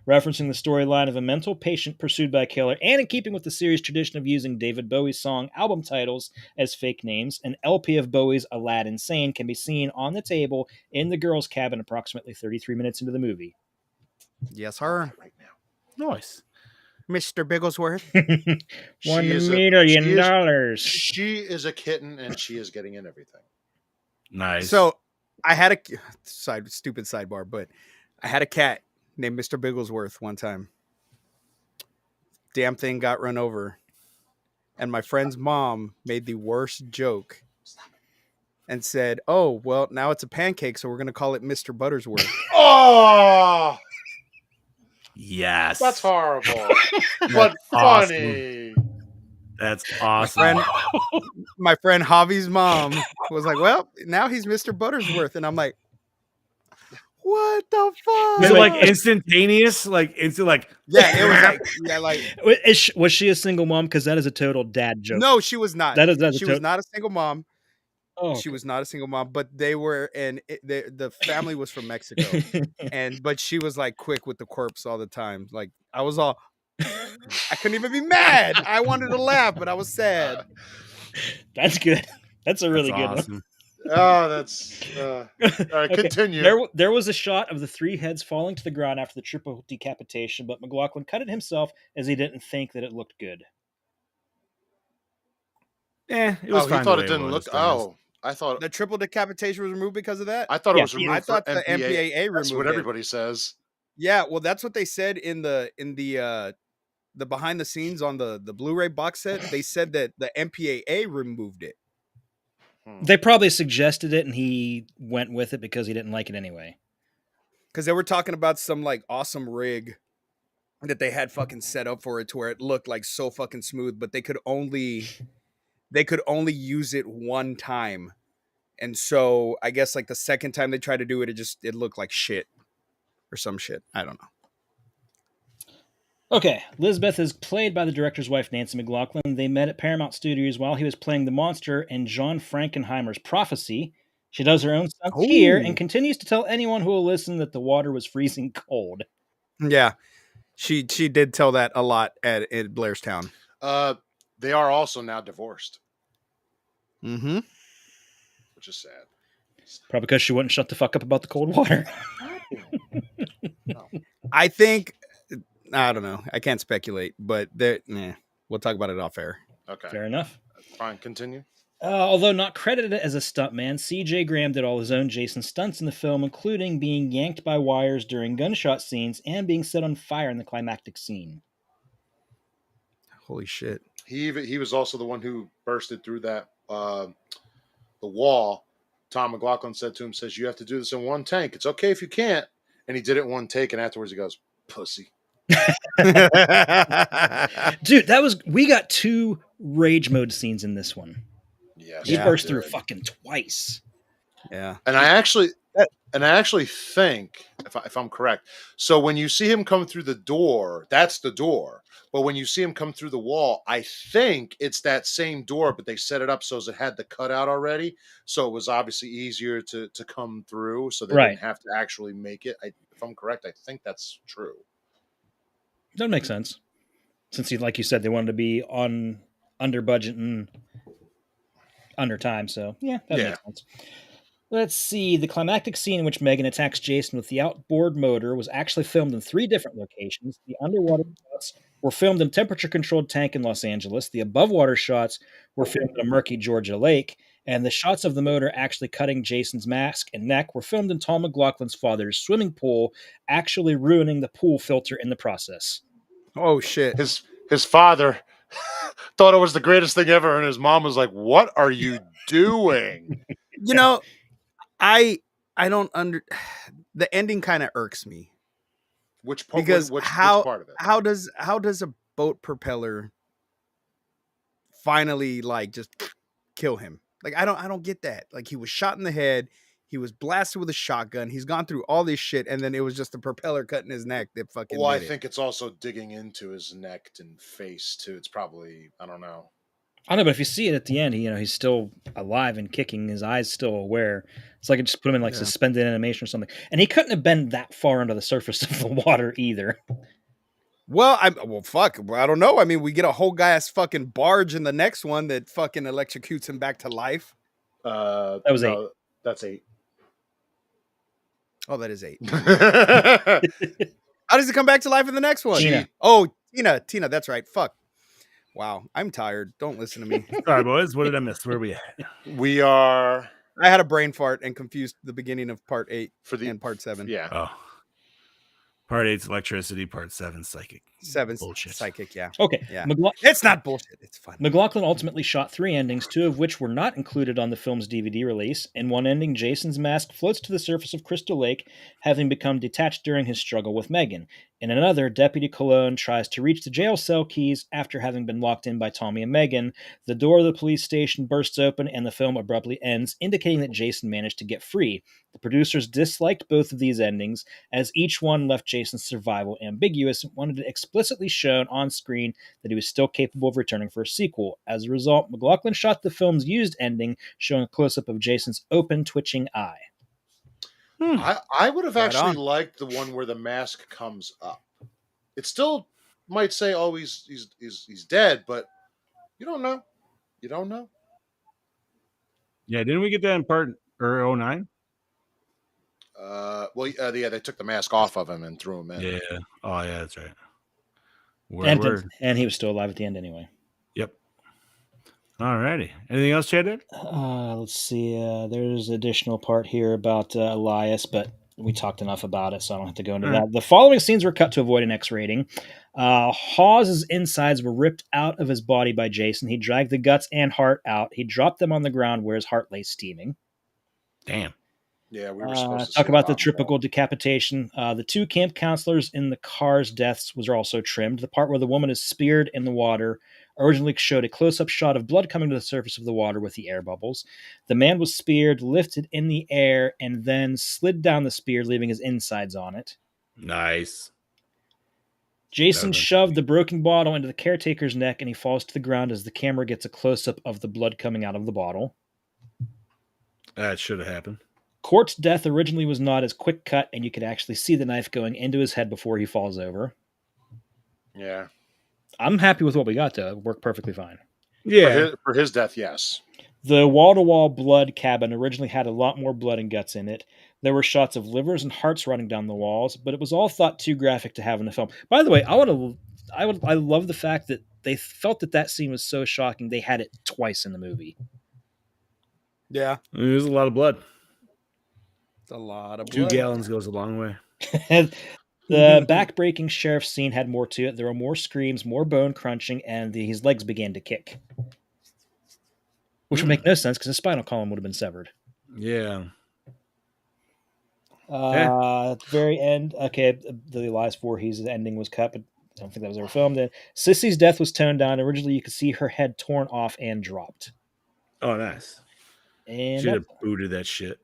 Speaker 2: referencing the storyline of a mental patient pursued by a killer, and in keeping with the series' tradition of using David Bowie's song album titles as fake names, an LP of Bowie's Aladdin Sane can be seen on the table in the girls' cabin approximately 33 minutes into the movie.
Speaker 3: Yes, sir.
Speaker 4: Right now.
Speaker 1: Nice.
Speaker 3: Mr. Bigglesworth.
Speaker 2: $1 million.
Speaker 4: She is a kitten, and she is getting in everything.
Speaker 1: Nice.
Speaker 3: So I had a stupid sidebar, but I had a cat named Mr. Bigglesworth one time. Damn thing got run over. And my friend's mom made the worst joke and said, "Oh, well, now it's a pancake, so we're going to call it Mr. Buttersworth."
Speaker 4: Oh!
Speaker 1: Yes.
Speaker 4: That's horrible. But funny.
Speaker 1: That's awesome.
Speaker 3: My friend Javi's mom was like, "Well, now he's Mr. Buttersworth." And I'm like, what the fuck?
Speaker 1: Was it like instantaneous? Like instant
Speaker 3: Yeah, it was like
Speaker 2: Was she a single mom? Because that is a total dad joke.
Speaker 3: No, she was not.
Speaker 2: She
Speaker 3: was not a single mom.
Speaker 2: Oh,
Speaker 3: she was not a single mom, but they were, and the family was from Mexico, but she was like quick with the corpse all the time. Like I was all, I couldn't even be mad. I wanted to laugh, but I was sad.
Speaker 2: That's good. That's a really good
Speaker 1: awesome.
Speaker 2: one.
Speaker 4: Oh, that's all right. Continue.
Speaker 2: There was a shot of the three heads falling to the ground after the triple decapitation, but McLaughlin cut it himself as he didn't think that it looked good.
Speaker 1: It was fine.
Speaker 4: He thought it didn't look. I thought
Speaker 3: the triple decapitation was removed because of that.
Speaker 4: I thought it was removed.
Speaker 3: I thought the
Speaker 4: MPAA
Speaker 3: MPAA removed.
Speaker 4: That's what everybody says.
Speaker 3: Yeah, well, that's what they said in the behind the scenes on the Blu-ray box set. They said that the MPAA removed it.
Speaker 2: They probably suggested it, and he went with it because he didn't like it anyway.
Speaker 3: Because they were talking about some like awesome rig that they had fucking set up for it to where it looked like so fucking smooth, but they could only use it one time. And so I guess like the second time they tried to do it, it looked like shit or some shit. I don't know.
Speaker 2: Okay, Lizbeth is played by the director's wife, Nancy McLaughlin. They met at Paramount Studios while he was playing the monster in John Frankenheimer's Prophecy. She does her own stuff here and continues to tell anyone who will listen that the water was freezing cold.
Speaker 3: Yeah. She did tell that a lot at Blairstown.
Speaker 4: They are also now divorced,
Speaker 3: Mm-hmm.
Speaker 4: which is sad.
Speaker 2: Probably because she wouldn't shut the fuck up about the cold water.
Speaker 3: I think, I don't know. I can't speculate, but we'll talk about it off air.
Speaker 4: Okay.
Speaker 2: Fair enough.
Speaker 4: Fine, continue.
Speaker 2: Although not credited as a stuntman, C.J. Graham did all his own Jason stunts in the film, including being yanked by wires during gunshot scenes and being set on fire in the climactic scene.
Speaker 3: Holy shit.
Speaker 4: He was also the one who bursted through that the wall. Tom McLaughlin said to him, says, "You have to do this in one take. It's okay if you can't." And he did it in one take, and afterwards he goes, "Pussy."
Speaker 2: Dude, we got 2 rage mode scenes in this one.
Speaker 4: Yes,
Speaker 2: He burst through fucking twice.
Speaker 3: Yeah.
Speaker 4: And I actually think, if I'm correct, so when you see him come through the door, that's the door. But when you see him come through the wall, I think it's that same door, but they set it up so as it had the cutout already. So it was obviously easier to come through, so they didn't have to actually make it. If I'm correct, I think that's true.
Speaker 2: That makes sense. Since, like you said, they wanted to be under budget and under time. So, yeah, that makes sense. Let's see. The climactic scene in which Megan attacks Jason with the outboard motor was actually filmed in 3 different locations. The underwater shots were filmed in a temperature-controlled tank in Los Angeles. The above-water shots were filmed in a murky Georgia lake. And the shots of the motor actually cutting Jason's mask and neck were filmed in Tom McLaughlin's father's swimming pool, actually ruining the pool filter in the process.
Speaker 3: Oh, shit.
Speaker 4: His father thought it was the greatest thing ever, and his mom was like, "What are you doing?"
Speaker 3: You know, I don't the ending kind of irks me.
Speaker 4: Which part?
Speaker 3: Because
Speaker 4: which part of it?
Speaker 3: How does a boat propeller finally like just kill him? Like I don't get that. Like he was shot in the head, he was blasted with a shotgun, he's gone through all this shit, and then it was just the propeller cutting his neck that fucking.
Speaker 4: Well, I think it's also digging into his neck and face too. It's probably, I don't know.
Speaker 2: I don't know, but if you see it at the end, he's still alive and kicking. His eyes still aware. It's like it just put him in like suspended animation or something. And he couldn't have been that far under the surface of the water either.
Speaker 3: Well, fuck. I don't know. I mean, we get a whole guy's fucking barge in the next one that fucking electrocutes him back to life.
Speaker 2: That was 8.
Speaker 4: That's 8.
Speaker 3: Oh, that is 8. How does he come back to life in the next one?
Speaker 2: Tina.
Speaker 3: Oh, Tina. That's right. Fuck. Wow, I'm tired. Don't listen to me.
Speaker 1: Sorry, boys. What did I miss? Where are we at?
Speaker 4: We are.
Speaker 3: I had a brain fart and confused the beginning of part 8 and part 7.
Speaker 4: Yeah.
Speaker 1: Oh. Part 8's electricity. Part 7 psychic.
Speaker 3: 7's
Speaker 1: bullshit.
Speaker 3: Psychic. Yeah.
Speaker 2: Okay.
Speaker 3: Yeah. It's not bullshit. It's fun.
Speaker 2: McLaughlin ultimately shot 3 endings, 2 of which were not included on the film's DVD release. In one ending, Jason's mask floats to the surface of Crystal Lake, having become detached during his struggle with Megan. In another, Deputy Cologne tries to reach the jail cell keys after having been locked in by Tommy and Megan. The door of the police station bursts open and the film abruptly ends, indicating that Jason managed to get free. The producers disliked both of these endings, as each one left Jason's survival ambiguous and wanted it explicitly shown on screen that he was still capable of returning for a sequel. As a result, McLaughlin shot the film's used ending, showing a close-up of Jason's open, twitching eye.
Speaker 4: I would have actually liked the one where the mask comes up. It still might say, "Oh, he's dead," but you don't know. You don't know.
Speaker 1: Yeah, didn't we get that in part 09?
Speaker 4: They took the mask off of him and threw him in.
Speaker 1: Yeah. Oh, yeah, that's right.
Speaker 2: And he was still alive at the end anyway.
Speaker 1: Yep. All righty. Anything else, Chad?
Speaker 2: Let's see. There's an additional part here about Elias, but we talked enough about it, so I don't have to go into that. The following scenes were cut to avoid an X rating. Hawes' insides were ripped out of his body by Jason. He dragged the guts and heart out. He dropped them on the ground where his heart lay steaming.
Speaker 1: Damn.
Speaker 4: Yeah, we were supposed to
Speaker 2: talk about the typical decapitation. The 2 camp counselors in the car's deaths was also trimmed. The part where the woman is speared in the water originally showed a close-up shot of blood coming to the surface of the water with the air bubbles. The man was speared, lifted in the air, and then slid down the spear, leaving his insides on it.
Speaker 1: Nice.
Speaker 2: Jason shoved the broken bottle into the caretaker's neck, and he falls to the ground as the camera gets a close-up of the blood coming out of the bottle.
Speaker 1: That should have happened.
Speaker 2: Court's death originally was not as quick cut, and you could actually see the knife going into his head before he falls over.
Speaker 4: Yeah.
Speaker 2: I'm happy with what we got, though. It worked perfectly fine.
Speaker 1: Yeah.
Speaker 4: For his death, yes.
Speaker 2: The wall-to-wall blood cabin originally had a lot more blood and guts in it. There were shots of livers and hearts running down the walls, but it was all thought too graphic to have in the film. By the way, I love the fact that they felt that scene was so shocking they had it twice in the movie.
Speaker 3: Yeah,
Speaker 1: There's a lot of blood.
Speaker 3: it's a lot of
Speaker 1: 2
Speaker 3: blood.
Speaker 1: gallons goes a long way.
Speaker 2: The back-breaking sheriff scene had more to it. There were more screams, more bone crunching, and his legs began to kick. Which would make no sense because his spinal column would have been severed.
Speaker 1: Yeah.
Speaker 2: At the very end, okay, the Elias Voorhees' ending was cut, but I don't think that was ever filmed. And Sissy's death was toned down. Originally, you could see her head torn off and dropped.
Speaker 1: Oh, nice.
Speaker 2: And
Speaker 1: Should have booted that shit.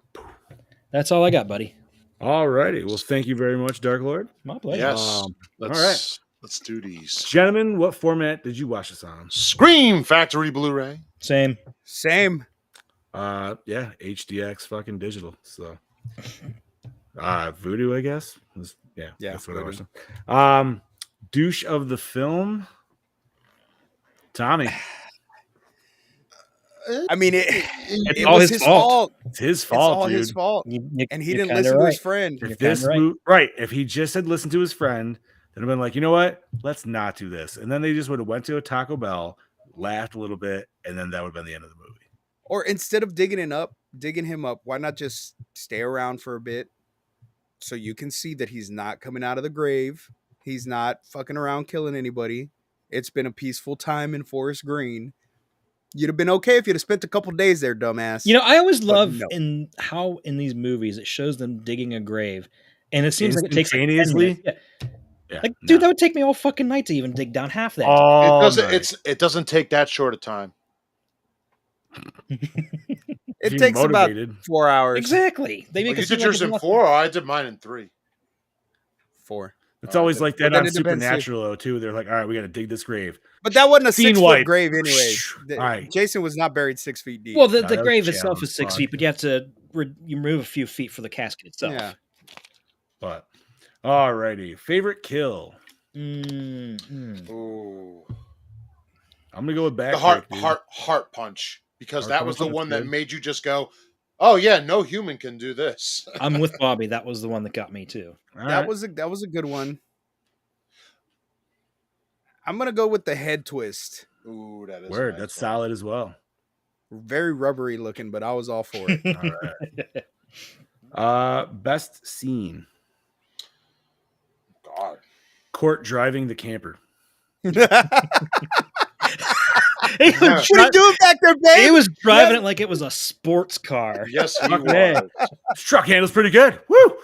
Speaker 2: that's all I got, buddy.
Speaker 1: All righty. Well, thank you very much, Dark Lord.
Speaker 2: My pleasure.
Speaker 4: Yes.
Speaker 1: All right.
Speaker 4: Let's do these.
Speaker 1: Gentlemen, what format did you watch this on?
Speaker 4: Scream Factory Blu-ray.
Speaker 2: Same.
Speaker 1: Yeah, HDX fucking digital. So Voodoo, I guess. Yeah, that's what I watched. Douche of the film. Tommy.
Speaker 3: I mean,
Speaker 2: It's
Speaker 3: it
Speaker 2: all
Speaker 3: was
Speaker 2: his fault.
Speaker 1: It's his
Speaker 3: It's
Speaker 1: fault,
Speaker 3: all
Speaker 1: dude.
Speaker 3: his fault. And he didn't
Speaker 2: kinda
Speaker 3: listen to
Speaker 2: right.
Speaker 3: his friend.
Speaker 1: If
Speaker 2: You're
Speaker 1: this
Speaker 2: kinda right.
Speaker 1: if he just had listened to his friend, then I've been like, you know what? Let's not do this. And then they just would have went to a Taco Bell, laughed a little bit, and then that would have been the end of the movie.
Speaker 3: Or instead of digging him up, why not just stay around for a bit so you can see that he's not coming out of the grave. He's not fucking around killing anybody. It's been a peaceful time in Forest Green. You'd have been okay if you'd have spent a couple days there, dumbass.
Speaker 2: You know, I always love
Speaker 3: no.
Speaker 2: in how in these movies it shows them digging a grave, and it seems like it takes like 10
Speaker 1: Instantaneously?
Speaker 2: minutes. Yeah.
Speaker 1: Yeah,
Speaker 2: Like, dude, that would take me all fucking night to even dig down half that.
Speaker 4: It doesn't take that short a time.
Speaker 3: It
Speaker 1: Being
Speaker 3: takes
Speaker 1: motivated.
Speaker 3: about 4 hours.
Speaker 2: Exactly. They make
Speaker 4: You
Speaker 2: it seem
Speaker 4: did
Speaker 2: like
Speaker 4: yours
Speaker 2: it's
Speaker 4: in
Speaker 2: nothing.
Speaker 4: 4, or I did mine in 3.
Speaker 3: 4.
Speaker 1: It's always like that
Speaker 3: But then
Speaker 1: on
Speaker 3: it depends, too.
Speaker 1: Supernatural, though, too. They're like, all right, we got to dig this grave.
Speaker 3: But that wasn't a
Speaker 1: Scene
Speaker 3: 6-foot
Speaker 1: wipe.
Speaker 3: grave anyway.
Speaker 1: All right.
Speaker 3: Jason was not buried 6 feet deep.
Speaker 2: Well,
Speaker 1: No,
Speaker 2: the
Speaker 1: that was
Speaker 2: grave itself
Speaker 1: shallow
Speaker 2: is
Speaker 1: as
Speaker 2: 6
Speaker 1: fuck.
Speaker 2: feet, but you have to you remove a few feet for the casket itself.
Speaker 3: Yeah.
Speaker 1: But, all righty. Favorite kill?
Speaker 4: Ooh.
Speaker 1: I'm going to go with back.
Speaker 4: The heart punch. Because
Speaker 1: Heart
Speaker 4: that was the
Speaker 1: punch,
Speaker 4: one
Speaker 1: that's
Speaker 4: that
Speaker 1: good.
Speaker 4: made you just go, oh yeah, no human can do this.
Speaker 2: I'm with Bobby. That was the one that got me too.
Speaker 3: That was a good one. I'm gonna go with the head twist.
Speaker 4: Ooh, that is
Speaker 1: Word.
Speaker 4: nice
Speaker 1: That's
Speaker 4: one.
Speaker 1: solid as well.
Speaker 3: Very rubbery looking, but I was all for it.
Speaker 1: All right. Best scene.
Speaker 4: God.
Speaker 1: Court driving the camper.
Speaker 2: He
Speaker 3: What are you doing back there, babe?
Speaker 2: He was driving it like it was a sports car.
Speaker 4: Yes, he
Speaker 1: Okay.
Speaker 4: was.
Speaker 1: This truck handles pretty good. Woo!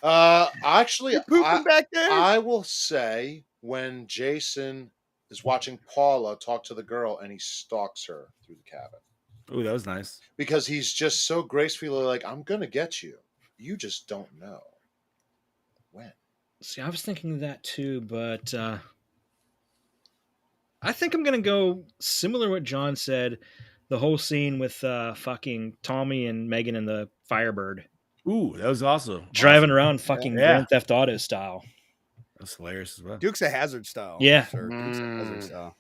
Speaker 4: Actually,
Speaker 3: Pooping back there?
Speaker 4: I will say when Jason is watching Paula talk to the girl and he stalks her through the cabin.
Speaker 1: Ooh, that was nice.
Speaker 4: Because he's just so gracefully like, I'm going to get you. You just don't know when.
Speaker 2: See, I was thinking that too, but I think I'm gonna go similar to what John said. The whole scene with fucking Tommy and Megan and the Firebird
Speaker 1: Ooh, that was also
Speaker 2: driving around fucking
Speaker 1: Yeah.
Speaker 2: Grand Theft Auto style.
Speaker 1: That's hilarious as well.
Speaker 3: Dukes of Hazzard style.
Speaker 2: Yeah.
Speaker 3: Sure, Dukes of Hazzard style.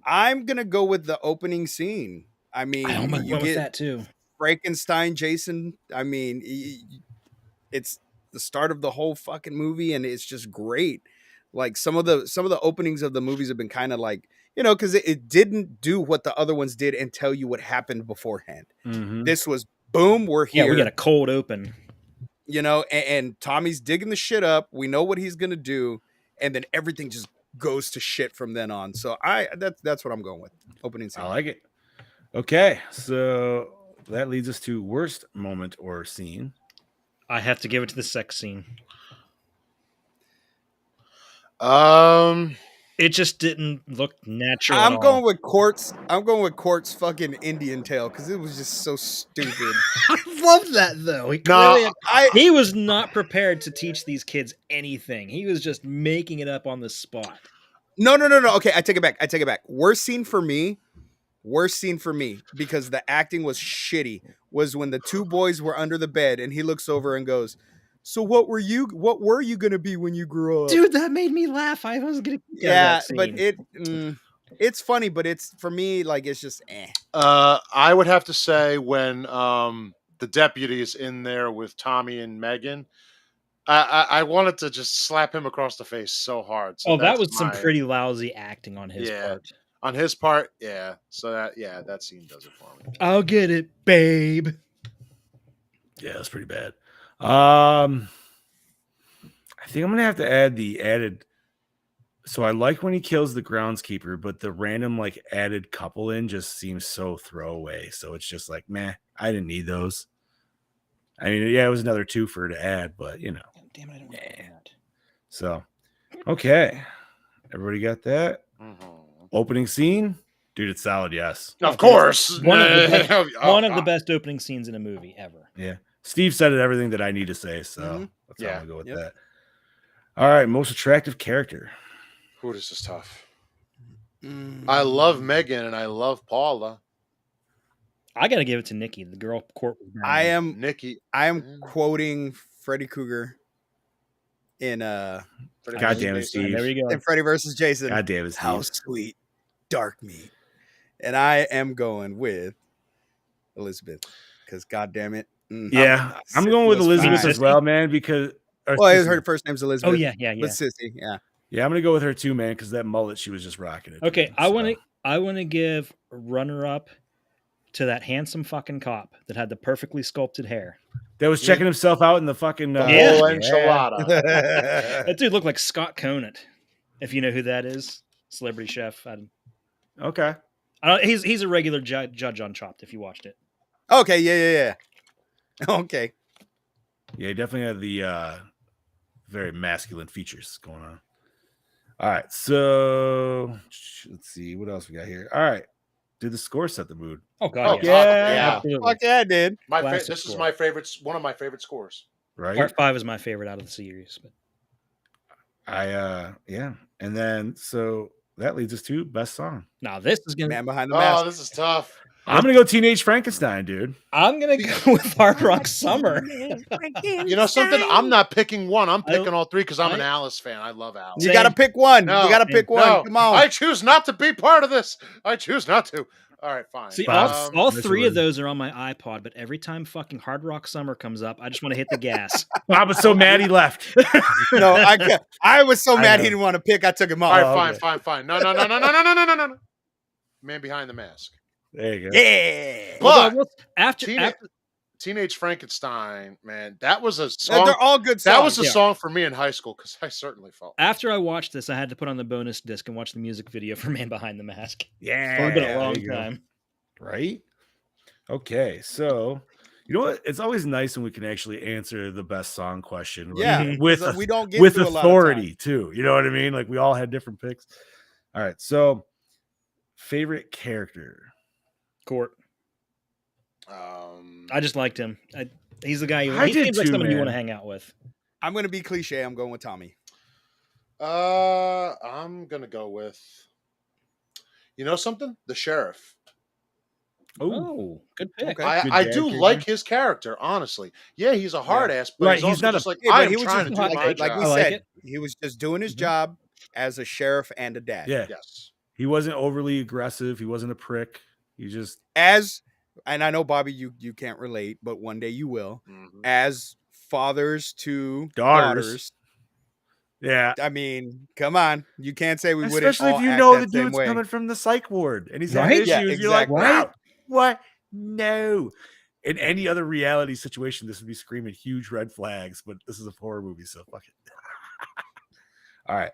Speaker 3: I'm gonna go with the opening scene. I mean,
Speaker 2: I almost
Speaker 3: you
Speaker 2: went with
Speaker 3: get
Speaker 2: that too.
Speaker 3: Frankenstein Jason. I mean, it's the start of the whole fucking movie, and it's just great. Like some of the openings of the movies have been kind of like, because it didn't do what the other ones did and tell you what happened beforehand.
Speaker 1: Mm-hmm.
Speaker 3: This was boom, we're here.
Speaker 2: Yeah, we got a cold open.
Speaker 3: And Tommy's digging the shit up. We know what he's gonna do, and then everything just goes to shit from then on. So that's what I'm going with. Opening scene.
Speaker 1: I like it. Okay, so that leads us to worst moment or scene.
Speaker 2: I have to give it to the sex scene. It just didn't look natural.
Speaker 3: I'm going with Court's fucking Indian tail because it was just so stupid.
Speaker 2: I love that though. He was not prepared to teach these kids anything. He was just making it up on the spot.
Speaker 3: No. Okay, I take it back. Worst scene for me, because the acting was shitty, was when the two boys were under the bed and he looks over and goes, So what were you gonna be when you grew up?
Speaker 2: Dude, that made me laugh. I was gonna
Speaker 3: Yeah, but it's funny, but it's for me like it's just
Speaker 4: I would have to say when the deputy is in there with Tommy and Megan, I wanted to just slap him across the face so hard. So
Speaker 2: that was some pretty lousy acting on his part.
Speaker 4: On his part, yeah. So that scene does it for me.
Speaker 2: I'll get it, babe.
Speaker 1: Yeah, that's pretty bad. I think I'm gonna have to add the added. So I like when he kills the groundskeeper, but the random like added couple in just seems so throwaway. So it's just like, meh, I didn't need those. I mean, yeah, it was another twofer to add, but you know.
Speaker 2: Damn it, I don't want that.
Speaker 1: So, okay, everybody got that? Opening scene, dude, it's solid. Yes,
Speaker 4: of course.
Speaker 2: One of the best opening scenes in a movie ever.
Speaker 1: Yeah, Steve said everything that I need to say, so that's how I'm gonna go with that. All right, most attractive character.
Speaker 4: Ooh, this is tough. I love Megan and I love Paula.
Speaker 2: I gotta give it to Nikki, the girl court.
Speaker 3: I am
Speaker 4: Nikki.
Speaker 3: I am quoting Freddy Krueger in
Speaker 1: God damn it, Steve.
Speaker 2: There we go.
Speaker 3: in Freddy versus Jason.
Speaker 1: God damn it, Steve.
Speaker 3: How sweet, dark meat. And I am going with Elizabeth because God damn it.
Speaker 1: Yeah, I'm going with Elizabeth as well, man, because
Speaker 3: her first name's Elizabeth.
Speaker 2: Oh yeah.
Speaker 3: But Sissy, yeah.
Speaker 1: Yeah, I'm gonna go with her too, man, because that mullet she was just rocking it.
Speaker 2: Okay, I want to give runner up to that handsome fucking cop that had the perfectly sculpted hair.
Speaker 1: That was checking himself out in the fucking
Speaker 4: whole enchilada.
Speaker 2: That dude looked like Scott Conant, if you know who that is, celebrity chef.
Speaker 1: Okay,
Speaker 2: he's a regular judge on Chopped. If you watched it.
Speaker 3: Okay, yeah. Okay.
Speaker 1: Yeah, he definitely had the very masculine features going on. All right, so let's see what else we got here. All right, did the score set the mood?
Speaker 2: Oh god,
Speaker 3: yeah. Fuck yeah, I did.
Speaker 4: This is my favorite. One of my favorite scores.
Speaker 1: Right,
Speaker 2: Part 5 is my favorite out of the series. But
Speaker 1: and then so that leads us to best song.
Speaker 2: Now this is gonna
Speaker 3: Man Behind the Mask.
Speaker 4: Oh, this is tough.
Speaker 1: I'm gonna go Teenage Frankenstein, dude.
Speaker 2: I'm gonna go with Hard Rock Summer.
Speaker 4: You know something? I'm not picking one. I'm picking all three because I'm an Alice fan. I love Alice.
Speaker 3: You gotta pick one.
Speaker 4: No,
Speaker 3: you gotta pick one.
Speaker 4: No.
Speaker 3: Come on.
Speaker 4: I choose not to be part of this. I choose not to. All right, fine.
Speaker 2: See, all three of those are on my iPod, but every time fucking Hard Rock Summer comes up, I just want to hit the gas.
Speaker 1: I was so mad he left.
Speaker 3: No, I was so mad he didn't want to pick. I took him off.
Speaker 4: All right, fine. No. Man Behind the Mask.
Speaker 1: There you go.
Speaker 3: Yeah.
Speaker 4: But
Speaker 2: after
Speaker 4: Teenage Frankenstein, man, that was a song.
Speaker 3: They're all good songs.
Speaker 4: That was a song for me in high school because I certainly felt.
Speaker 2: After I watched this, I had to put on the bonus disc and watch the music video for Man Behind the Mask.
Speaker 1: Yeah,
Speaker 2: it's been a long time.
Speaker 1: Right? Okay, so you know what? It's always nice when we can actually answer the best song question. Right?
Speaker 3: Yeah,
Speaker 1: with
Speaker 3: we don't get
Speaker 1: with
Speaker 3: to a lot of
Speaker 1: authority too. You know what I mean? Like we all had different picks. All right, so favorite character.
Speaker 2: Court. I just liked him. He's the guy. He seems like someone you want to hang out with.
Speaker 3: I'm going to be cliche. I'm going with Tommy.
Speaker 4: I'm going to go with. You know something? The sheriff.
Speaker 2: Oh, good pick.
Speaker 3: Okay.
Speaker 4: I do like his character, honestly. Yeah, he's a hard ass, but he's not just like I'm trying to do my job.
Speaker 3: Like we said, he was just doing his job as a sheriff and a dad.
Speaker 1: Yeah.
Speaker 4: Yes.
Speaker 1: He wasn't overly aggressive. He wasn't a prick. He just
Speaker 3: and I know Bobby, you can't relate, but one day you will. As fathers to daughters.
Speaker 1: Yeah.
Speaker 3: I mean, come on. You can't say we wouldn't.
Speaker 1: Especially if you know the dude's coming from the psych ward and he's having issues.
Speaker 3: Yeah,
Speaker 1: You're like,
Speaker 3: exactly.
Speaker 1: what? No. In any other reality situation, this would be screaming huge red flags, but this is a horror movie, so fuck it. All right.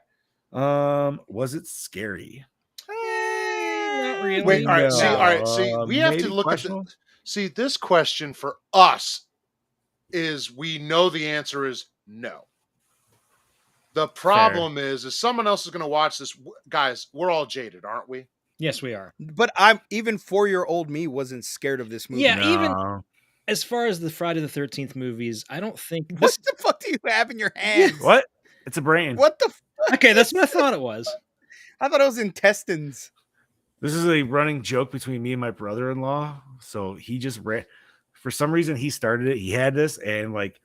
Speaker 1: Was it scary?
Speaker 2: Not really.
Speaker 4: Wait, all right. See, we have to look at this question for us is we know the answer is no. The problem is someone else is going to watch this. Guys, we're all jaded, aren't we?
Speaker 2: Yes, we are.
Speaker 3: But I'm even 4-year-old me wasn't scared of this movie.
Speaker 2: Yeah, even as far as the Friday the 13th movies, I don't think.
Speaker 3: What the fuck do you have in your hands?
Speaker 1: What? It's a brain.
Speaker 3: What the fuck?
Speaker 2: Okay, that's what I thought it was.
Speaker 3: I thought it was intestines.
Speaker 1: This is a running joke between me and my brother-in-law. So he just for some reason he started it. He had this and like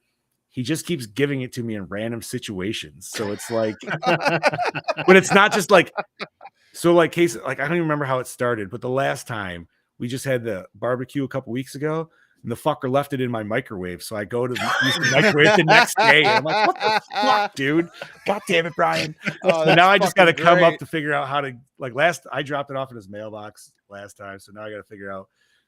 Speaker 1: he just keeps giving it to me in random situations. So it's like, but it's not just like, so like case, like I don't even remember how it started, but the last time we just had the barbecue a couple weeks ago, and the fucker left it in my microwave. So I go to use the microwave the next day. And I'm like, what the fuck, dude? God damn it, Brian.
Speaker 3: Oh,
Speaker 1: So now I just got to
Speaker 3: fucking
Speaker 1: come up
Speaker 3: great.
Speaker 1: to figure out how to, like I dropped it off in his mailbox last time. So now I got to figure out,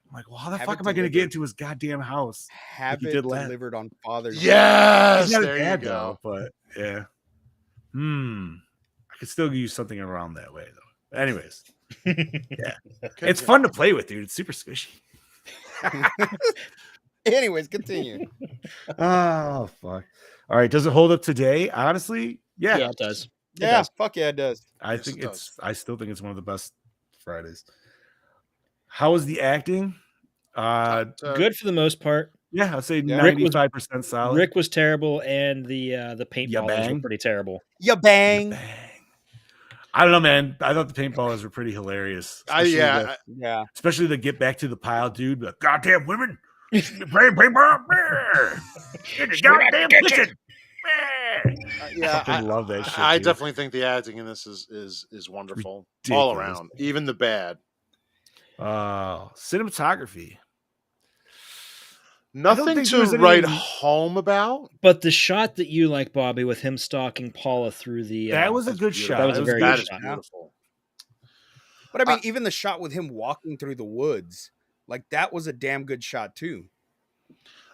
Speaker 1: I'm like, well, how the
Speaker 3: Have
Speaker 1: fuck
Speaker 3: it
Speaker 1: am I going to get
Speaker 3: delivered.
Speaker 1: into his goddamn house?
Speaker 3: Have
Speaker 1: he
Speaker 3: it
Speaker 1: did last-
Speaker 3: delivered on Father's Day.
Speaker 4: Yes,
Speaker 1: He's not
Speaker 4: there
Speaker 1: a
Speaker 4: you
Speaker 1: dad
Speaker 4: go.
Speaker 1: though, but yeah. I could still use something around that way though. Anyways, yeah, it's fun to play with, dude. It's super squishy.
Speaker 3: Anyways, continue.
Speaker 1: Oh fuck! All right, does it hold up today? Honestly, yeah,
Speaker 2: Yeah, it does.
Speaker 3: Yeah, fuck yeah, it does.
Speaker 1: I
Speaker 4: Yes,
Speaker 1: think
Speaker 4: it does.
Speaker 1: I still think it's one of the best Fridays. How was the acting?
Speaker 2: Good for the most part.
Speaker 1: Yeah, I'd say
Speaker 3: Yeah.
Speaker 1: 95% solid.
Speaker 2: Rick was terrible, and the paintballers were
Speaker 1: bang?
Speaker 2: pretty terrible.
Speaker 3: Ya bang.
Speaker 1: Bang. I don't know, man. I thought the paintballers were pretty hilarious.
Speaker 3: Yeah.
Speaker 1: Especially the get back to the pile, dude. Like, goddamn women. Paintball. In the goddamn kitchen.
Speaker 4: Yeah,
Speaker 1: fucking love that shit.
Speaker 4: I
Speaker 1: dude.
Speaker 4: definitely think the acting in this is wonderful all
Speaker 1: ridiculous.
Speaker 4: around, even the bad.
Speaker 1: Cinematography.
Speaker 4: Nothing
Speaker 1: think
Speaker 4: to
Speaker 1: there's any-
Speaker 4: write home about.
Speaker 2: But the shot that you like, Bobby, with him stalking Paula through the
Speaker 1: That was a
Speaker 4: That's
Speaker 1: good
Speaker 4: beautiful.
Speaker 1: shot.
Speaker 2: That was a very
Speaker 4: That
Speaker 2: good
Speaker 4: is
Speaker 2: shot.
Speaker 4: beautiful.
Speaker 3: But I mean, even the shot with him walking through the woods, like that was a damn good shot too.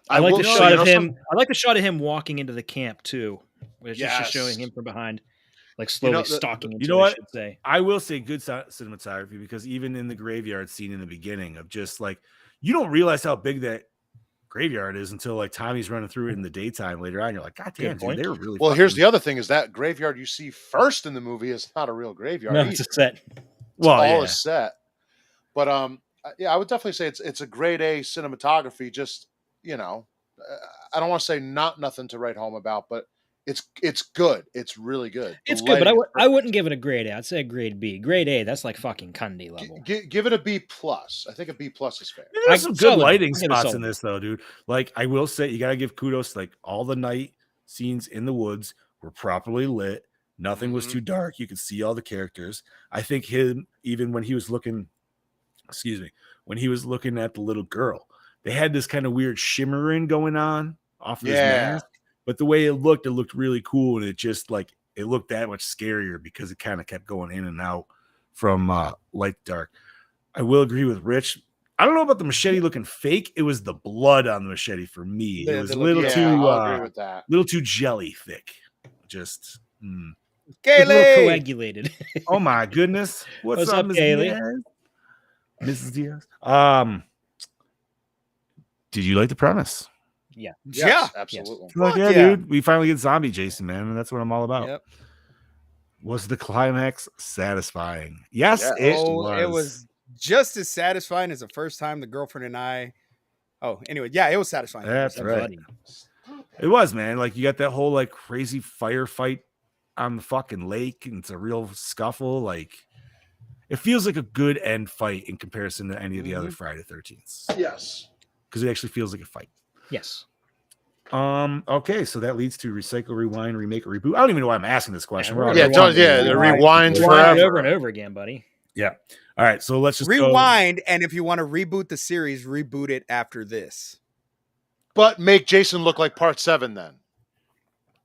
Speaker 2: I like the
Speaker 4: will say,
Speaker 2: shot
Speaker 4: you
Speaker 2: of
Speaker 4: know,
Speaker 2: him. I like the shot of him walking into the camp too, where it's just showing
Speaker 4: Yes.
Speaker 2: him from behind, like slowly
Speaker 4: know,
Speaker 2: stalking him.
Speaker 1: you know
Speaker 2: I
Speaker 1: what?
Speaker 2: should say.
Speaker 1: I will say good cinematography because even in the graveyard scene in the beginning of just like, you don't realize how big that graveyard is until like Tommy's running through it in the daytime later on. You're like, God damn,
Speaker 2: Good point.
Speaker 1: dude, they were really
Speaker 4: Well, here's
Speaker 1: fucking-
Speaker 4: the other thing: is that graveyard you see first in the movie is not a real graveyard.
Speaker 2: No,
Speaker 4: either.
Speaker 2: it's a set.
Speaker 1: well,
Speaker 4: all
Speaker 1: yeah.
Speaker 4: is set. But yeah, I would definitely say it's a grade A cinematography. Just I don't want to say nothing to write home about, but it's good. It's really good. The
Speaker 2: It's good, but
Speaker 4: lighting is
Speaker 2: I wouldn't give it a grade A. I'd say a grade B. Grade A, that's like fucking Cundy level.
Speaker 4: Give it a B plus. I think a B plus is fair.
Speaker 1: There's some good lighting
Speaker 2: I'll give it
Speaker 1: spots in
Speaker 2: solid.
Speaker 1: this though, dude. Like I will say, you gotta give kudos. Like all the night scenes in the woods were properly lit. Nothing was
Speaker 4: Mhm.
Speaker 1: too dark. You could see all the characters. I think him, even when he was looking, when he was looking at the little girl, they had this kind of weird shimmering going on off of his mask. But the way it looked really cool, and it just like it looked that much scarier because it kind of kept going in and out from light to dark. I will agree with Rich. I don't know about the machete looking fake. It was the blood on the machete for me. It was a little
Speaker 4: I'll agree with that.
Speaker 1: little too jelly thick. Just
Speaker 2: It's a little
Speaker 3: Kaylee!
Speaker 2: coagulated.
Speaker 1: oh my goodness. What's up, Miss
Speaker 2: Kaylee?
Speaker 1: Diaz? Mrs. Diaz. Did you like the premise?
Speaker 3: Yeah.
Speaker 4: Absolutely.
Speaker 1: Like,
Speaker 3: Fuck
Speaker 1: yeah,
Speaker 3: yeah.
Speaker 1: dude. We finally get zombie Jason, man, and that's what I'm all about.
Speaker 3: Yep.
Speaker 1: Was the climax satisfying? Yes,
Speaker 4: Yeah.
Speaker 3: It was just as satisfying as the first time the girlfriend and I. Oh, anyway, yeah, it was satisfying.
Speaker 1: That's
Speaker 2: That
Speaker 1: right.
Speaker 2: bloody.
Speaker 1: It was, man. Like you got that whole like crazy firefight on the fucking lake, and it's a real scuffle. Like it feels like a good end fight in comparison to any of the other Friday 13th.
Speaker 4: Yes.
Speaker 1: Because it actually feels like a fight.
Speaker 2: Yes.
Speaker 1: Okay, so that leads to recycle, rewind, remake, or reboot. I don't even know why I'm asking this question. We're on
Speaker 4: Yeah,
Speaker 1: a-
Speaker 4: the rewind
Speaker 2: Rewind it
Speaker 4: forever.
Speaker 2: over and over again, buddy.
Speaker 1: Yeah. All right, so let's just go.
Speaker 3: Rewind, and if you want to reboot the series, reboot it after this.
Speaker 4: But make Jason look like part 7 then.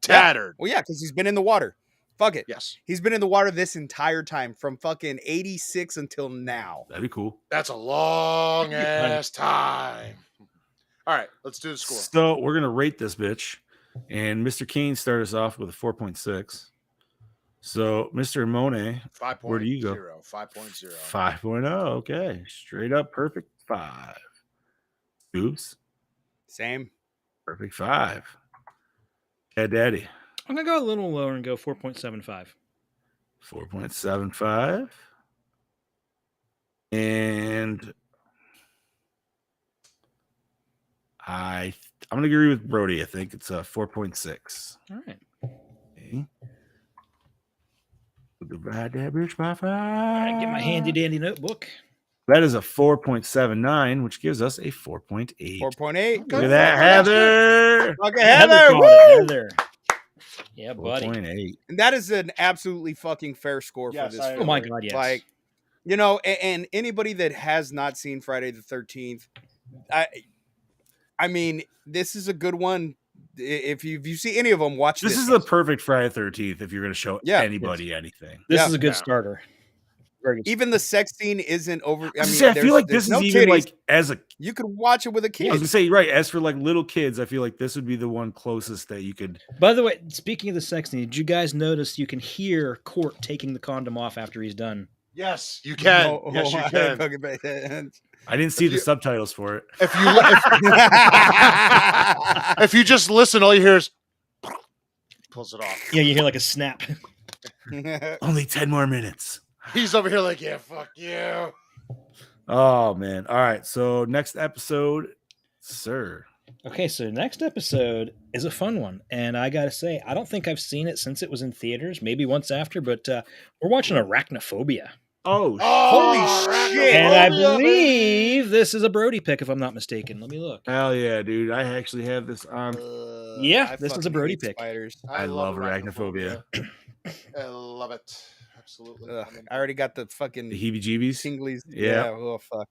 Speaker 4: Tattered.
Speaker 3: Well, yeah, because he's been in the water. Fuck it.
Speaker 4: Yes.
Speaker 3: He's been in the water this entire time from fucking 86 until now.
Speaker 1: That'd be cool.
Speaker 4: That's a long ass time. All right, let's do the score.
Speaker 1: So we're gonna rate this bitch, and Mr. Kane started us off with a 4.6. So Mr. Monet,
Speaker 4: 5.0.
Speaker 1: where do you go?
Speaker 4: 5.0.
Speaker 1: 5.0. Okay, straight up perfect 5. Oops,
Speaker 3: Same.
Speaker 1: perfect 5. Yeah, Daddy,
Speaker 2: I'm gonna go a little lower and go 4.75.
Speaker 1: 4.75, and I'm gonna agree with Brody. I think it's a 4.6.
Speaker 2: All right.
Speaker 1: Okay. Divide that bitch by 5.
Speaker 2: All right, get my handy dandy notebook.
Speaker 1: That is a 4.79, which gives us a 4.8.
Speaker 3: 4.8.
Speaker 1: Look at that, Heather.
Speaker 3: Look at Heather.
Speaker 2: called it, Heather. Yeah, buddy.
Speaker 1: 4.8.
Speaker 3: And that is an absolutely fucking fair score
Speaker 4: Yes,
Speaker 3: for this
Speaker 4: I
Speaker 3: film.
Speaker 2: Oh my God, yes.
Speaker 3: Like, you know, and anybody that has not seen Friday the 13th, I mean, this is a good one. If you see any of them, watch this.
Speaker 1: This is the perfect Friday the 13th if you're going to show
Speaker 3: Yeah.
Speaker 1: anybody anything.
Speaker 2: This
Speaker 3: Yeah.
Speaker 2: is a good
Speaker 4: Yeah.
Speaker 2: starter. Very good.
Speaker 3: Even the sex scene isn't over.
Speaker 1: I feel like this is
Speaker 3: no
Speaker 1: even
Speaker 3: titties.
Speaker 1: like as a.
Speaker 3: You could watch it with a
Speaker 1: I
Speaker 3: kid.
Speaker 1: was gonna say right. As for like little kids, I feel like this would be the one closest that you could.
Speaker 2: By the way, speaking of the sex scene, did you guys notice you can hear Court taking the condom off after he's done?
Speaker 4: Yes, you can.
Speaker 3: Oh,
Speaker 4: yes, you
Speaker 3: I
Speaker 4: can.
Speaker 3: fucking bet.
Speaker 1: I didn't see the subtitles for it.
Speaker 4: If you if you just listen, all you hear is pulls it off.
Speaker 2: Yeah, you hear like a snap.
Speaker 1: Only 10 more minutes.
Speaker 4: He's over here like, yeah, fuck you.
Speaker 1: Oh man! All right. So next episode, sir.
Speaker 2: Okay, so next episode is a fun one, and I gotta say, I don't think I've seen it since it was in theaters. Maybe once after, but we're watching Arachnophobia,
Speaker 1: Oh,
Speaker 3: Holy shit.
Speaker 2: and I
Speaker 4: Arachnophobia, baby.
Speaker 2: believe this is a Brody pick, if I'm not mistaken. Let me look.
Speaker 1: hell yeah, dude! I actually have this on.
Speaker 2: Yeah,
Speaker 3: I
Speaker 2: this is a
Speaker 3: fucking
Speaker 2: Brody
Speaker 3: hate
Speaker 2: pick.
Speaker 3: Spiders.
Speaker 1: I love arachnophobia.
Speaker 4: I love it. Absolutely.
Speaker 3: Ugh, I already got the fucking
Speaker 1: The heebie-jeebies,
Speaker 3: tinglies.
Speaker 1: Yeah.
Speaker 3: Oh fuck,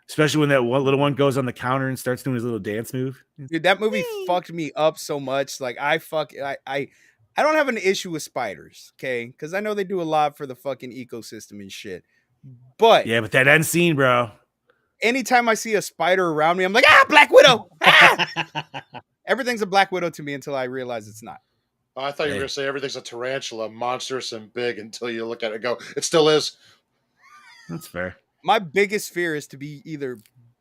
Speaker 1: especially when that one little one goes on the counter and starts doing his little dance move.
Speaker 3: dude, that movie fucked me up so much. Like I don't have an issue with spiders, okay? Because I know they do a lot for the fucking ecosystem and shit. But
Speaker 1: Yeah, but that end scene, bro.
Speaker 3: anytime I see a spider around me, I'm like, Black Widow. Ah! Everything's a Black Widow to me until I realize it's not.
Speaker 4: Oh, I thought you were
Speaker 1: Hey.
Speaker 4: going to say everything's a tarantula, monstrous and big until you look at it and go, it still is.
Speaker 1: That's fair.
Speaker 3: My biggest fear is to be either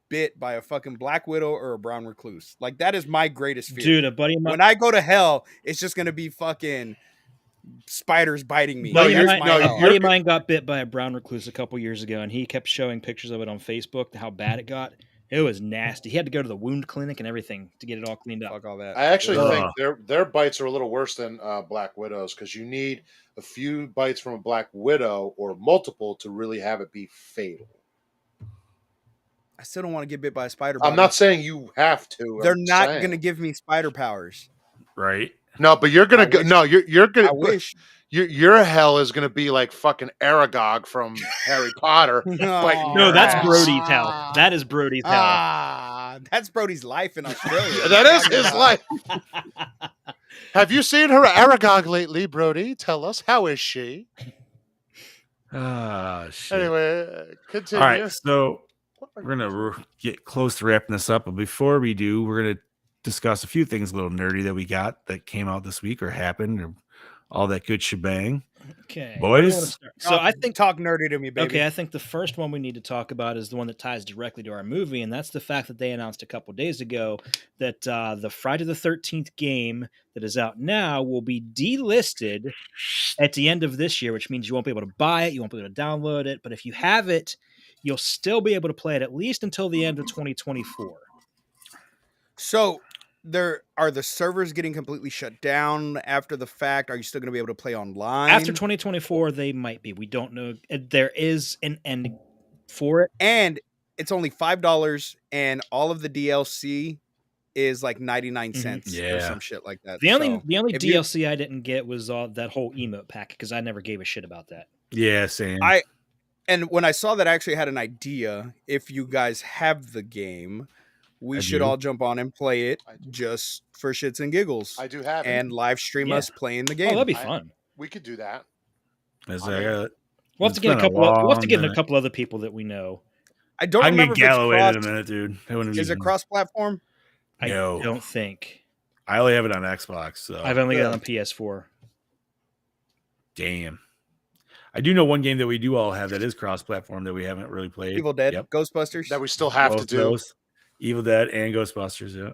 Speaker 3: bit by a fucking Black Widow or a brown recluse. Like that is my greatest fear.
Speaker 2: Dude, a buddy of mine.
Speaker 3: When I go to hell, it's just gonna be fucking spiders biting me.
Speaker 2: No,
Speaker 3: Like,
Speaker 2: you're
Speaker 3: that's
Speaker 2: right.
Speaker 3: my
Speaker 2: A
Speaker 3: hell.
Speaker 2: buddy of mine got bit by a brown recluse a couple years ago, and he kept showing pictures of it on Facebook, how bad it got. It was nasty. He had to go to the wound clinic and everything to get it all cleaned up.
Speaker 3: Fuck all that.
Speaker 4: I actually
Speaker 1: Ugh.
Speaker 4: think their bites are a little worse than Black Widows because you need a few bites from a Black Widow or multiple to really have it be fatal.
Speaker 3: I still don't want to get bit by a spider.
Speaker 4: I'm
Speaker 3: body.
Speaker 4: not saying you have to.
Speaker 3: They're
Speaker 4: I'm
Speaker 3: not
Speaker 4: saying.
Speaker 3: gonna give me spider powers.
Speaker 1: Right?
Speaker 4: No, but you're gonna
Speaker 3: I
Speaker 4: go.
Speaker 3: wish.
Speaker 4: No, you're gonna.
Speaker 3: I wish.
Speaker 4: Your hell is gonna be like fucking Aragog from Harry Potter.
Speaker 2: No, that's
Speaker 4: Ah.
Speaker 2: Brody's hell. That is Brody's hell.
Speaker 3: That's Brody's life in Australia.
Speaker 4: That is his life. Have you seen her Aragog lately, Brody? Tell us, how is she?
Speaker 1: Ah, shit.
Speaker 4: Anyway, continue.
Speaker 1: All right, so we're gonna get close to wrapping this up, but before we do, we're gonna discuss a few things a little nerdy that we got that came out this week or happened, or all that good shebang.
Speaker 2: Okay,
Speaker 1: Boys?
Speaker 2: where do you wanna start? So I think
Speaker 3: talk nerdy to me, baby.
Speaker 2: Okay, I think the first one we need to talk about is the one that ties directly to our movie, and that's the fact that they announced a couple days ago that the Friday the 13th game that is out now will be delisted at the end of this year, which means you won't be able to buy it, you won't be able to download it, but if you have it, you'll still be able to play it at least until the end of 2024.
Speaker 3: So are the servers getting completely shut down after the fact? Are you still going to be able to play online?
Speaker 2: After 2024, they might be. We don't know. There is an end for it.
Speaker 3: And it's only $5, and all of the DLC is like 99 cents or
Speaker 1: Yeah.
Speaker 3: some shit like that.
Speaker 2: The only
Speaker 3: So, if
Speaker 2: DLC I didn't get was that whole emote pack because I never gave a shit about that.
Speaker 1: Yeah, same.
Speaker 3: And when I saw that, I actually had an idea. If you guys have the game, we
Speaker 1: I
Speaker 3: should
Speaker 1: do.
Speaker 3: all jump on and play it
Speaker 4: I do.
Speaker 3: just for shits and giggles.
Speaker 4: I do have
Speaker 3: and
Speaker 4: it.
Speaker 3: live stream
Speaker 2: Yeah.
Speaker 3: us playing the
Speaker 2: Oh,
Speaker 3: game.
Speaker 2: that'd be
Speaker 4: I-
Speaker 2: fun.
Speaker 4: We could do that.
Speaker 1: As
Speaker 4: I
Speaker 1: I got-
Speaker 2: We'll have
Speaker 1: It's
Speaker 2: to get a
Speaker 1: been a
Speaker 2: couple. We'll have to
Speaker 1: long
Speaker 2: get in a
Speaker 1: minute.
Speaker 2: couple other people that we know.
Speaker 3: I don't
Speaker 1: I can
Speaker 3: remember
Speaker 1: get
Speaker 3: if it's
Speaker 1: Galloway in a
Speaker 3: cross.
Speaker 1: minute, dude. That wouldn't
Speaker 3: Is it
Speaker 1: even-
Speaker 3: cross-platform?
Speaker 2: I
Speaker 1: No.
Speaker 2: don't think.
Speaker 1: I only have it on Xbox, so
Speaker 2: I've only got it
Speaker 3: yeah.
Speaker 2: on PS4.
Speaker 1: damn. I do know one game that we do all have that is cross-platform that we haven't really played.
Speaker 3: Evil Dead,
Speaker 1: Yep.
Speaker 3: Ghostbusters.
Speaker 4: That we still have to
Speaker 1: Both
Speaker 4: do.
Speaker 1: those. Evil Dead and Ghostbusters. Yeah.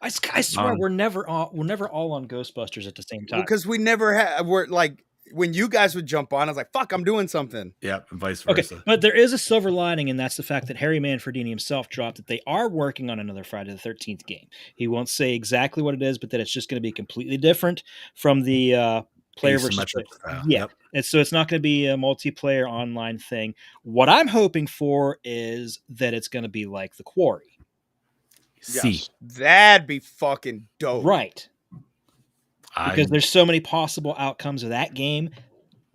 Speaker 2: I swear
Speaker 1: Um,
Speaker 2: we're never all on Ghostbusters at the same time.
Speaker 3: Because we never had. We're like when you guys would jump on, I was like, "Fuck, I'm doing something."
Speaker 1: Yep. And vice
Speaker 2: Okay,
Speaker 1: versa.
Speaker 2: but there is a silver lining, and that's the fact that Harry Manfredini himself dropped that they are working on another Friday the 13th game. He won't say exactly what it is, but that it's just going to be completely different from the player versus
Speaker 1: Asymmetric
Speaker 2: player.
Speaker 1: style.
Speaker 2: Yeah,
Speaker 1: Yep.
Speaker 2: It's not going to be a multiplayer online thing. What I'm hoping for is that it's going to be like The Quarry.
Speaker 1: See,
Speaker 4: Yes.
Speaker 3: That'd be fucking dope.
Speaker 2: Right. Because
Speaker 1: I
Speaker 2: there's so many possible outcomes of that game.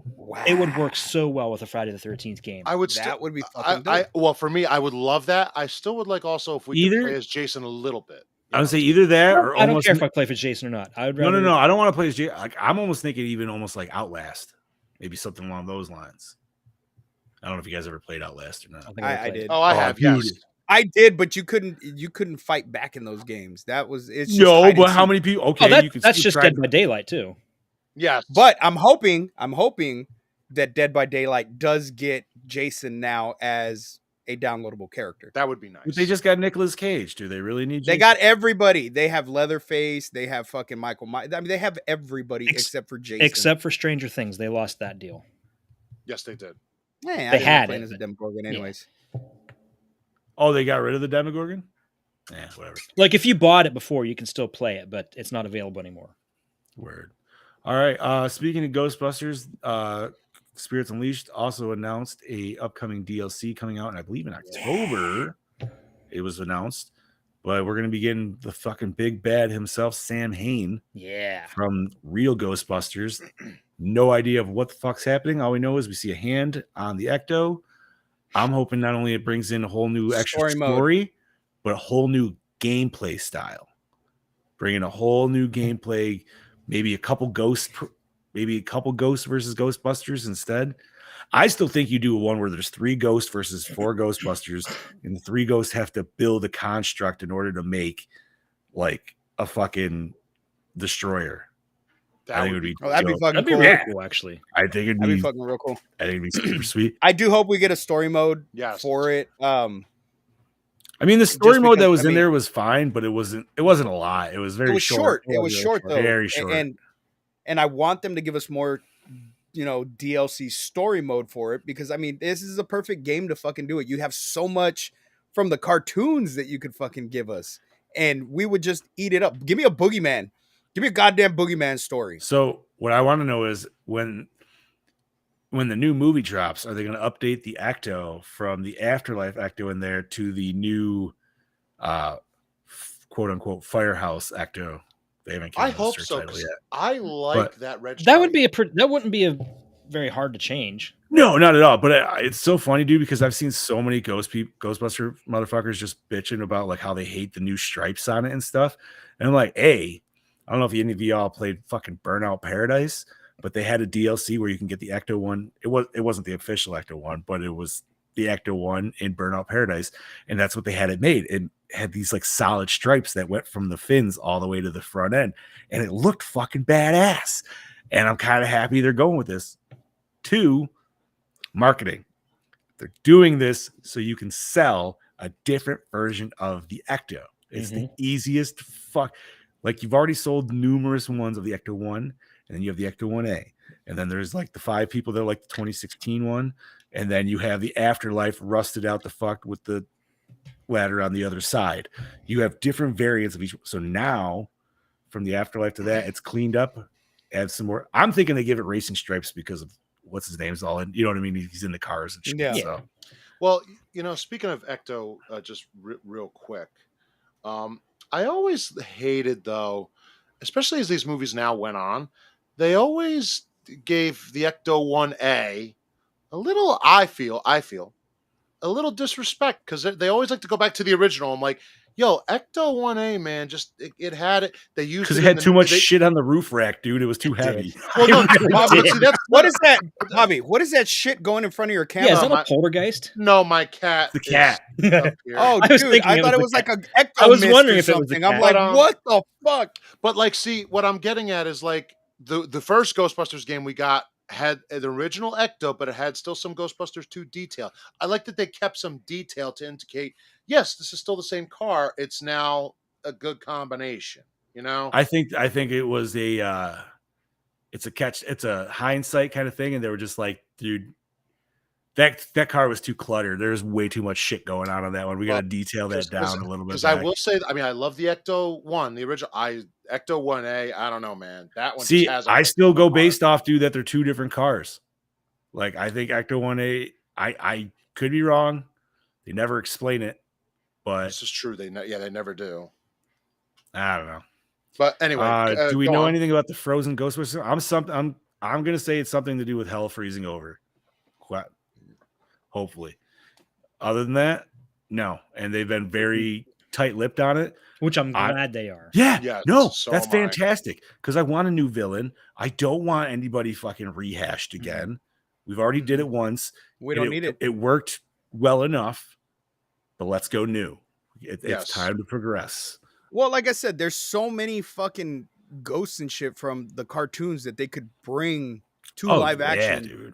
Speaker 3: Wow.
Speaker 2: It would work so well with a Friday the 13th game.
Speaker 4: I would.
Speaker 3: That would be fucking dope.
Speaker 4: Well, for me, I would love that. I still would like also if we could
Speaker 1: Either-
Speaker 4: play as Jason a little bit.
Speaker 1: I would say either that or
Speaker 2: I don't
Speaker 1: almost.
Speaker 2: care if I play for Jason or not. I would
Speaker 1: No,
Speaker 2: rather.
Speaker 1: no. I don't want to play as like I'm almost thinking even almost like Outlast, maybe something along those lines. I don't know if you guys ever played Outlast or not.
Speaker 2: think
Speaker 3: I
Speaker 2: played.
Speaker 3: did.
Speaker 4: Oh, I have.
Speaker 1: dude.
Speaker 4: Yes.
Speaker 3: I did, but you couldn't fight back in those games. That was it's just
Speaker 1: No,
Speaker 3: hide and
Speaker 1: but how
Speaker 3: seek.
Speaker 1: many people? Okay,
Speaker 2: Oh,
Speaker 1: you can.
Speaker 2: that's
Speaker 1: you
Speaker 2: just
Speaker 1: tried-
Speaker 2: Dead by Daylight too.
Speaker 4: Yes.
Speaker 3: But I'm hoping that Dead by Daylight does get Jason now as a downloadable character.
Speaker 4: that would be nice.
Speaker 1: But they just got Nicolas Cage. Do they really need?
Speaker 3: They
Speaker 1: Jason?
Speaker 3: got everybody. They have Leatherface. They have fucking Michael Myers. I mean, they have everybody except for Jason.
Speaker 2: Except for Stranger Things, they lost that deal.
Speaker 4: Yes, they did.
Speaker 3: yeah,
Speaker 2: they
Speaker 3: I didn't
Speaker 2: had
Speaker 3: play
Speaker 2: it,
Speaker 3: as a
Speaker 2: but-
Speaker 3: Demogorgon, anyways.
Speaker 1: Oh, they got rid of the Demogorgon. Yeah, whatever.
Speaker 2: Like if you bought it before, you can still play it, but it's not available anymore.
Speaker 1: Word. All right. Speaking of Ghostbusters, Spirits Unleashed also announced a upcoming DLC coming out, and I believe in October. It was announced, but we're gonna be getting the fucking big bad himself, Sam Hain,
Speaker 2: Yeah.
Speaker 1: from Real Ghostbusters. No idea of what the fuck's happening. All we know is we see a hand on the Ecto. I'm hoping not only it brings in a whole new extra
Speaker 3: Story mode.
Speaker 1: story, but a whole new gameplay style. Bringing a whole new gameplay, maybe a couple ghosts versus Ghostbusters instead. I still think you do one where there's 3 ghosts versus 4 Ghostbusters, and the 3 ghosts have to build a construct in order to make like a fucking destroyer. I think it would be.
Speaker 3: Oh, that'd be
Speaker 1: dope.
Speaker 3: fucking
Speaker 2: That'd be
Speaker 3: cool.
Speaker 2: really cool, actually.
Speaker 1: I think it'd
Speaker 3: That'd
Speaker 1: be.
Speaker 3: be fucking real cool.
Speaker 1: I think it'd be super sweet.
Speaker 3: I do hope we get a story mode
Speaker 4: Yes.
Speaker 3: for it.
Speaker 1: I mean, the story
Speaker 3: Just
Speaker 1: mode that
Speaker 3: because,
Speaker 1: was
Speaker 3: I
Speaker 1: in
Speaker 3: mean-
Speaker 1: there was fine, but it wasn't a lot. It was very
Speaker 3: It was short. It was
Speaker 1: really
Speaker 3: short though.
Speaker 1: Very short.
Speaker 3: And I want them to give us more, DLC story mode for it because I mean, this is a perfect game to fucking do it. You have so much from the cartoons that you could fucking give us, and we would just eat it up. Give me a boogeyman. Give me a goddamn boogeyman story.
Speaker 1: So what I want to know is when the new movie drops, are they going to update the Ecto from the Afterlife Ecto in there to the new quote unquote Firehouse Ecto? They haven't given
Speaker 4: I
Speaker 1: us
Speaker 4: hope
Speaker 1: their
Speaker 4: so.
Speaker 1: title
Speaker 4: 'Cause
Speaker 1: yet.
Speaker 4: I like
Speaker 1: But-
Speaker 4: that red.
Speaker 2: That would
Speaker 4: stripe.
Speaker 2: that wouldn't be a very hard to change.
Speaker 1: No, not at all. But it's so funny, dude, because I've seen so many Ghostbuster motherfuckers just bitching about like how they hate the new stripes on it and stuff. And I'm like, hey, I don't know if any of y'all played fucking Burnout Paradise, but they had a DLC where you can get the Ecto one. It wasn't the official Ecto one, but it was the Ecto one in Burnout Paradise, and that's what they had it made. It had these like solid stripes that went from the fins all the way to the front end, and it looked fucking badass. And I'm kind of happy they're going with this. 2, marketing. They're doing this so you can sell a different version of the Ecto. It's the easiest fuck. Like you've already sold numerous ones of the Ecto 1, and then you have the Ecto 1A. And then there's like the 5 people that are like the 2016 one. And then you have the Afterlife rusted out the fuck with the ladder on the other side. You have different variants of each. So now from the Afterlife to that, it's cleaned up. Add some more. I'm thinking they give it racing stripes because of what's his name's all in. You know what I mean? He's in the cars and shit.
Speaker 3: Yeah.
Speaker 1: So
Speaker 4: Well, speaking of Ecto, just real quick, I always hated though, especially as these movies now went on, they always gave the Ecto 1A a little. I feel a little disrespect because they always like to go back to the original. I'm like, yo, Ecto 1A, man, just it had it. They used
Speaker 1: because
Speaker 4: it
Speaker 1: it had
Speaker 4: in the-
Speaker 1: too much
Speaker 4: they-
Speaker 1: shit on the roof rack, dude. It was too heavy.
Speaker 4: Well, no,
Speaker 2: It really
Speaker 4: but
Speaker 2: did.
Speaker 4: see, that's
Speaker 3: What is that, Bobby? What is that shit going in front of your camera?
Speaker 2: Yeah, is that
Speaker 4: my-
Speaker 2: a poltergeist?
Speaker 4: no, my cat.
Speaker 1: The cat.
Speaker 4: is up here.
Speaker 3: Oh,
Speaker 2: I was
Speaker 3: dude,
Speaker 2: thinking
Speaker 3: I
Speaker 2: it
Speaker 3: thought it
Speaker 2: was
Speaker 3: was
Speaker 2: the
Speaker 3: like a Ecto
Speaker 2: I was
Speaker 3: Mist
Speaker 2: wondering
Speaker 3: or
Speaker 2: if it was the
Speaker 3: something. I'm
Speaker 2: cat.
Speaker 3: like,
Speaker 4: But,
Speaker 3: what the fuck?
Speaker 4: But like, see, what I'm getting at is like the first Ghostbusters game we got had the original Ecto, but it had still some Ghostbusters 2 detail. I like that they kept some detail to indicate, yes, this is still the same car. It's now a good combination, you know?
Speaker 1: I think it was it's a hindsight kind of thing, and they were just like, dude, that car was too cluttered. There's way too much shit going on that one. We got to detail that down a little bit.
Speaker 4: Because I will say, I mean, I love the Ecto 1, the original. Ecto 1A, I don't know, man. That one
Speaker 1: See,
Speaker 4: just has
Speaker 1: I still go based off, dude, that they're two different cars. Like, I think Ecto 1A, I could be wrong. They never explain it, but
Speaker 4: this is true. They never do.
Speaker 1: I don't know.
Speaker 4: But anyway,
Speaker 1: do we know anything about the frozen Ghostbusters? I'm gonna say it's something to do with hell freezing over. Hopefully. Other than that, no. And they've been very tight-lipped on it,
Speaker 2: which I'm glad they are.
Speaker 1: Yeah,
Speaker 4: yes,
Speaker 1: no,
Speaker 4: so
Speaker 1: that's
Speaker 4: am
Speaker 1: fantastic. Because I want a new villain. I don't want anybody fucking rehashed again. We've already did it once.
Speaker 3: We don't need it.
Speaker 1: It worked well enough, but let's go new. It's time to progress.
Speaker 3: Well, like I said, there's so many fucking ghosts and shit from the cartoons that they could bring to live action.
Speaker 1: Dude.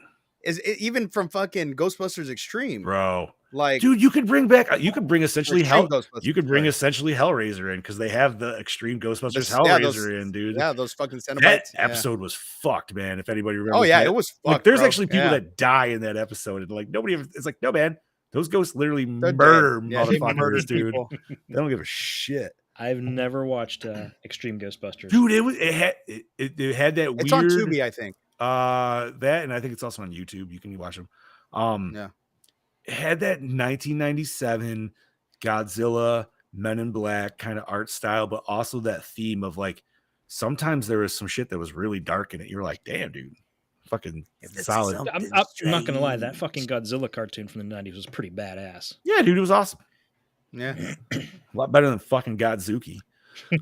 Speaker 3: Even from fucking Ghostbusters Extreme,
Speaker 1: bro.
Speaker 3: Like,
Speaker 1: dude, you could bring essentially
Speaker 3: Hellraiser
Speaker 1: in because they have the Extreme Ghostbusters Hellraiser in, dude.
Speaker 3: Yeah, those fucking Cenobites.
Speaker 1: That episode was fucked, man. If anybody remembers,
Speaker 3: it was fucked.
Speaker 1: Like, there's actually people that die in that episode, and like nobody. It's like, no, man, those ghosts literally murder motherfuckers, dude. They don't give a shit.
Speaker 2: I've never watched Extreme Ghostbusters,
Speaker 1: dude. It had that weird.
Speaker 3: It's on Tubi, I think.
Speaker 1: That, and I think it's also on YouTube. You can watch them. It had that 1997 Godzilla, Men in Black kind of art style, but also that theme of like sometimes there was some shit that was really dark in it. You're like, damn, dude, fucking solid.
Speaker 2: I'm not gonna lie, that fucking Godzilla cartoon from the 90s was pretty badass.
Speaker 1: Yeah, dude, it was awesome.
Speaker 3: Yeah,
Speaker 1: a lot better than fucking Godzuki.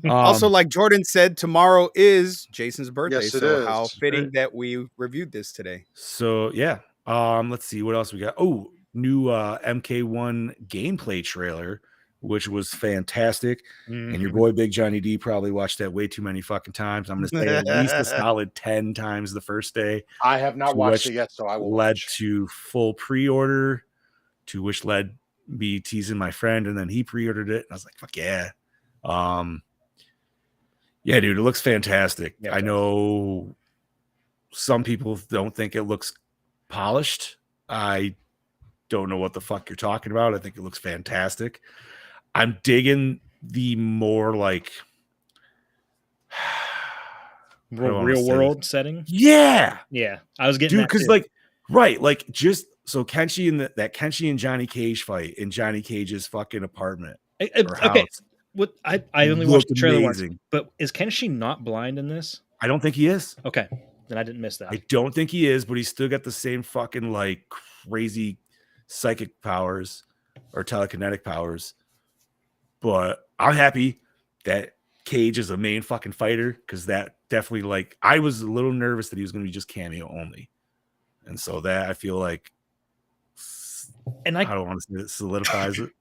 Speaker 3: Also, like Jordan said, tomorrow is Jason's birthday.
Speaker 4: Yes,
Speaker 3: so how fitting that we reviewed this today.
Speaker 1: So yeah, let's see what else we got. Oh, new MK1 gameplay trailer, which was fantastic. And your boy Big Johnny D probably watched that way too many fucking times. I'm gonna say at least a solid 10 times the first day.
Speaker 4: I have not watched it yet, so I will.
Speaker 1: Led to full pre-order, to which led me teasing my friend, and then he pre-ordered it, and I was like, fuck yeah. Yeah, dude, it looks fantastic. Yeah, I know some people don't think it looks polished. I don't know what the fuck you're talking about. I think it looks fantastic. I'm digging the more like
Speaker 2: real world setting.
Speaker 1: Yeah.
Speaker 2: I was getting,
Speaker 1: dude, because like, right, like just so Kenshi and that Kenshi and Johnny Cage fight in Johnny Cage's fucking apartment.
Speaker 2: Okay. What I only watched the trailer once, but is Kenshi not blind in this?
Speaker 1: I don't think he is.
Speaker 2: Okay, then I didn't miss that.
Speaker 1: I don't think he is, but he's still got the same fucking like crazy psychic powers or telekinetic powers. But I'm happy that Cage is a main fucking fighter, because that definitely, like, I was a little nervous that he was going to be just cameo only, and so that I feel like,
Speaker 2: and
Speaker 1: I don't want to say it solidifies it.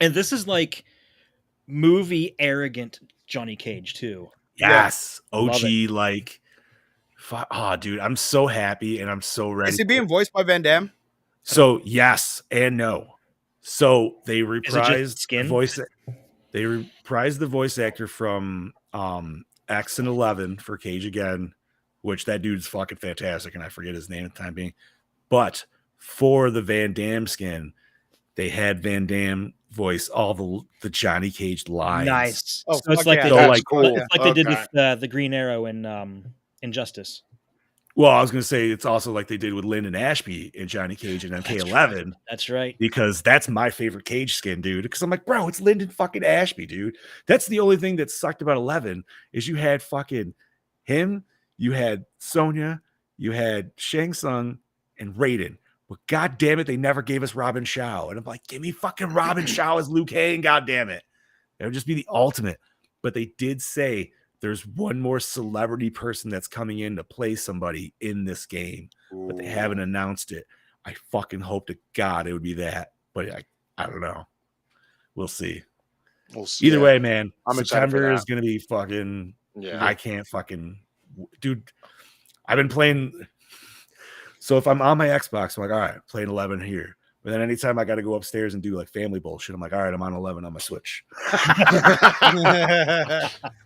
Speaker 2: And this is like movie arrogant Johnny Cage too.
Speaker 1: Yes, OG, like, dude, I'm so happy and I'm so ready.
Speaker 3: Is he being voiced by Van Damme?
Speaker 1: So yes and no. So they reprised the voice actor from X and 11 for Cage again, which that dude's fucking fantastic, and I forget his name at the time being. But for the Van Damme skin, they had Van Damme voice all the Johnny Cage lines.
Speaker 2: Nice.
Speaker 3: Oh,
Speaker 2: so it's like, they did with the Green Arrow in Injustice.
Speaker 1: Well, I was going to say it's also like they did with Lyndon Ashby in Johnny Cage and MK11.
Speaker 2: That's right.
Speaker 1: Because that's my favorite Cage skin, dude. Because I'm like, bro, it's Lyndon fucking Ashby, dude. That's the only thing that sucked about 11 is you had fucking him, you had Sonya, you had Shang Tsung, and Raiden. But god damn it, they never gave us Robin Shao. And I'm like, give me fucking Robin Shao as Liu Kang, god damn it. That would just be the ultimate. But they did say there's one more celebrity person that's coming in to play somebody in this game, but they haven't announced it. I fucking hope to God it would be that, but I don't know. We'll see. Either way, man, September is going to be fucking, I can't fucking, dude, I've been playing. So if I'm on my Xbox, I'm like, all right, playing 11 here. But then anytime I got to go upstairs and do like family bullshit, I'm like, all right, I'm on 11 on my Switch.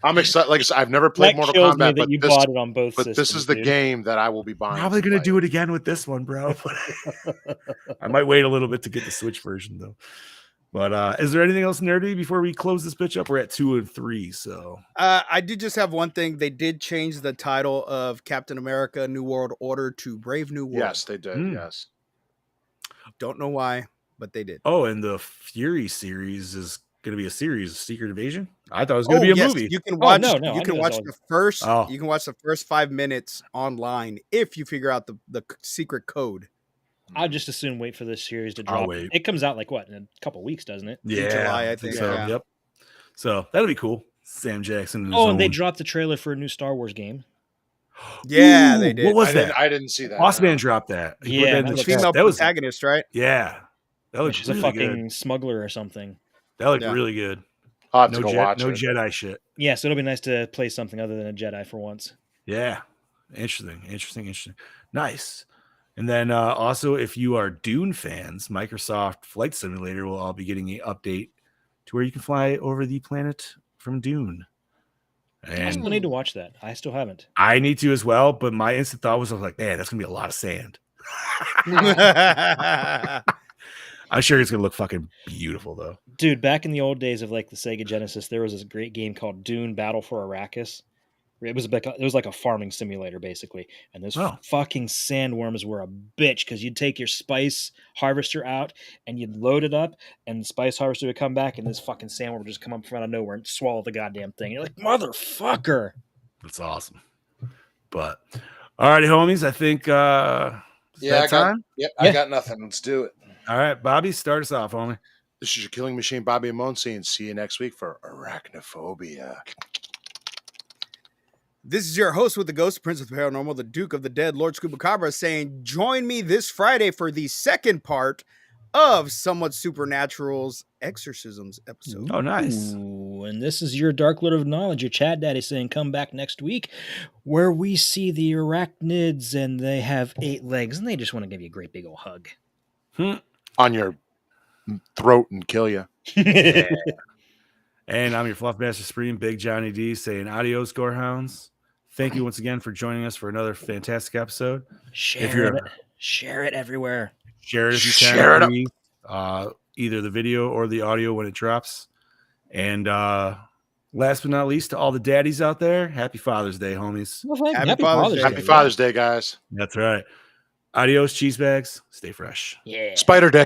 Speaker 4: I'm excited. Like I said, I've never played
Speaker 2: That
Speaker 4: Mortal
Speaker 2: kills me
Speaker 4: Kombat,
Speaker 2: that
Speaker 4: but
Speaker 2: you
Speaker 4: this,
Speaker 2: bought it on both
Speaker 4: but
Speaker 2: systems.
Speaker 4: this is the
Speaker 2: dude.
Speaker 4: game that I will be buying.
Speaker 1: Probably going to do it again with this one, bro. I might wait a little bit to get the Switch version, though. But is there anything else nerdy before we close this bitch up? We're at 2 and 3, so.
Speaker 3: I do just have one thing. They did change the title of Captain America New World Order to Brave New World.
Speaker 4: Yes, they did. Yes.
Speaker 3: Don't know why, but they did.
Speaker 1: Oh, and the Fury series is going to be a series, Secret Invasion? I thought it was going to be a movie.
Speaker 3: You can watch.
Speaker 2: no,
Speaker 3: you
Speaker 2: I
Speaker 3: can
Speaker 2: knew
Speaker 3: watch
Speaker 2: it was
Speaker 3: the first.
Speaker 1: Oh.
Speaker 3: You can watch the first 5 minutes online if you figure out the secret code.
Speaker 2: I'll just as soon wait for this series to
Speaker 1: I'll
Speaker 2: drop.
Speaker 1: wait.
Speaker 2: It comes out like what, in a couple weeks, doesn't it?
Speaker 1: Yeah,
Speaker 3: July, I think
Speaker 1: so.
Speaker 3: yeah.
Speaker 1: Yep. So that'll be cool. Sam Jackson.
Speaker 2: And they dropped the trailer for a new Star Wars game.
Speaker 3: Yeah,
Speaker 1: Ooh,
Speaker 3: they did.
Speaker 1: What was that?
Speaker 4: I didn't see that.
Speaker 1: Boss Man dropped that. He put
Speaker 2: Yeah,
Speaker 1: that in
Speaker 2: that
Speaker 1: the
Speaker 2: looks-
Speaker 1: chat.
Speaker 3: Female
Speaker 1: That was
Speaker 3: protagonist, right?
Speaker 1: yeah. That looked
Speaker 2: She's
Speaker 1: really
Speaker 2: a fucking
Speaker 1: good.
Speaker 2: smuggler or something.
Speaker 1: That looked
Speaker 3: Yeah.
Speaker 1: really good.
Speaker 4: I'll have to go watch
Speaker 1: no
Speaker 4: it.
Speaker 1: Jedi shit.
Speaker 2: Yeah, so it'll be nice to play something other than a Jedi for once.
Speaker 1: Yeah. Interesting. Nice. And then also, if you are Dune fans, Microsoft Flight Simulator will all be getting an update to where you can fly over the planet from Dune.
Speaker 2: I still
Speaker 1: And
Speaker 2: need to watch that. I still haven't.
Speaker 1: I need to as well, but my instant thought was, I was like, man, that's going to be a lot of sand. I'm sure it's going to look fucking beautiful, though.
Speaker 2: Dude, back in the old days of like the Sega Genesis, there was this great game called Dune Battle for Arrakis. It was like a farming simulator, basically. And those fucking sandworms were a bitch because you'd take your spice harvester out and you'd load it up, and the spice harvester would come back, and this fucking sandworm would just come up from out of nowhere and swallow the goddamn thing. You're like, motherfucker.
Speaker 1: That's awesome. But, all righty, homies. I think
Speaker 4: I
Speaker 2: Yeah.
Speaker 4: got nothing. Let's do it.
Speaker 1: All right, Bobby, start us off, homie.
Speaker 4: This is your Killing Machine, Bobby Monsi, and see you next week for Arachnophobia.
Speaker 3: This is your host with the Ghost, Prince of the Paranormal, the Duke of the Dead, Lord Scubacabra, saying, join me this Friday for the second part of Somewhat Supernatural's Exorcisms episode.
Speaker 1: Oh, nice.
Speaker 2: Ooh, and this is your Dark Lord of Knowledge, your Chad Daddy, saying come back next week, where we see the arachnids, and they have 8 legs, and they just want to give you a great big old hug.
Speaker 4: On your throat and kill you.
Speaker 1: Yeah. And I'm your Fluff Master Supreme, Big Johnny D, saying adios, Gorehounds. Thank you once again for joining us for another fantastic episode.
Speaker 2: Share it everywhere.
Speaker 1: Share it if you can.
Speaker 4: Share it
Speaker 1: please. Either the video or the audio when it drops. And last but not least, to all the daddies out there, happy Father's Day, homies.
Speaker 2: Well,
Speaker 3: Happy Father's Day.
Speaker 4: Happy Father's Day, guys.
Speaker 1: That's right. Adios, cheese bags. Stay fresh.
Speaker 2: Yeah.
Speaker 4: Spider Dick.